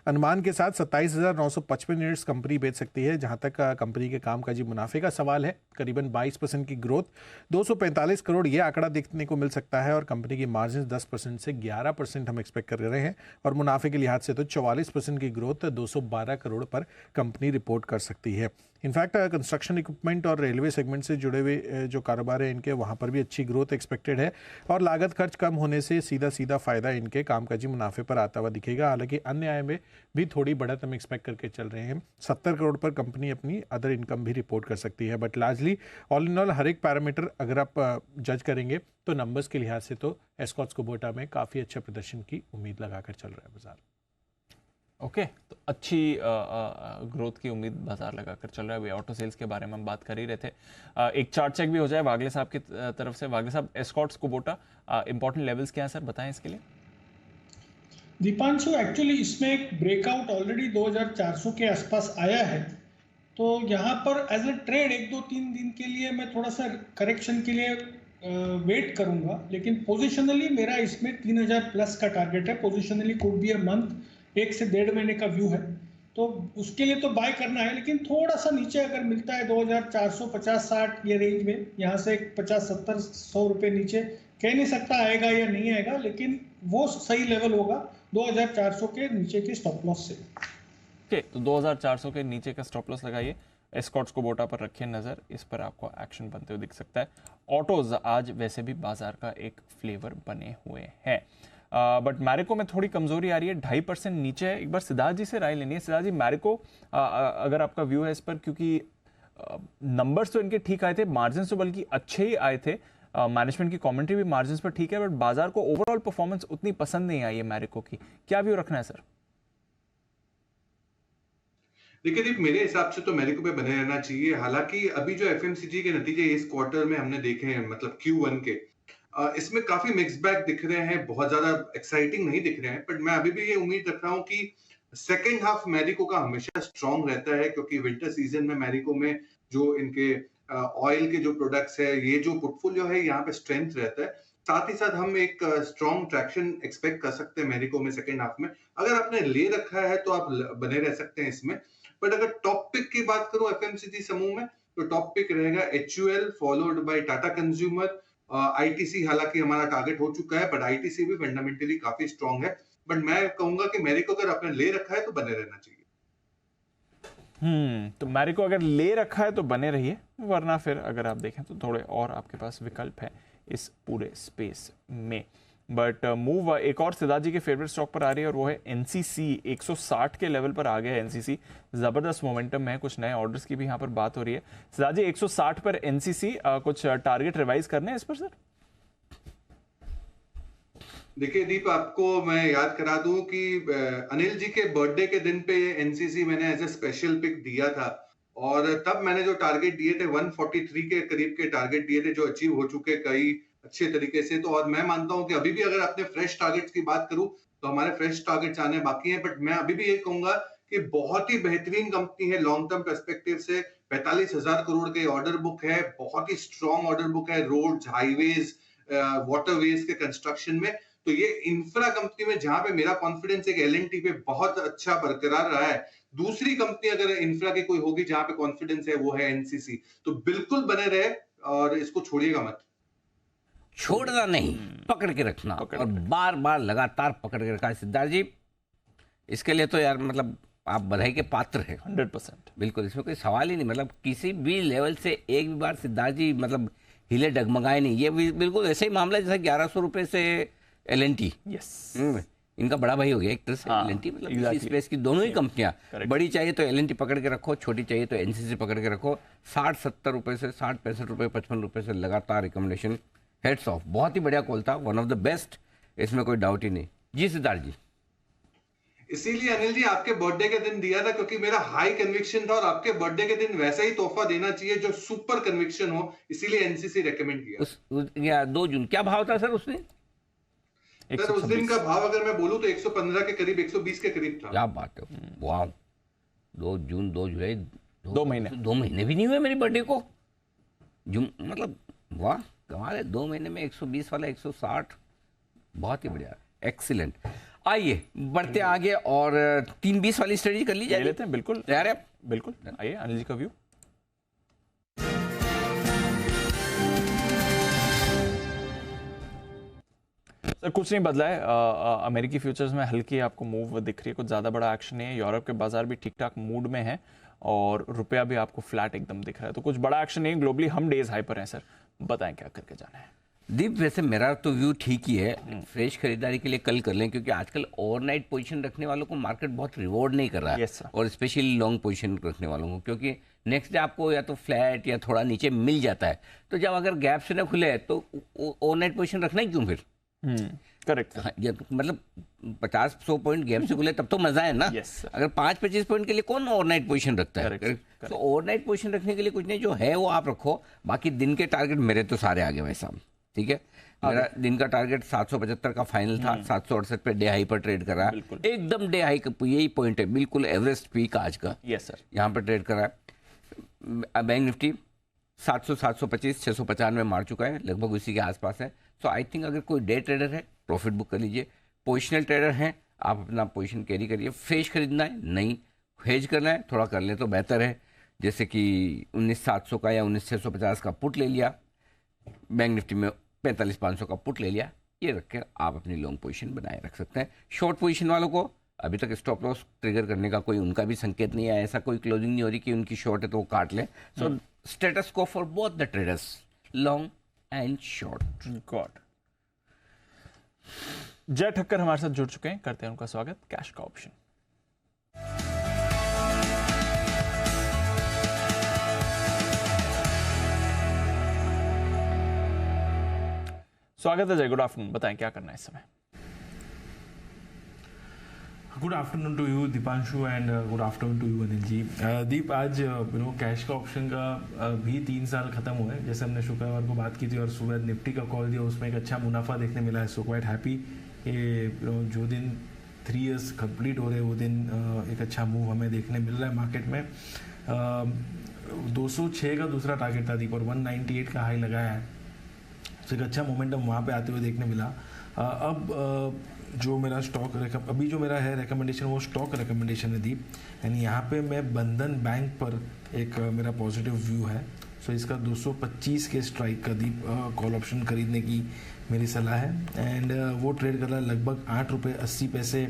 S3: अनुमान के साथ 27,955 यूनिट्स कंपनी बेच सकती है। जहाँ तक कंपनी के कामकाजी मुनाफे का सवाल है, करीबन 22% की ग्रोथ, 245 करोड़ ये आंकड़ा देखने को मिल सकता है। और कंपनी की मार्जिन 10% से 11% हम एक्सपेक्ट कर रहे हैं। और मुनाफे के लिहाज से तो 44% की ग्रोथ 212 करोड़ पर कंपनी रिपोर्ट कर सकती है। इनफैक्ट कंस्ट्रक्शन इक्विपमेंट और रेलवे सेगमेंट से जुड़े हुए जो कारोबार है इनके, वहाँ पर भी अच्छी ग्रोथ एक्सपेक्टेड है। और लागत खर्च कम होने से सीधा फ़ायदा इनके कामकाजी मुनाफे पर आता हुआ दिखेगा। हालांकि अन्य आय में भी थोड़ी बढ़त हम एक्सपेक्ट करके चल रहे हैं। 70 करोड़ पर कंपनी अपनी अदर इनकम भी रिपोर्ट कर सकती है। But largely all in all हर एक पैरामीटर अगर आप जज करेंगे तो नंबर्स के लिहाज से तो एस्कॉर्ट्स कुबोटा में काफ़ी अच्छा प्रदर्शन की उम्मीद लगाकर चल रहा है बाजार।
S1: ओके, तो अच्छी ग्रोथ की उम्मीद बाजार लगाकर चल रहा है। अभी ऑटो सेल्स के बारे में हम बात कर ही रहे थे। एक चार्ट चेक भी हो जाए वागले साहब की तरफ से। वागले साहब, एस्कॉर्ट्स कुबोटा इंपॉर्टेंट लेवल्स क्या हैं सर, बताएं इसके लिए।
S5: दीपांशु, एक्चुअली इसमें एक ब्रेकआउट ऑलरेडी 2400 के आसपास आया है। तो यहाँ पर एज ए ट्रेड 1-2-3 दिन के लिए मैं थोड़ा सा करेक्शन के लिए वेट करूंगा, लेकिन पोजिशनली मेरा इसमें 3000 प्लस का टारगेट है। Positionally could be a month, 1 से 1.5 महीने का व्यू है, तो उसके लिए तो बाय करना है। लेकिन थोड़ा सा नीचे अगर मिलता है 2450-60 ये रेंज में, यहाँ से 50-70-100 रुपये नीचे, कह नहीं सकता आएगा या नहीं आएगा, लेकिन वो सही लेवल होगा 2400 के नीचे के स्टॉप लॉस से।
S1: ओके, तो 2400 के नीचे का स्टॉप लॉस लगाइए। एस्कॉर्ट्स कुबोटा पर रखिए नजर, इस पर आपको एक्शन बनते हुए दिख सकता है। ऑटोज आज वैसे भी बाजार का एक फ्लेवर बने हुए हैं, बट मैरिको में थोड़ी कमजोरी आ रही है, 2.5% नीचे है। एक बार सिद्धार्थ जी से राय लेनी है। सिद्धार्थ जी, मैरिको अगर आपका व्यू है इस पर, क्योंकि नंबर्स तो इनके ठीक आए थे, मार्जिन तो बल्कि अच्छे ही आए थे, मैनेजमेंट की कमेंट्री भी मार्जिन पर ठीक है, बट बाजार को ओवरऑल परफॉर्मेंस उतनी पसंद नहीं आई है मैरिको की। क्या व्यू रखना है सर?
S7: देखिए दीप, मेरे हिसाब से तो मैरिको पे बने रहना चाहिए। हालांकि अभी जो एफएमसीजी के नतीजे इस क्वार्टर में हमने देखे हैं, मतलब Q1 के, इसमें काफी मिक्स बैग दिख रहे हैं, बहुत ज्यादा एक्साइटिंग नहीं दिख रहे हैं। बट मैं अभी भी ये उम्मीद रख रहा हूँ कि सेकेंड हाफ मैरिको का हमेशा स्ट्रांग रहता है, क्योंकि विंटर सीजन में मैरिको में जो इनके ऑयल के जो प्रोडक्ट्स है, ये जो पोर्टफोलियो है, यहाँ पे स्ट्रेंथ रहता है। साथ ही साथ हम एक स्ट्रॉन्ग ट्रैक्शन एक्सपेक्ट कर सकते हैं मैरिको में सेकेंड हाफ में। अगर आपने ले रखा है तो आप बने रह सकते हैं इसमें। बट अगर टॉप पिक की बात करूं एफएमसीजी समूह में, तो टॉप पिक रहेगा HUL followed by Tata consumer, ITC हालांकि हमारा टारगेट हो चुका है, बट ITC भी फंडामेंटली काफी स्ट्रांग है। बट मैं कहूंगा कि मैरिको अगर आपने ले रखा है तो बने रहना चाहिए।
S1: तो मैरिको अगर ले रखा है तो बने रहिए, वरना फिर अगर आप देखें तो थोड़े और आपके पास विकल्प है इस पूरे स्पेस में। बट मूव एक और सिद्धार्थ जी के फेवरेट स्टॉक पर आ रही है, और वो है NCC। 160 के लेवल पर आ गया है NCC, जबरदस्त मोमेंटम में है, कुछ नए ऑर्डर्स की भी यहाँ पर बात हो रही है। सिद्धार्थ जी, 160 पर NCC, कुछ टारगेट रिवाइज करने हैं इस पर सर?
S7: देखिए दीप, आपको मैं याद करा दूं कि अनिल जी के बर्थडे के दिन पे NCC मैंने एज ए स्पेशल पिक दिया था, और तब मैंने जो टारगेट दिए थे 143 के करीब के टारगेट दिए थे, जो अचीव हो चुके कई अच्छे तरीके से। तो और मैं मानता हूं कि अभी भी अगर अपने फ्रेश टारगेट्स की बात करूं तो हमारे फ्रेश टारगेट्स आने बाकी हैं। बट मैं अभी भी ये कहूंगा कि बहुत ही बेहतरीन कंपनी है लॉन्ग टर्म पर्सपेक्टिव से। 45,000 करोड़ के ऑर्डर बुक है, बहुत ही स्ट्रॉन्ग ऑर्डर बुक है रोड्स, हाईवेज, वाटरवेज के कंस्ट्रक्शन में। तो ये इंफ्रा कंपनी में जहां पे मेरा कॉन्फिडेंस एक L&T पे बहुत अच्छा बरकरार रहा है, दूसरी कंपनी अगर इंफ्रा की कोई होगी जहां पे कॉन्फिडेंस है वो है NCC। तो बिल्कुल बने रहे और इसको छोड़िएगा मत।
S2: छोड़ना नहीं, पकड़ के रखना, और बार बार लगातार पकड़ के रखा है सिद्धार्थ जी। इसके लिए तो यार मतलब आप बधाई के पात्र हैं
S1: 100%।
S2: बिल्कुल, इसमें कोई सवाल ही नहीं। मतलब किसी भी लेवल से एक भी बार सिद्धार्थ जी मतलब हिले डगमगाए नहीं। ये बिल्कुल ऐसे ही मामला है जैसे 1100 रुपये से LNT,
S1: यस
S2: इनका बड़ा भाई हो गया एक तरह से।
S1: हाँ,
S2: LNT मतलब
S1: exactly.
S2: इसी स्पेस की दोनों ही कंपनियां,
S1: Correct.
S2: बड़ी चाहिए तो LNT पकड़ के रखो, छोटी चाहिए तो NCC पकड़ के रखो। 60-70 रुपये से 60-65 रुपये 55 रुपये से लगातार रिकमेंडेशन, हेड्स ऑफ। बहुत ही बढ़िया कॉल था, वन ऑफ द बेस्ट, इसमें कोई डाउट ही नहीं। जी सिद्धार्थ जी।
S7: इसीलिए अनिल जी आपके बर्थडे के दिन दिया था, क्योंकि मेरा हाई कन्विक्शन था और आपके बर्थडे के दिन वैसा ही तोहफा देना चाहिए जो सुपर कन्विक्शन हो, इसीलिए एनसीसी रेकमेंड किया।
S2: 2 जून क्या भाव था सर उसमें?
S7: सर उस दिन का भाव अगर मैं बोलूं तो 115 के करीब, 120 के करीब था।
S2: क्या बात है, वाह। 2 जून 2 जुलाई
S1: 2 महीने
S2: 2 महीने भी नहीं हुए मेरी बर्थडे को। मतलब वाह, कमाल है। 2 महीने में 120 वाला 160, बहुत ही बढ़िया, एक्सीलेंट। आइए बढ़ते आगे और 3-20 वाली स्ट्रेटजी कर ली जाए।
S1: लेते हैं, बिल्कुल
S2: तैयार है?
S1: बिल्कुल, आइए अनिल जी का व्यू। सर कुछ नहीं बदला है, अमेरिकी फ्यूचर्स में हल्की आपको मूव दिख रही है, कुछ ज़्यादा बड़ा एक्शन नहीं है। यूरोप के बाजार भी ठीक ठाक मूड में है और रुपया भी आपको फ्लैट एकदम दिख रहा है, तो कुछ बड़ा एक्शन नहीं। ग्लोबली हम डेज हाई पर हैं सर, बताएं क्या करके जाना है।
S2: दीप वैसे मेरा तो व्यू ठीक ही है, फ्रेश खरीदारी के लिए कल कर लें, क्योंकि आजकल ओवरनाइट पोजीशन रखने वालों को मार्केट बहुत रिवॉर्ड नहीं कर रहा है।
S1: Yes, sir.
S2: और स्पेशली लॉन्ग पोजीशन रखने वालों को, क्योंकि नेक्स्ट डे आपको या तो फ्लैट या थोड़ा नीचे मिल जाता है, तो जब अगर गैप से ना खुले तो ओवरनाइट पोजीशन रखना ही क्यों फिर?
S1: करेक्ट।
S2: मतलब 50-100 पॉइंट गैप से खुले तब तो मजा है ना।
S1: Yes, sir.
S2: अगर 5-25 पॉइंट के लिए कौन ओवरनाइट पोजीशन रखता है?
S1: Correct.
S2: तो ओवरनाइट पोजीशन रखने के लिए कुछ नहीं, जो है वो आप रखो। बाकी दिन के टारगेट मेरे तो सारे आगे भाई साहब, ठीक है। मेरा दिन का टारगेट 775 का फाइनल था, 768 पे डे हाई पर ट्रेड कर रहा है, एकदम डे हाई का यही पॉइंट है, बिल्कुल एवरेस्ट पीक आज का।
S1: यस सर,
S2: यहाँ पर ट्रेड कर रहा है। बैंक निफ्टी 700, 725, 695 मार चुका है, लगभग उसी के आसपास है। सो आई थिंक अगर कोई डे ट्रेडर है प्रॉफिट बुक कर लीजिए। पोजिशनल ट्रेडर हैं, आप अपना पोजीशन कैरी करिए। फ्रेश खरीदना है नहीं, हेज करना है थोड़ा कर ले तो बेहतर है। जैसे कि 19,700 का या 19,650 का पुट ले लिया, बैंक निफ्टी में 45,500 का पुट ले लिया, ये रख कर आप अपनी लॉन्ग पोजीशन बनाए रख सकते हैं। शॉर्ट पोजीशन वालों को अभी तक स्टॉप लॉस ट्रिगर करने का कोई उनका भी संकेत नहीं है, ऐसा कोई क्लोजिंग नहीं हो रही कि उनकी शॉर्ट है तो वो काट ले। सो स्टेटस को for both the traders, long and short.
S1: God. जय ठक्कर हमारे साथ जुड़ चुके हैं, करते हैं उनका स्वागत। कैश का ऑप्शन। स्वागत है जय, गुड आफ्टरनून, बताएं क्या करना है इस समय।
S13: Good afternoon to you Deepanshu and good afternoon to you Anil ji. Deep आज कैश का ऑप्शन का भी 3 साल खत्म हुए, जैसे हमने शुक्रवार को बात की थी और सुबह निफ्टी का कॉल दिया, उसमें एक अच्छा मुनाफा देखने मिला है। सो क्वाइट हैप्पी कि जो दिन 3 इयर्स कंप्लीट हो रहे हैं वो दिन एक अच्छा मूव हमें देखने मिल रहा है मार्केट में। 206 का दूसरा टारगेट था दीप और 198 का हाई लगाया है, तो एक अच्छा मोमेंटम वहाँ पे आते हुए देखने मिला। अब जो मेरा स्टॉक अभी जो मेरा है रिकमेंडेशन वो स्टॉक रिकमेंडेशन है दीप, यानी यहाँ पे मैं बंधन बैंक पर एक मेरा पॉजिटिव व्यू है। सो इसका 225 के स्ट्राइक का दीप कॉल ऑप्शन खरीदने की मेरी सलाह है। एंड वो ट्रेड कर रहा है लगभग 8 रुपये 80 पैसे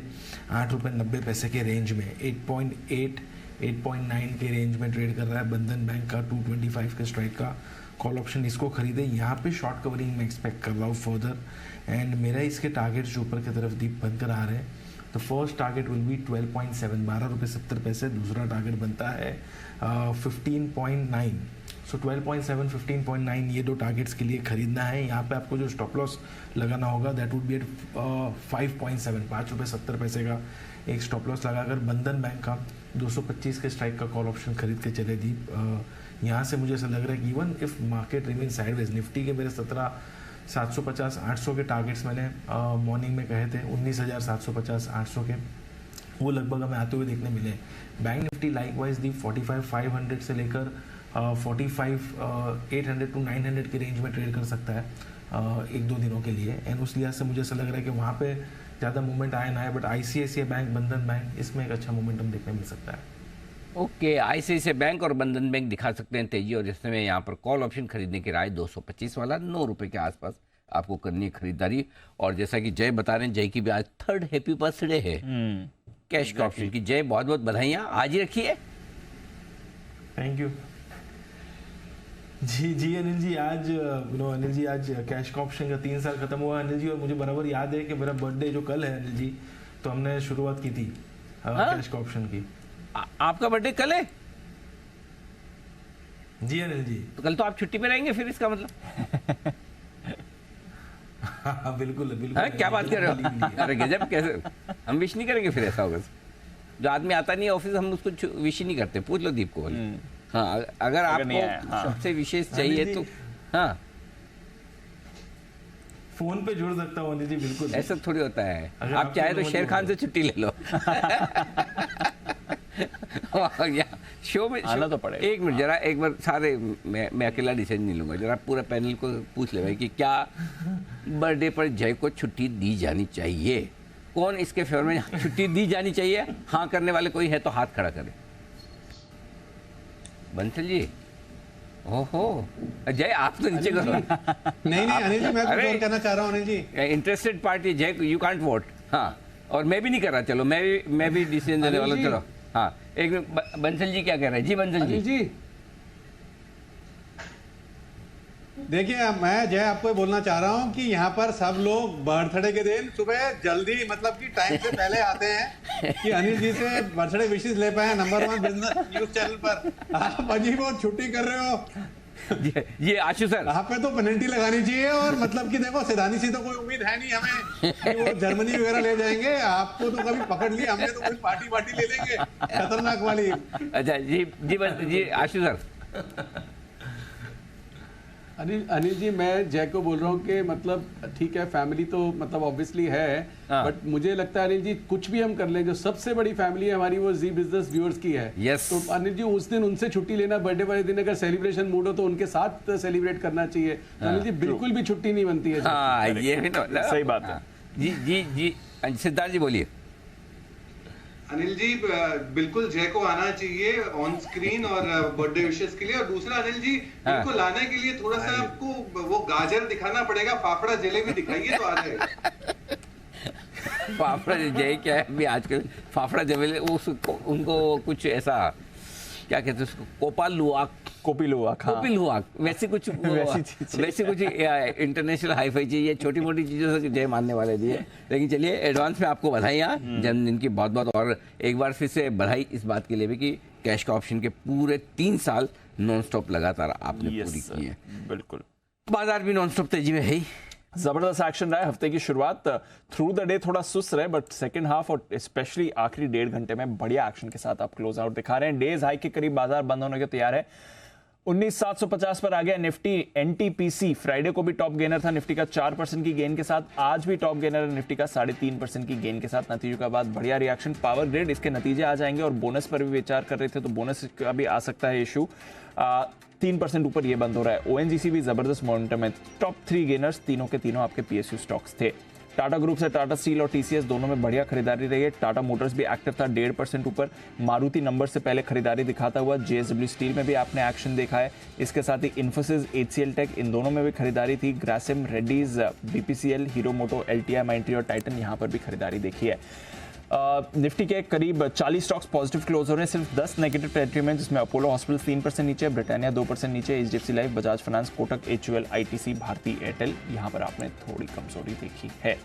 S13: 8 रुपये 90 पैसे के रेंज में, 8.8 8.9 के रेंज में ट्रेड कर रहा है बंधन बैंक का 225 के स्ट्राइक का कॉल ऑप्शन। इसको खरीदे, यहाँ पे शॉर्ट कवरिंग में एक्सपेक्ट कर रहा हूँ फर्दर। एंड मेरा इसके टारगेट्स जो ऊपर की तरफ दीप बनकर आ रहे हैं, तो फर्स्ट टारगेट विल बी 12.7 12 रुपये 70 पैसे, दूसरा टारगेट बनता है 15.9। सो 12.7 15.9 ये 2 टारगेट्स के लिए खरीदना है। यहाँ पे आपको जो स्टॉप लॉस लगाना होगा दैट वुड बी एट 5.7 5 रुपये 70 पैसे का एक स्टॉप लॉस लगाकर बंधन बैंक का 225 के स्ट्राइक का कॉल ऑप्शन खरीद के चले दीप। यहाँ से मुझे ऐसा लग रहा है कि even if market remain sideways, Nifty के मेरे 17,750 800 के टारगेट्स मैंने मॉर्निंग में कहे थे, 19,750 800 के, वो लगभग हमें आते हुए देखने मिले। बैंक निफ्टी लाइकवाइज दी 45,500 से लेकर 45,800 टू 900 के रेंज में ट्रेड कर सकता है 1-2 दिनों के लिए। एंड उस लिहाज से मुझे ऐसा लग रहा है कि वहाँ पे ज़्यादा मूवमेंट आया ना है, बट ICICI बैंक, बंधन बैंक, इसमें एक अच्छा मोमेंटम देखने मिल सकता है।
S2: ओके, ICICI बैंक और बंधन बैंक दिखा सकते हैं तेजी, और जिसमें मैं यहाँ पर कॉल ऑप्शन खरीदने की राय 225 वाला 9 रुपये के आसपास आपको करनी है खरीदारी। और जैसा कि जय बता रहे हैं, जय की भी आज 3rd हैप्पी बर्थडे है कैश का ऑप्शन की। जय बहुत बहुत बधाइयाँ, आज ही रखिए।
S13: थैंक यू जी अनिल जी, आज अनिल जी आज कैश का ऑप्शन का 3 साल खत्म हुआ अनिल जी, और मुझे बराबर याद है कि मेरा बर्थडे जो कल है अनिल जी, तो हमने शुरुआत की थी कैश का ऑप्शन की।
S2: आपका बर्थडे कल है?
S13: जी अनिल जी।
S2: तो कल तो आप छुट्टी पे रहेंगे फिर, इसका मतलब?
S13: हाँ, बिल्कुल बिल्कुल।
S2: हाँ, क्या बात कर रहे हो? अरे गजब, कैसे हम विश नहीं करेंगे फिर? ऐसा होगा जो आदमी आता नहीं है ऑफिस, हम उसको विश ही नहीं करते। पूछ लो दीप को। हाँ, अगर आपको सबसे विशेष चाहिए तो हाँ,
S13: फोन पे जोड़ सकता हूँ अनिल जी। बिल्कुल,
S2: ऐसा थोड़ी होता है। आप चाहे तो शेर खान से छुट्टी ले लो। शो में
S1: आना तो पड़ेगा।
S2: एक मिनट जरा, एक बार सारे मैं अकेला डिसीजन नहीं लूंगा, जरा पूरा पैनल को पूछ ले भाई कि क्या बर्थडे पर जय को छुट्टी दी जानी चाहिए? कौन इसके फेवर में छुट्टी दी जानी चाहिए? हाँ करने वाले कोई है तो हाथ खड़ा करे। बंसल जी, ओहो जय, आप तो नीचे करो।
S14: नहीं अनिल जी, मैं कुछ और कहना चाह रहा हूँ अनिल जी।
S2: इंटरेस्टेड पार्टी जय, यू कांट वोट। हाँ, और मैं भी नहीं कर रहा। चलो मैं भी डिसीजन देने वाला। चलो हाँ, एक मिनट, बंसल जी क्या कह रहे हैं? जी बंसल जी।
S14: देखिए, मैं जय आपको ये बोलना चाह रहा हूँ कि यहाँ पर सब लोग बर्थडे के दिन सुबह जल्दी, मतलब कि टाइम से पहले आते हैं कि अनिल जी से बर्थडे विशेष ले पाए। नंबर 1 बिजनेस न्यूज चैनल पर आप अजीब वो छुट्टी कर रहे हो।
S2: ये आशु सर,
S14: यहाँ पे तो पेनल्टी लगानी चाहिए। और मतलब कि देखो, सिदानी से तो कोई उम्मीद है नहीं हमें कि वो जर्मनी वगैरह ले जाएंगे। आपको तो कभी पकड़ लिया हमने, तो कोई पार्टी ले लेंगे खतरनाक वाली।
S2: अच्छा जी आशु सर।
S8: अनिल जी, मैं जय को बोल रहा हूँ कि मतलब ठीक है, फैमिली तो मतलब ऑब्वियसली है, बट मुझे लगता है अनिल जी कुछ भी हम कर लें, जो सबसे बड़ी फैमिली है हमारी वो जी बिजनेस व्यूअर्स की है।
S2: yes.
S8: तो अनिल जी उस दिन उनसे छुट्टी लेना, बर्थडे वाले दिन अगर सेलिब्रेशन मूड हो तो उनके साथ सेलिब्रेट करना चाहिए। अनिल जी बिल्कुल भी छुट्टी नहीं बनती है।
S2: हाँ, ये भी
S1: सही बात है।
S2: जी सिद्धार्थ जी बोलिए।
S7: अनिल जी, बिल्कुल जय को आना चाहिए ऑन स्क्रीन और बर्थडे विशेस के लिए। और दूसरा अनिल जी, इनको लाने के लिए थोड़ा सा आपको वो गाजर दिखाना पड़ेगा, फाफड़ा जलेबी दिखाइए तो आ जाएगा।
S2: फाफड़ा जय क्या है अभी आजकल? फाफड़ा जलेबी उनको कुछ ऐसा क्या कहते हैं उसको,
S1: कोपी लुआक,
S2: वैसे कुछ इंटरनेशनल हाईफाई चाहिए, छोटी मोटी चीजों से जय मानने वाले दिए। लेकिन चलिए, एडवांस में आपको बधाइयाँ जन्मदिन की, बहुत बहुत। और एक बार फिर से बधाई इस बात के लिए भी कि कैश का ऑप्शन के पूरे 3 साल नॉन स्टॉप लगातार आपने पूरी की है।
S1: बिल्कुल,
S2: बाजार भी नॉन स्टॉप तेजी में है ही।
S1: जबरदस्त एक्शन रहा है। हफ्ते की शुरुआत थ्रू द डे थोड़ा सुस्त रहे, बट सेकंड हाफ और स्पेशली आखिरी 1.5 घंटे में बढ़िया एक्शन के साथ आप क्लोज आउट दिखा रहे हैं। डेज हाई के करीब बाजार बंद होने के तैयार है। 19,750 पर आ गया निफ्टी। एनटीपीसी फ्राइडे को भी टॉप गेनर था निफ्टी का 4% की गेन के साथ, आज भी टॉप गेनर है निफ्टी का 3.5% की गेन के साथ। नतीजों के बाद बढ़िया रिएक्शन। पावर ग्रिड, इसके नतीजे आ जाएंगे और बोनस पर भी विचार कर रहे थे, तो बोनस का भी आ सकता है इशू। 3% ऊपर ये बंद हो रहा है। ओएनजीसी भी जबरदस्त मोमेंटम में। टॉप 3 गेनर्स तीनों के तीनों आपके पीएसयू स्टॉक्स थे। टाटा ग्रुप से टाटा स्टील और टीसीएस दोनों में बढ़िया खरीदारी रही है। टाटा मोटर्स भी एक्टिव था 1.5% ऊपर। मारुति नंबर से पहले खरीदारी दिखाता हुआ। जेएसडब्ल्यू स्टील में भी आपने एक्शन देखा है। इसके साथ ही इन्फोसिस, एचसीएल टेक, इन दोनों में भी खरीदारी थी। ग्रासिम, रेड्डीज, बीपीसीएल, हीरो मोटो, एलटीआई, माइंट्री और टाइटन, यहाँ पर भी खरीदारी देखी है। निफ्टी के करीब 40 स्टॉक्स पॉजिटिव क्लोज हो रहे हैं, सिर्फ 10 नेगेटिव टेरिटरी में, जिसमें अपोलो हॉस्पिटल्स 3% नीचे, ब्रिटानिया 2% नीचे, HDFC life, Bajaj finance, Kotak, HUL, ITC, Bharti Airtel, यहाँ पर आपने थोड़ी कमजोरी देखी है।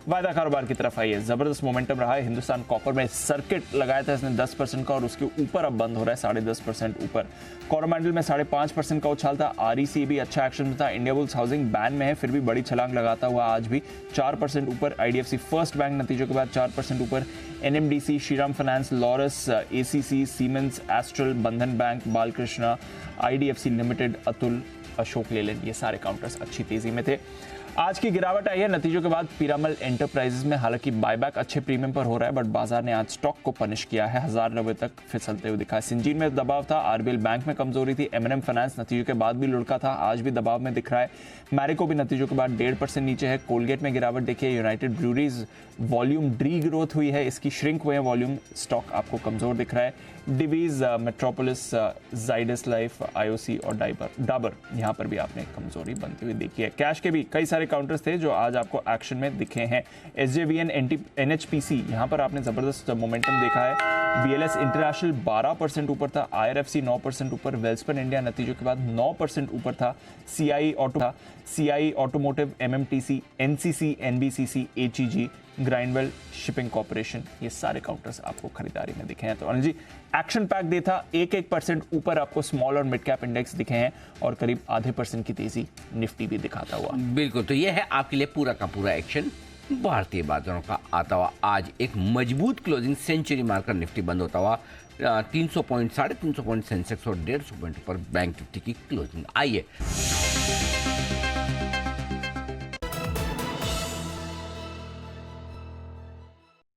S1: वायदा कारोबार की तरफ आइए, जबरदस्त मोमेंटम रहा है। हिंदुस्तान कॉपर में सर्किट लगाया था इसने 10% का और उसके ऊपर अब बंद हो रहा है 10.5% ऊपर। कोरोमंडल में 5.5% का उछाल था। आरईसी भी अच्छा एक्शन में था। इंडिया बुल्स हाउसिंग बैन में है, फिर भी बड़ी छलांग लगाता हुआ आज भी 4% ऊपर। आईडीएफसी फर्स्ट बैंक नतीजों के बाद 4% ऊपर। NMDC, Shriram finance, Laurus, ACC, Siemens, Astral, Bandhan bank, Balkrishna, IDFC limited, Atul, Ashok Leyland, ये सारे काउंटर्स अच्छी तेजी में थे। आज की गिरावट आई है नतीजों के बाद पीरामल एंटरप्राइजेस में। हालांकि बायबैक अच्छे प्रीमियम पर हो रहा है, बट बाजार ने आज स्टॉक को पनिश किया है, 1090 तक फिसलते हुए दिखा। सिंजीन में दबाव था। आरबीएल बैंक में कमजोरी थी। एमएनएम फाइनेंस नतीजों के बाद भी लुढ़का था, आज भी दबाव में दिख रहा है। मैरिको भी नतीजों के बाद 1.5% नीचे है। कोलगेट में गिरावट देखिए। United breweries volume D growth हुई है, इसकी श्रिंक हुए हैं वॉल्यूम, स्टॉक आपको कमजोर दिख रहा है। Divi's, Metropolis, Zydus life, IOC और डाबर, यहाँ पर भी आपने कमजोरी बनती हुई देखी है। कैश के भी कई सारे काउंटर्स थे जो आज आपको एक्शन में दिखे हैं। एसजेवीएन, एनएचपीसी, यहाँ पर आपने जबरदस्त मोमेंटम देखा है। BLS इंटरनेशनल 12% ऊपर था, IRFC 9% ऊपर, वेल्सपन इंडिया नतीजों के बाद 9% ऊपर था, CI automotive, MMTC, NCC, NBCC, HEG, Grindwell, shipping corporation, ये सारे काउंटर्स आपको खरीदारी में दिखे हैं। तो Anil ji, action pack day था, 1% ऊपर आपको स्मॉल और मिड कैप इंडेक्स दिखे हैं और करीब 0.5% की तेजी निफ्टी भी दिखाता हुआ।
S2: बिल्कुल, तो ये है आपके लिए पूरा का पूरा एक्शन भारतीय बाजारों का आता हुआ। आज एक मजबूत क्लोजिंग सेंचुरी मारकर निफ्टी बंद होता हुआ 300 पॉइंट, 350 पॉइंट सेंसेक्स और 150 पॉइंट पर बैंक निफ्टी की क्लोजिंग। आइए